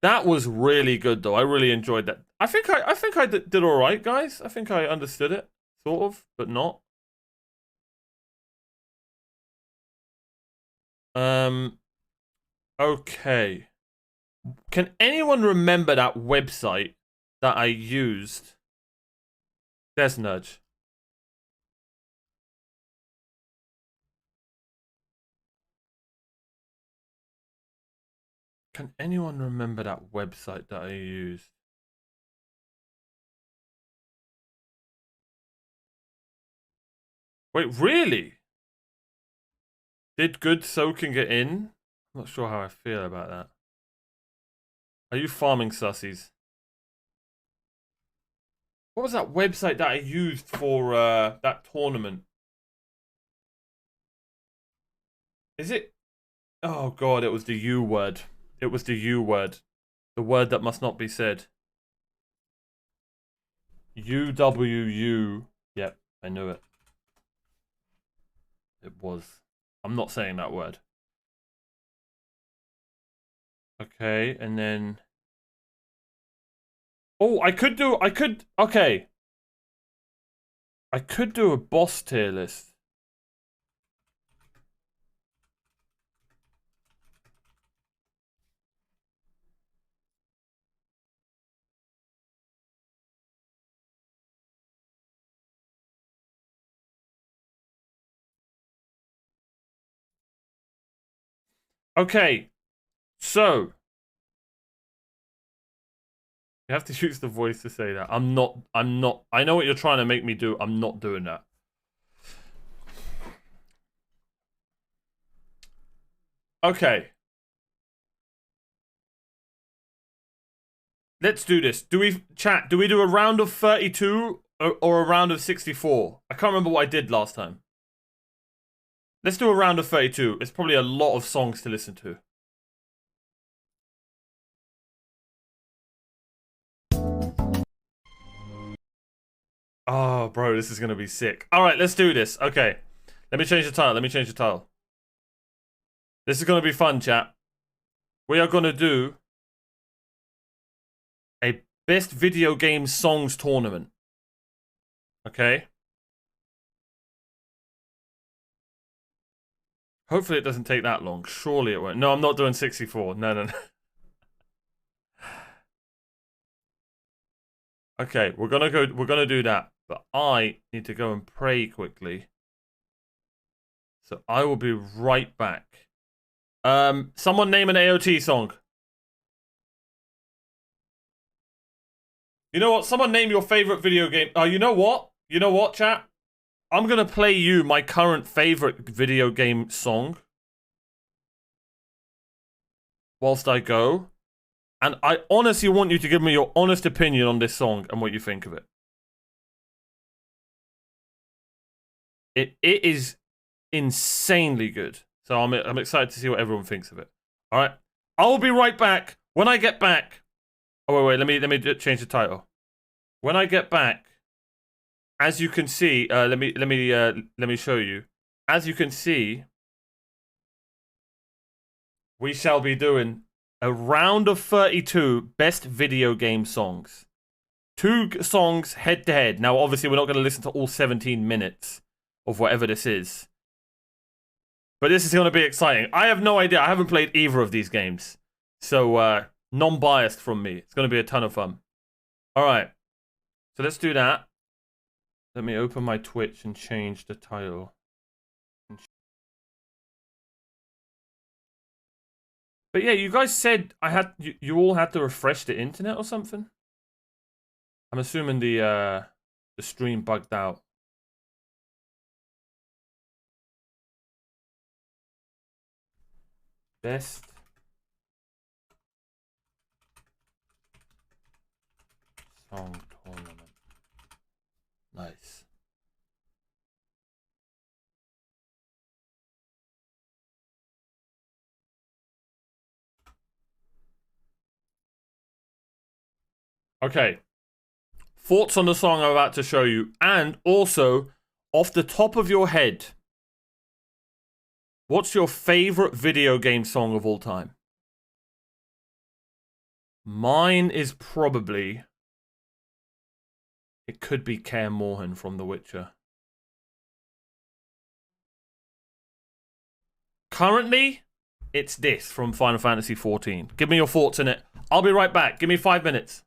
That was really good though, I really enjoyed that. I think I did alright, guys. I think I understood it, sort of, but not. Okay. Can anyone remember that website that I used? There's Nudge. Can anyone remember that website that I used? Wait, really? Did good soaking it in? I'm not sure how I feel about that. Are you farming sussies? What was that website that I used for that tournament? Is it? Oh god, it was the U word. It was the U word. The word that must not be said. UWU. Yep, I knew it. It was. I'm not saying that word. Okay, and then... Oh, okay. I could do a boss tier list. Okay, so you have to use the voice to say that. I'm not. I know what you're trying to make me do. I'm not doing that. Okay. Let's do this. Do we do a round of 32 or a round of 64? I can't remember what I did last time. Let's do a round of 32. It's probably a lot of songs to listen to. Oh, bro, this is going to be sick. All right, let's do this. Okay. Let me change the title. This is going to be fun, chat. We are going to do a best video game songs tournament. Okay? Hopefully it doesn't take that long. Surely it won't. No, I'm not doing 64. No. Okay, we're going to do that. But I need to go and pray quickly. So I will be right back. Someone name an AOT song. You know what? Someone name your favorite video game. You know what? You know what, chat? I'm going to play you my current favorite video game song. Whilst I go. And I honestly want you to give me your honest opinion on this song and what you think of it. It is insanely good. So I'm excited to see what everyone thinks of it. All right. I'll be right back. When I get back. Oh wait. Let me change the title. When I get back, as you can see, let me show you. As you can see, we shall be doing a round of 32 best video game songs. 2 songs head to head. Now, obviously, we're not going to listen to all 17 minutes of whatever this is. But this is going to be exciting. I have no idea. I haven't played either of these games. So, non-biased from me. It's going to be a ton of fun. All right. So let's do that. Let me open my Twitch and change the title. But yeah, you guys said you all had to refresh the internet or something? I'm assuming the stream bugged out. Best song tournament. Nice. Okay. Thoughts on the song I'm about to show you, and also off the top of your head, what's your favorite video game song of all time? Mine is probably... It could be Kaer Morhen from The Witcher. Currently, it's this from Final Fantasy XIV. Give me your thoughts on it. I'll be right back. Give me 5 minutes.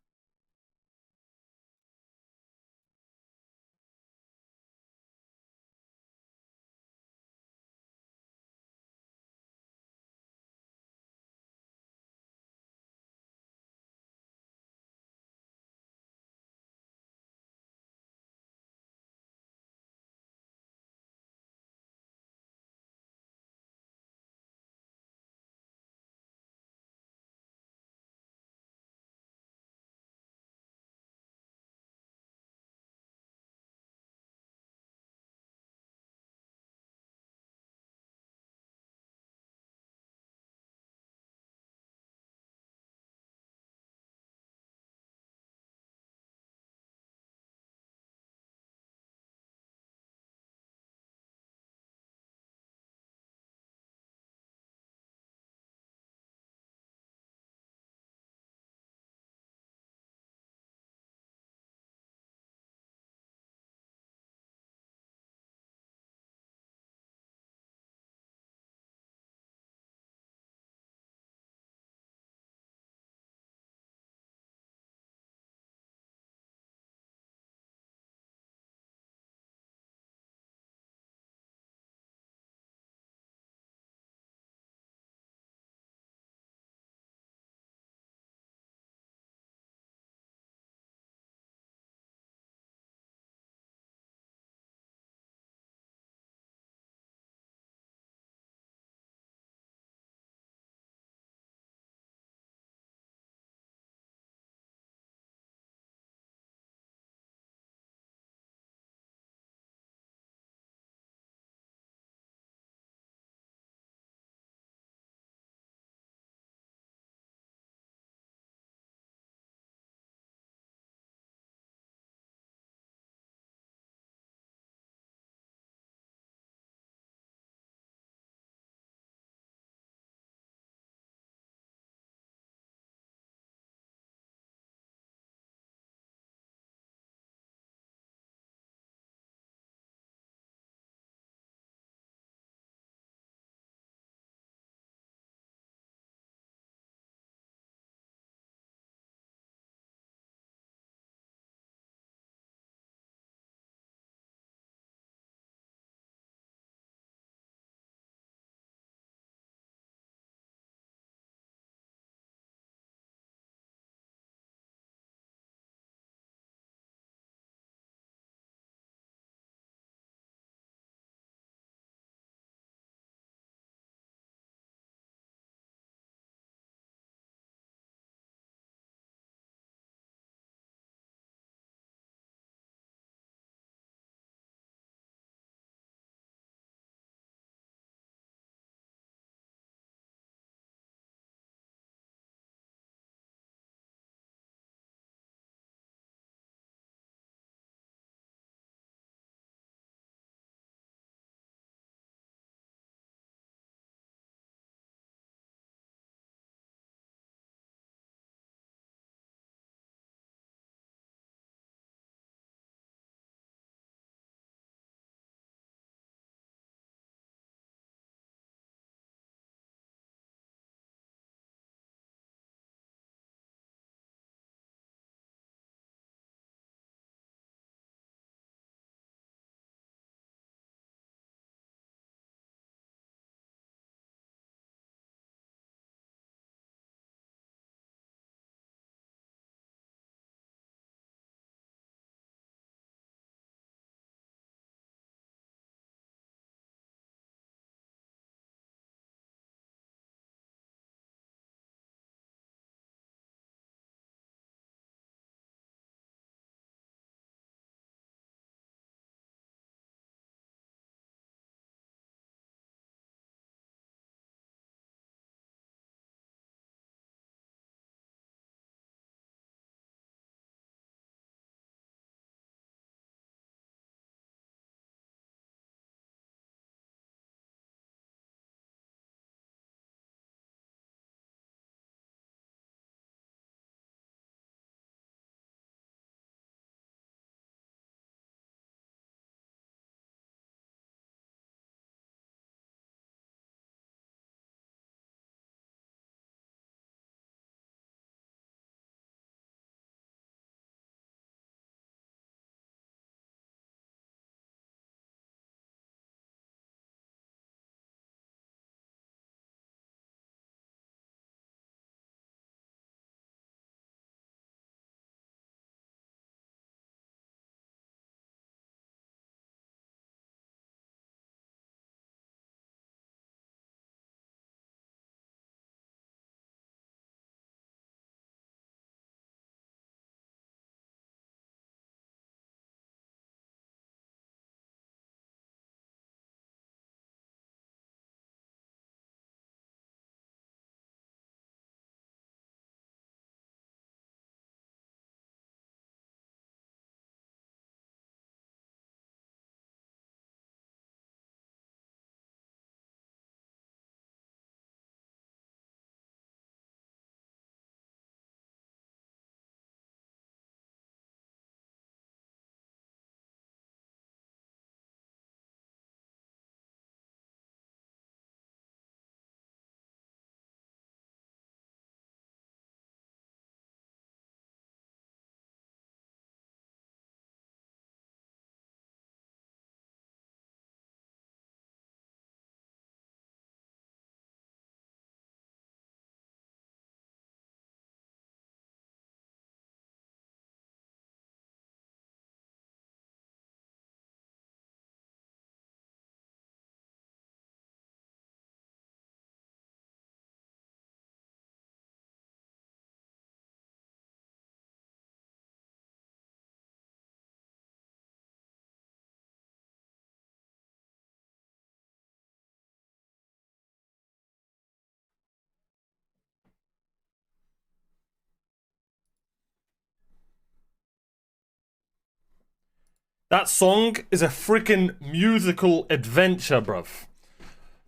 That song is a freaking musical adventure, bruv.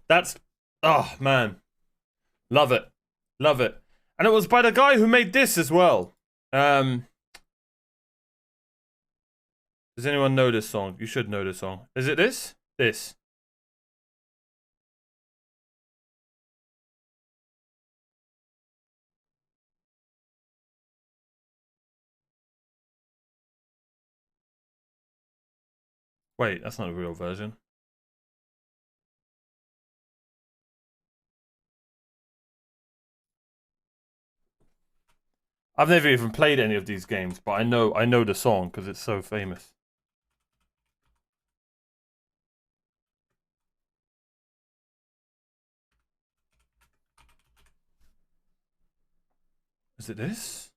That's... Oh, man. Love it. Love it. And it was by the guy who made this as well. Does anyone know this song? You should know this song. Is it this? This. Wait, that's not a real version. I've never even played any of these games, but I know the song because it's so famous. Is it this?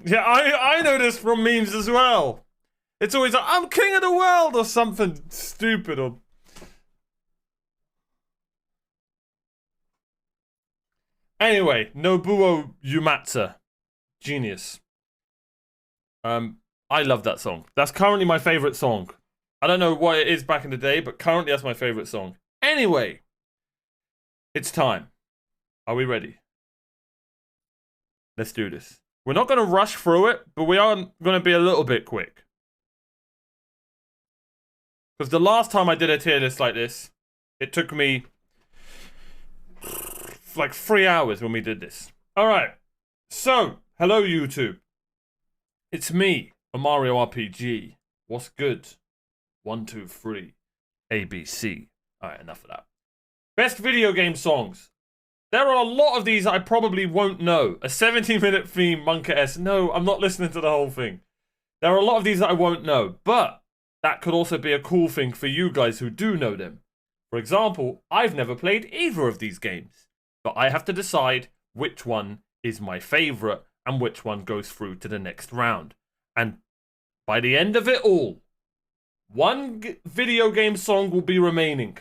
Yeah, I know this from memes as well. It's always like, I'm king of the world or something stupid or... Anyway, Nobuo Uematsu. Genius. I love that song. That's currently my favorite song. I don't know what it is back in the day, but currently that's my favorite song. Anyway, it's time. Are we ready? Let's do this. We're not going to rush through it, but we are going to be a little bit quick. Because the last time I did a tier list like this, it took me like 3 hours when we did this. Alright, so, hello YouTube. It's me, a Mario RPG. What's good? 1, 2, 3, ABC. Alright, enough of that. Best video game songs. There are a lot of these I probably won't know. A 17-minute theme, Monka S. No, I'm not listening to the whole thing. There are a lot of these that I won't know, but that could also be a cool thing for you guys who do know them. For example, I've never played either of these games, but I have to decide which one is my favorite and which one goes through to the next round. And by the end of it all, one video game song will be remaining.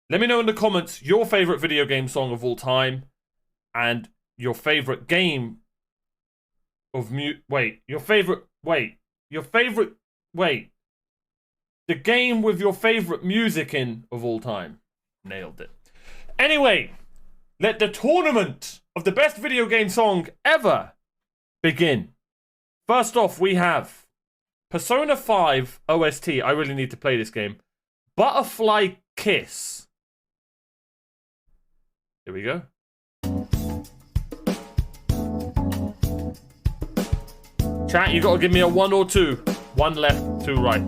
Let me know in the comments your favorite video game song of all time and your favorite game of the game with your favorite music in of all time. Nailed it. Anyway, let the tournament of the best video game song ever begin. First off, we have Persona 5 OST. I really need to play this game. Butterfly Kiss. Here we go. Chat, you gotta give me a 1 or 2. 1 left, 2 right.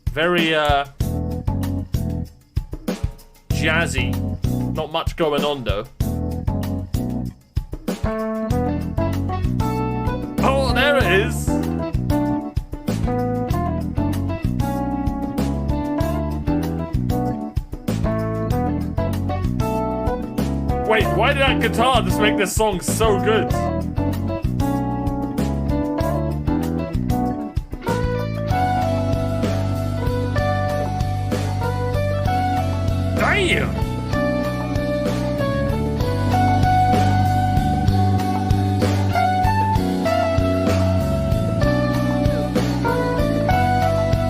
Very, jazzy. Not much going on, though. Oh, there it is! Wait, why did that guitar just make this song so good? Damn!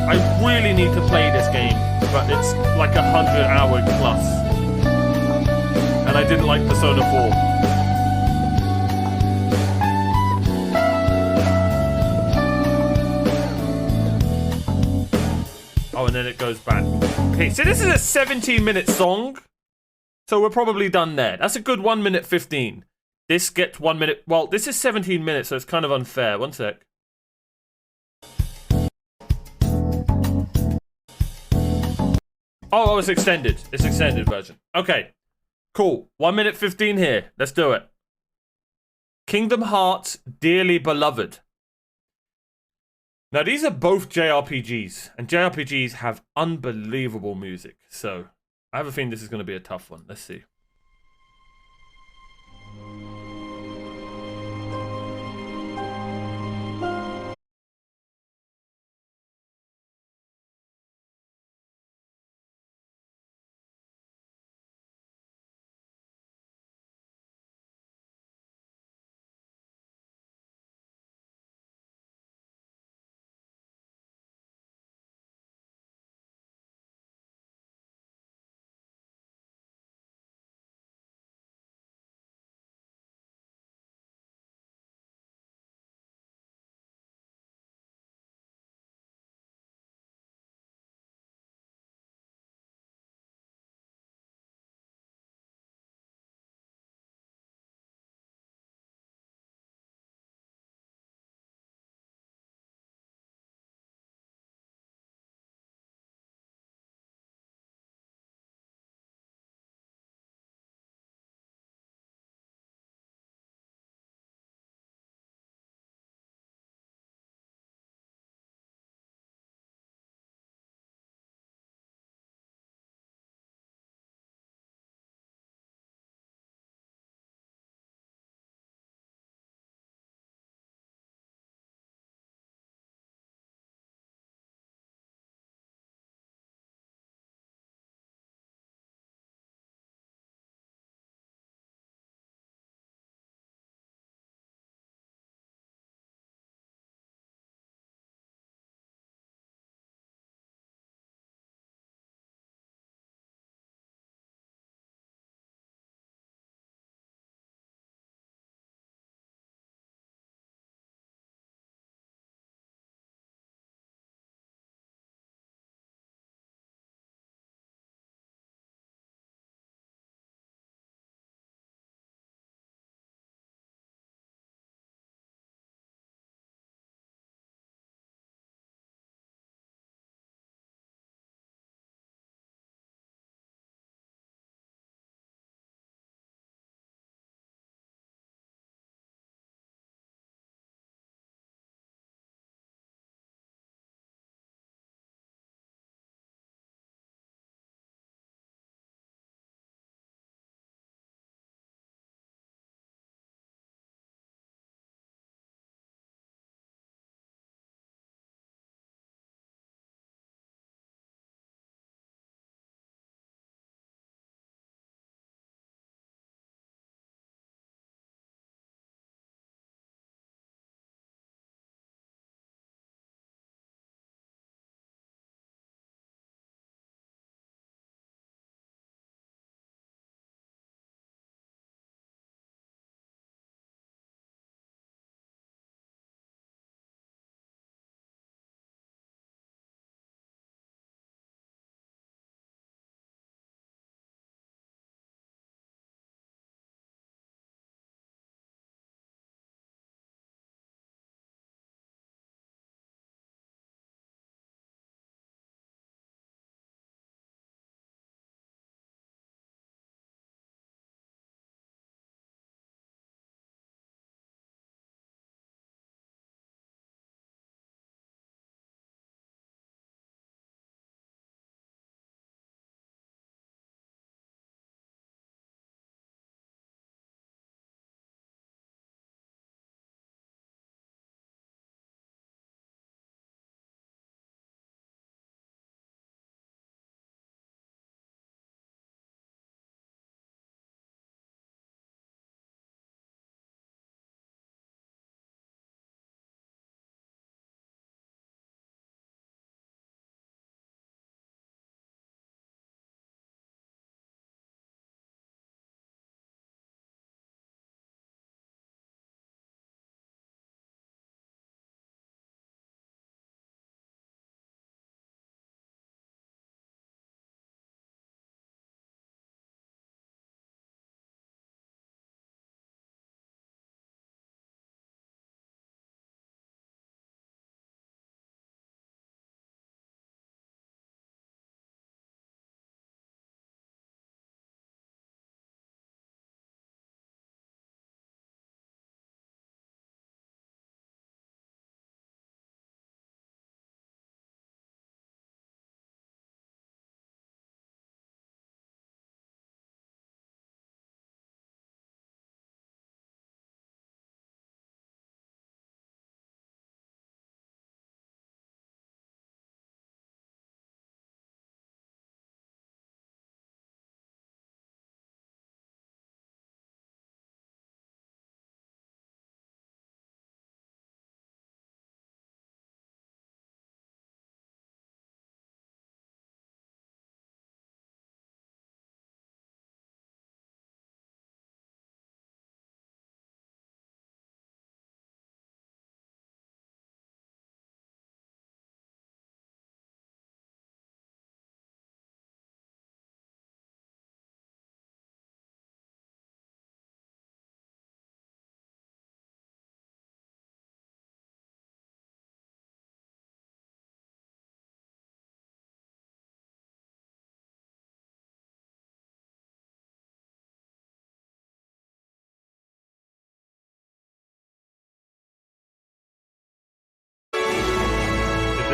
I really need to play this game, but it's like 100-hour plus. And I didn't like Persona 4. Oh, and then it goes back. Okay, so this is a 17-minute song. So we're probably done there. That's a good 1 minute 15. This gets 1 minute. Well, this is 17 minutes, so it's kind of unfair. One sec. Oh, it's extended. It's extended version. Okay. Cool. 1 minute 15 here. Let's do it. Kingdom Hearts Dearly Beloved. Now, these are both JRPGs, and JRPGs have unbelievable music. So, I have a feeling this is going to be a tough one. Let's see.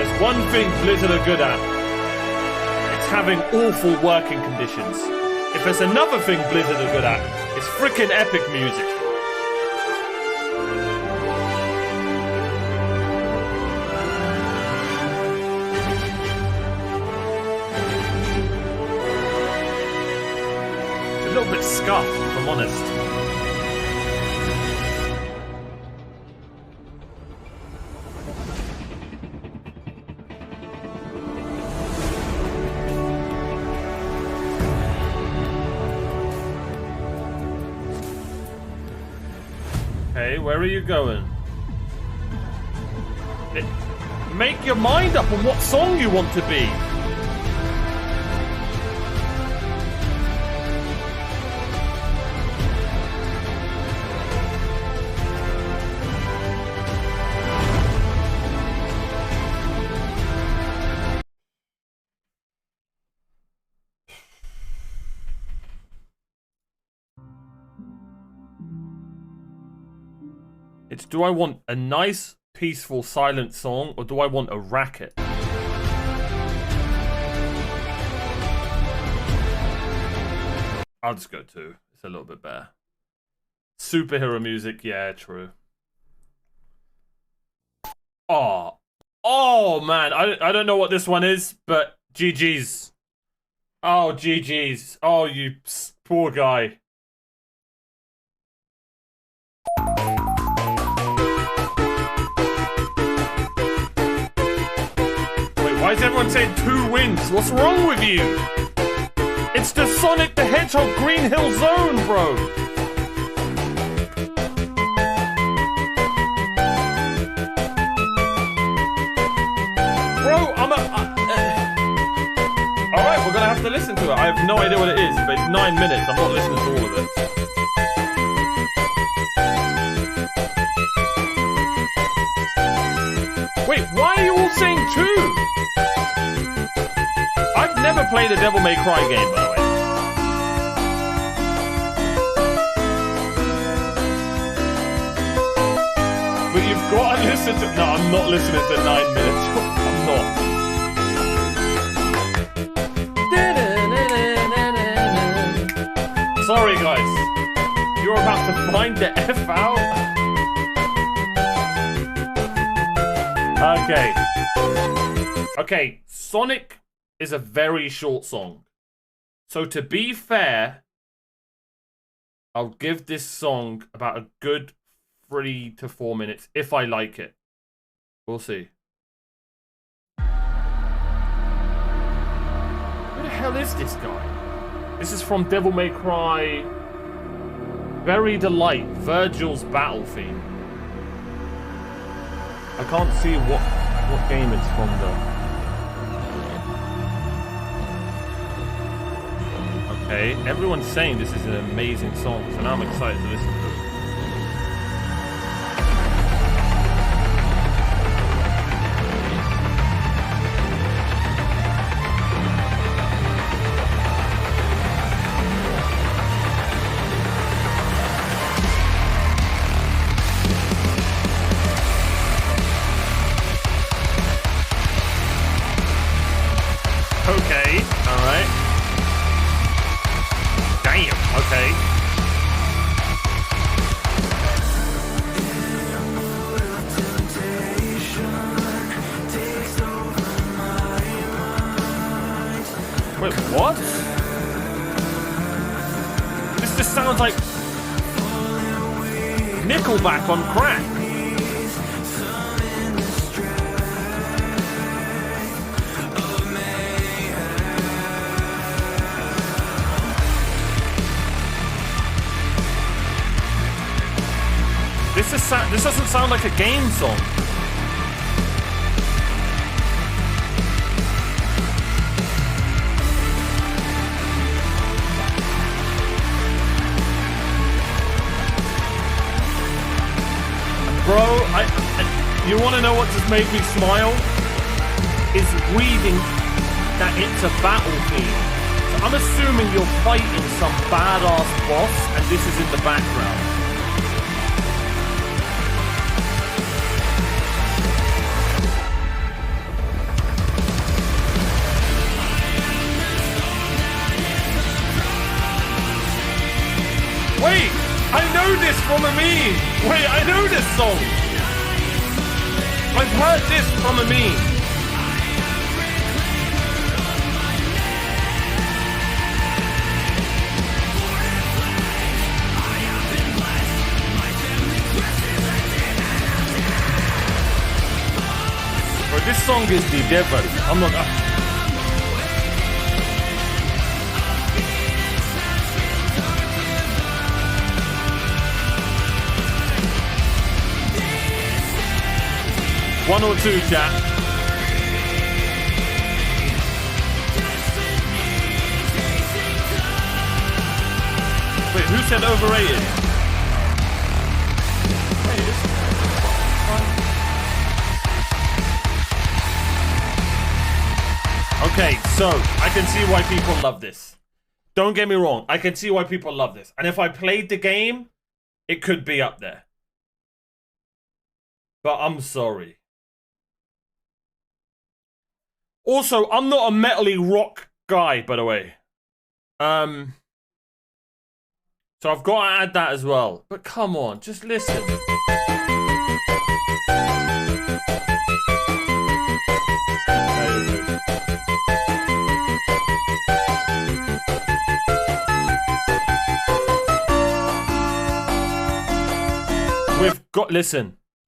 there's one thing Blizzard are good at, it's having awful working conditions. If there's another thing Blizzard are good at, it's freaking epic music. It's a little bit scuffed, if I'm honest. Hey, where are you going? Make your mind up on what song you want to be. It's, do I want a nice, peaceful, silent song, or do I want a racket? I'll just go 2. It's a little bit better. Superhero music, yeah, true. Oh man, I don't know what this one is, but GG's. Oh, GG's. Oh, you poor guy. Why is everyone saying 2 wins? What's wrong with you? It's the Sonic the Hedgehog Green Hill Zone, bro. Bro, alright, we're gonna have to listen to it. I have no idea what it is, but it's 9 minutes. I'm not listening to all of it. Wait, why are you all saying 2? I've never played a Devil May Cry game, by the way. But you've got to listen to... No, I'm not listening to 9 minutes. I'm not. Sorry, guys. You're about to find the F out? Okay, Sonic is a very short song. So to be fair, I'll give this song about a good 3 to 4 minutes if I like it. We'll see. Who the hell is this guy? This is from Devil May Cry. Bury the Light, Virgil's battle theme. I can't see what game it's from though. Okay, everyone's saying this is an amazing song, so now I'm excited to listen to it. Okay, alright. Damn, okay. Wait, what? This just sounds like Nickelback on crack. This doesn't sound like a game song. Bro, you want to know what just made me smile? Is reading that it's a battle theme. So I'm assuming you're fighting some badass boss and this is in the background. meme. Wait, I know this song. I've heard this from a meme. Bro, this song is the devil. I'm not. One or two, chat. Wait, who said overrated? Okay, so I can see why people love this. Don't get me wrong, I can see why people love this. And if I played the game, it could be up there. But I'm sorry. Also, I'm not a metally rock guy, by the way. So I've got to add that as well. But come on, just listen.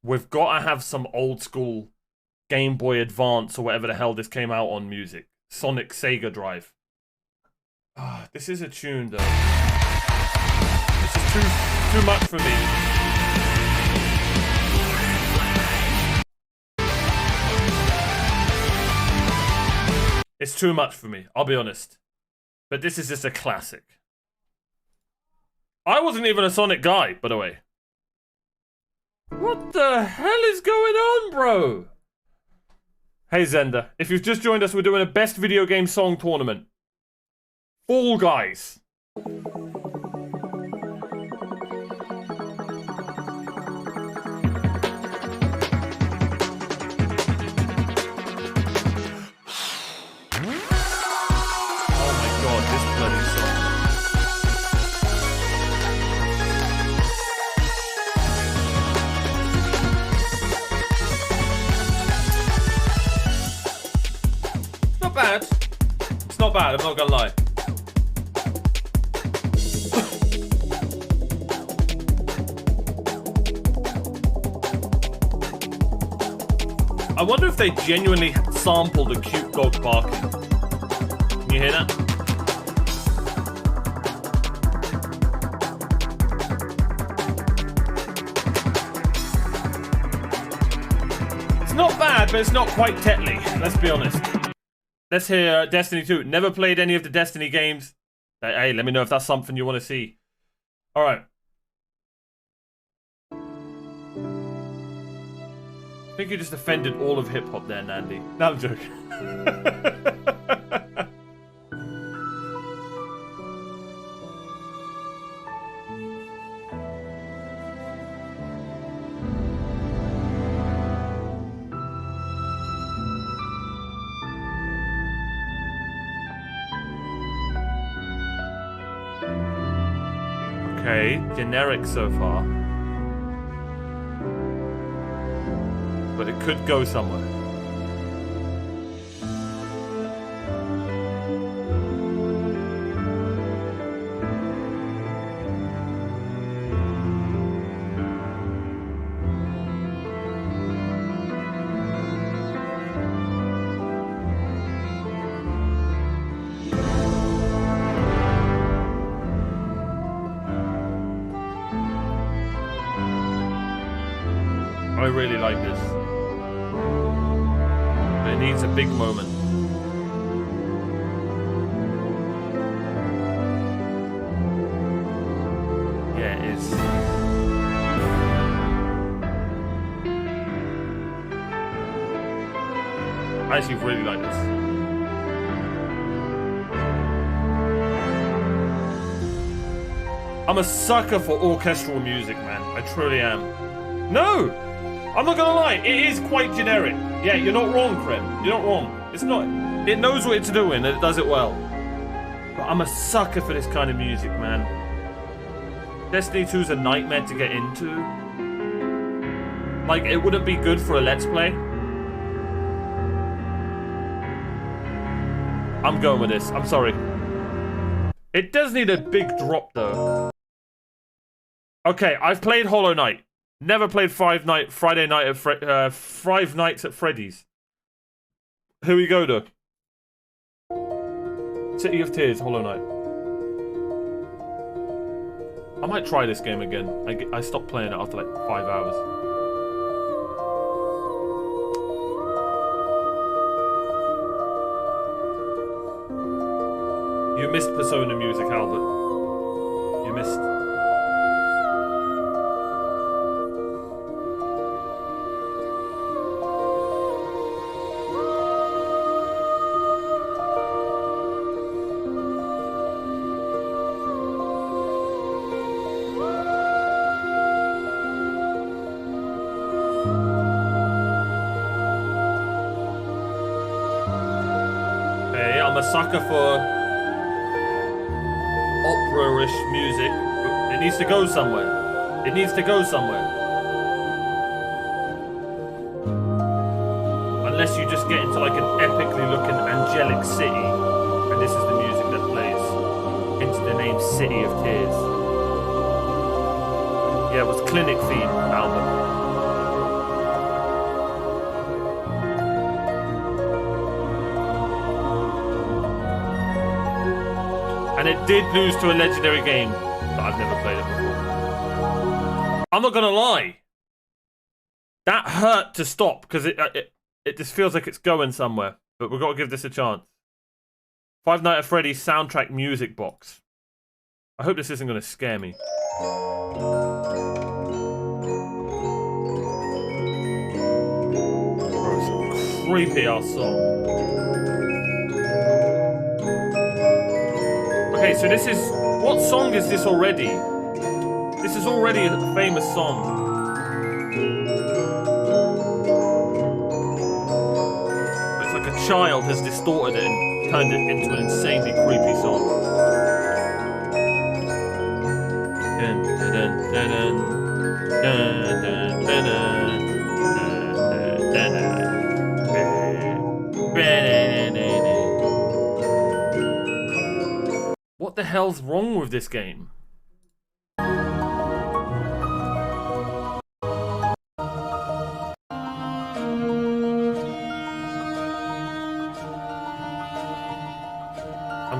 We've got to have some old school Game Boy Advance or whatever the hell this came out on music. Sonic Sega Drive. Ah, this is a tune though. This is too much for me. It's too much for me, I'll be honest. But this is just a classic. I wasn't even a Sonic guy, by the way. What the hell is going on, bro? Hey Zenda, if you've just joined us, we're doing a best video game song tournament. Fall Guys. Oh my god, this bloody song. Not bad. It's not bad, I'm not gonna lie. I wonder if they genuinely sampled a cute dog barking. Can you hear that? It's not bad, but it's not quite Tetley, let's be honest. Let's hear Destiny 2. Never played any of the Destiny games. Hey, let me know if that's something you want to see. Alright. I think you just offended all of hip-hop there, Nandy. No, I'm joking. Okay, generic so far. But it could go somewhere. I really like this. But it needs a big moment. Yeah, it is. I actually really like this. I'm a sucker for orchestral music, man. I truly am. No! I'm not gonna lie, it is quite generic. Yeah, you're not wrong, Krem. You're not wrong. It's not. It knows what it's doing and it does it well. But I'm a sucker for this kind of music, man. Destiny 2's a nightmare to get into. Like, it wouldn't be good for a Let's Play. I'm going with this. I'm sorry. It does need a big drop, though. Okay, I've played Hollow Knight. Never played Five Nights at Freddy's. Here we go, though. City of Tears, Hollow Knight. I might try this game again. I stopped playing it after like 5 hours. You missed Persona music, Albert. You missed. Hey, I'm a sucker for opera-ish music. It needs to go somewhere. It needs to go somewhere. Unless you just get into like an epically looking angelic city, and this is the music that plays. Hence the name City of Tears. Yeah, it was Clinic theme album. And it did lose to a legendary game, but I've never played it before. I'm not gonna lie. That hurt to stop, because it just feels like it's going somewhere. But we've got to give this a chance. Five Nights at Freddy's soundtrack music box. I hope this isn't gonna scare me. Bro, it's a creepy ass song. Okay, so this is... What song is this already? This is already a famous song. It's like a child has distorted it and turned it into an insanely creepy song. Dun, dun, dun, dun, dun, dun, dun, dun, dun, dun. What the hell's wrong with this game? I'm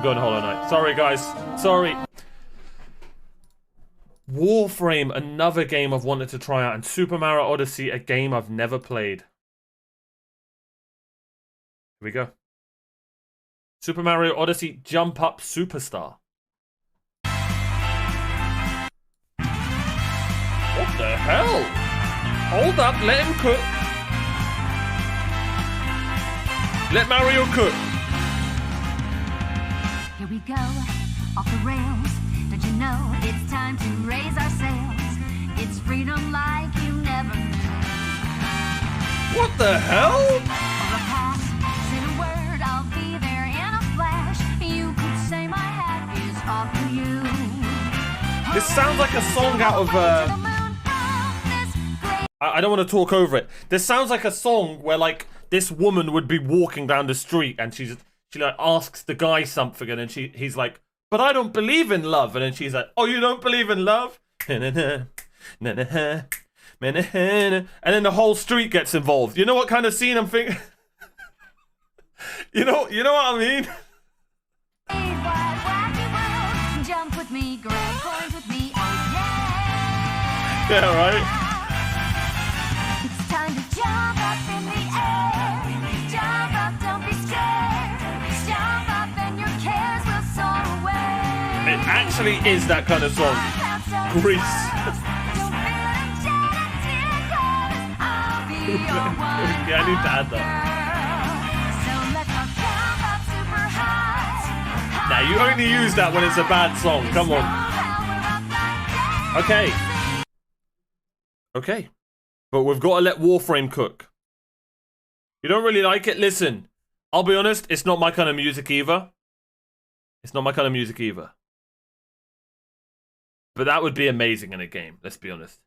going Hollow Knight. Sorry, guys. Sorry. Warframe, another game I've wanted to try out. And Super Mario Odyssey, a game I've never played. Here we go. Super Mario Odyssey Jump Up Superstar. What the hell? Hold up, let him cook. Let Mario cook. Here we go, off the rails. Don't you know it's time to raise our sails? It's freedom like you never knew. What the hell? Or a pass, say the word, I'll be there in a flash. You could say my hat is off to you. This sounds like a song out of I don't want to talk over it. This sounds like a song where like this woman would be walking down the street and she like asks the guy something and then he's like, but I don't believe in love, and then she's like, oh, you don't believe in love? And then the whole street gets involved. You know what kind of scene I'm thinking? you know what I mean? Jump with me, grab coins with me, oh yeah. Yeah, right. It's time to jump up in the air. Jump up, don't be scared. Jump up and your cares will soar away. It actually is that kind of song. Grease. Yeah, I need to add that. Now you only use that when it's a bad song. Come on. Okay. Okay. But we've got to let Warframe cook. You don't really like it? Listen. I'll be honest, it's not my kind of music either. It's not my kind of music either. But that would be amazing in a game, let's be honest.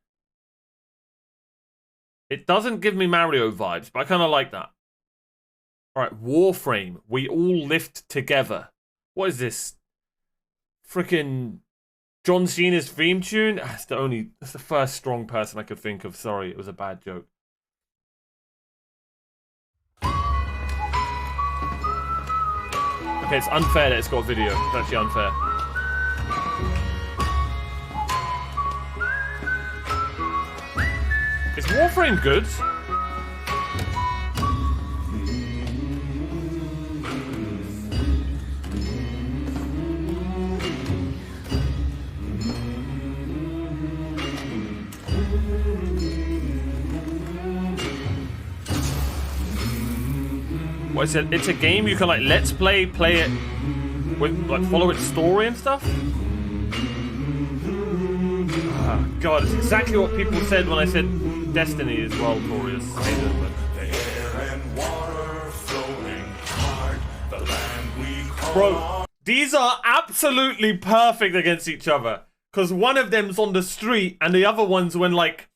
It doesn't give me Mario vibes, but I kind of like that. Alright, Warframe. We all lift together. What is this? Frickin' John Cena's theme tune? That's the first strong person I could think of. Sorry, it was a bad joke. Okay, it's unfair that it's got video. It's actually unfair. Is Warframe good? What is it? It's a game you can like let's play it with like follow its story and stuff. Oh, God, it's exactly what people said when I said Destiny as well, Torius. Bro, these are absolutely perfect against each other. Because one of them's on the street and the other one's when like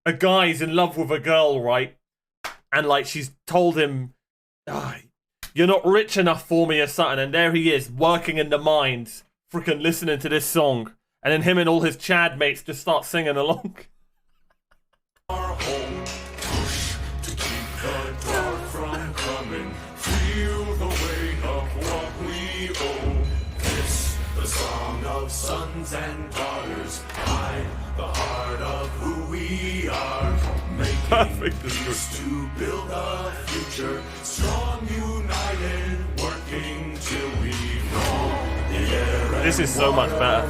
a guy's in love with a girl, right? And like she's told him, oh, you're not rich enough for me or something. And there he is, working in the mines, freaking listening to this song. And then him and all his Chad mates just start singing along. Our home, push to keep the dark from coming. Feel the weight of what we owe. This, the song of sons and daughters. Hide the heart of who we are. Making peace to build a future. Strong, united, working till we fall. This is so much better.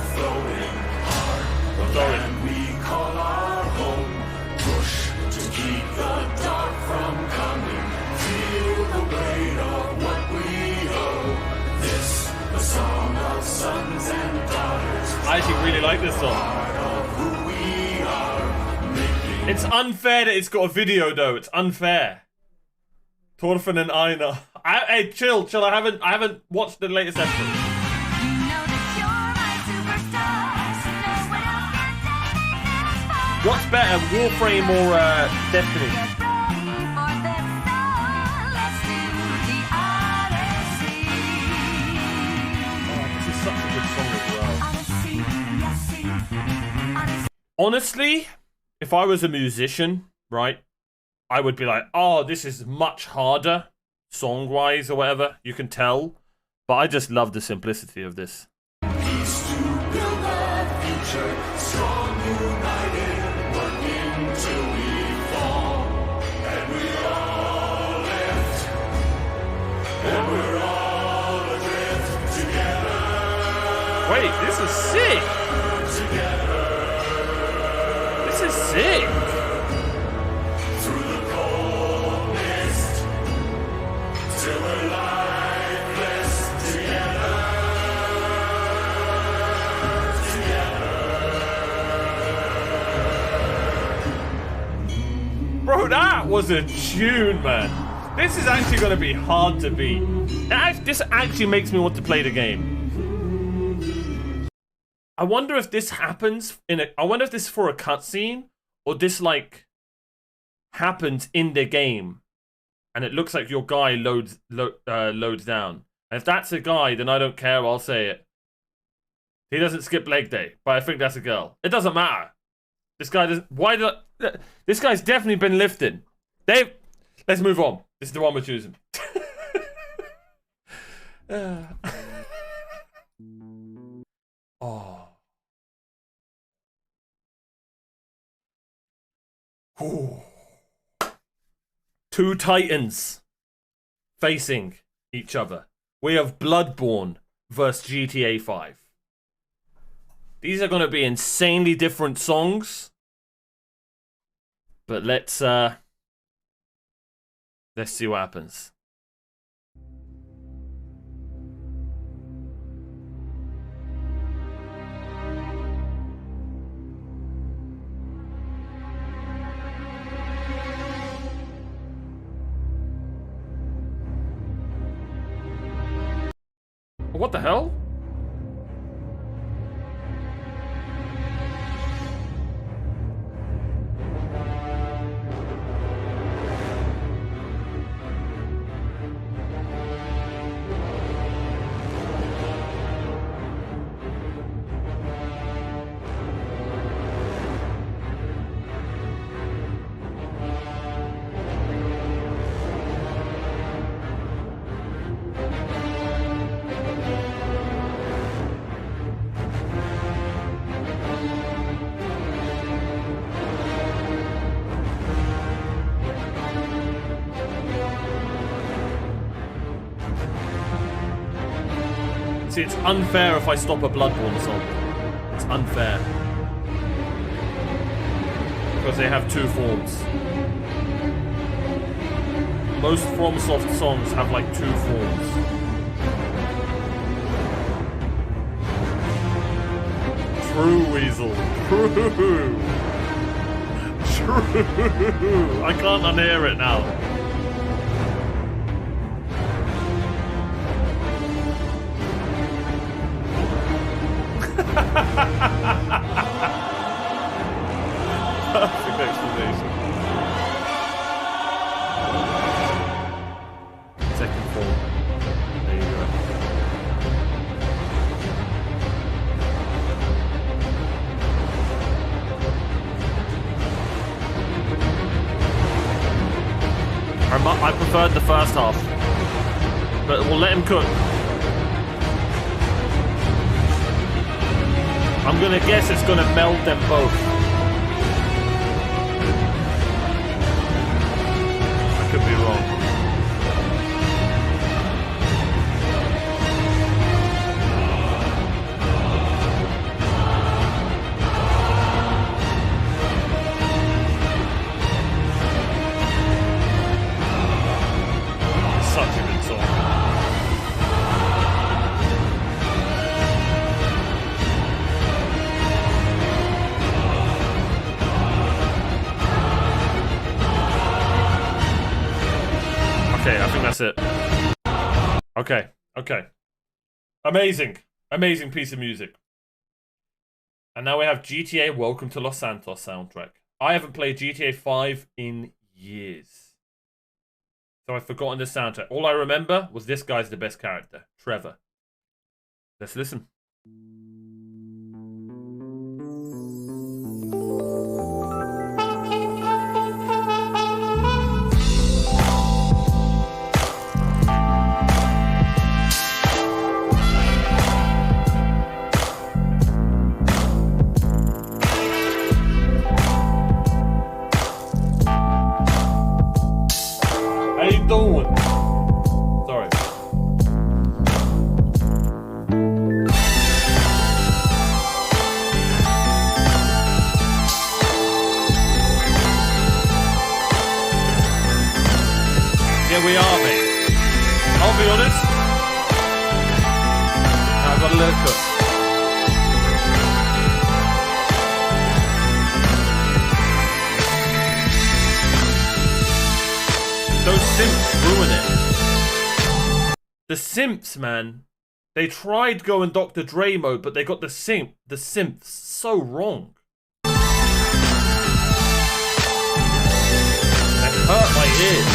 Sorry. We call our home. Push to keep the dark from coming. Feel the weight of what we owe. This, the song of sons and daughters. I actually really like this song. It's unfair that it's got a video though. It's unfair. Thorfinn and Einar. Hey, chill. I haven't watched the latest episode. What's better, Warframe or Destiny? Oh, this is such a good song as well. Honestly, if I was a musician, right, I would be like, oh, this is much harder, song-wise or whatever, you can tell. But I just love the simplicity of this. Peace to build a future, strong, united, working till we fall. And we all lift, and we're all adrift together. Wait, this is sick! This is sick! Through the cold mist, till we're lifeless together. Bro, that was a tune, man. This is actually going to be hard to beat. This actually makes me want to play the game. I wonder if this happens I wonder if this is for a cutscene or this like happens in the game, and it looks like your guy loads down. And if that's a guy, then I don't care. I'll say it. He doesn't skip leg day, but I think that's a girl. It doesn't matter. This guy doesn't. This guy's definitely been lifting. Dave, let's move on. This is the one we're choosing. Oh. Ooh. Two titans facing each other. We have Bloodborne versus GTA 5. These are going to be insanely different songs. But let's see what happens. What the hell? See, it's unfair if I stop a Bloodborne song. It's unfair. Because they have two forms. Most FromSoft songs have like two forms. True, Weasel. True. True. I can't unhear it now. Perfect explanation. Second form. There you go. I preferred the first half, but we'll let him cook. I'm gonna guess it's gonna meld them both. I could be wrong. Such a good song. Okay, I think that's it. Okay. Amazing. Amazing piece of music. And now we have GTA Welcome to Los Santos soundtrack. I haven't played GTA 5 in years. So I've forgotten the soundtrack. All I remember was this guy's the best character, Trevor. Let's listen. How you doing? Sorry. Yeah, we are, mate. I'll be honest. I've got to let it cook. Those simps ruin it. The simps, man. They tried going Dr. Dre mode, but they got the simps so wrong. They hurt my ears.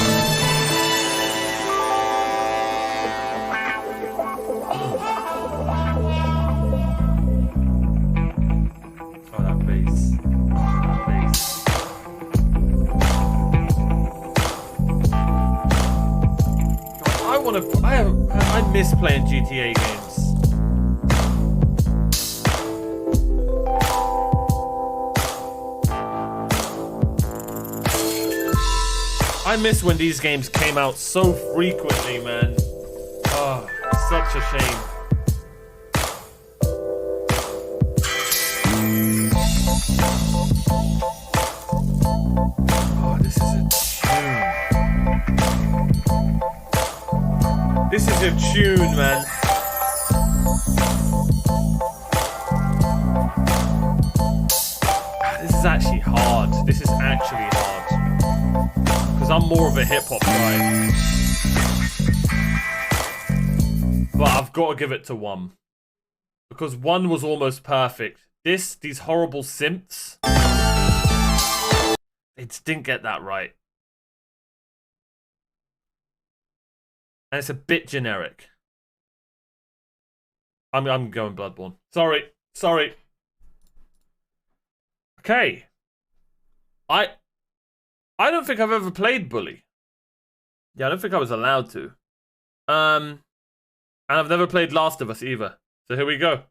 Oh, that bass. That bass. I miss playing GTA games. I miss when these games came out so frequently, man. Oh, such a shame. Oh, this is a tune. This is a tune, man. This is actually hard. This is actually hard. Because I'm more of a hip-hop guy. But I've got to give it to 1. Because 1 was almost perfect. These horrible synths, they just didn't get that right. And it's a bit generic. I'm going Bloodborne. Sorry. Okay. I don't think I've ever played Bully. Yeah, I don't think I was allowed to. And I've never played Last of Us either. So here we go.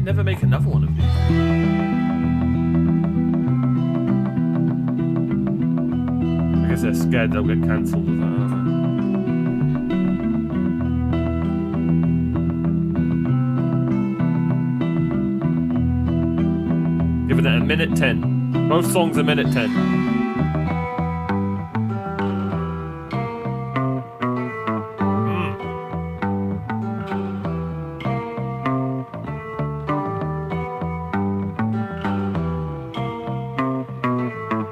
never make another one of these. I guess they're scared they'll get cancelled or something, aren't they? Giving it a minute 10. Both songs a minute 10.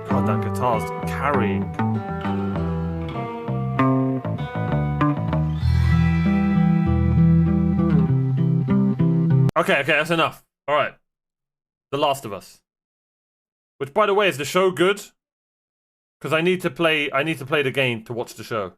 God, that guitar's carrying. Okay, that's enough. All right. The Last of Us. Which, by the way, is the show good? Because I need to play the game to watch the show.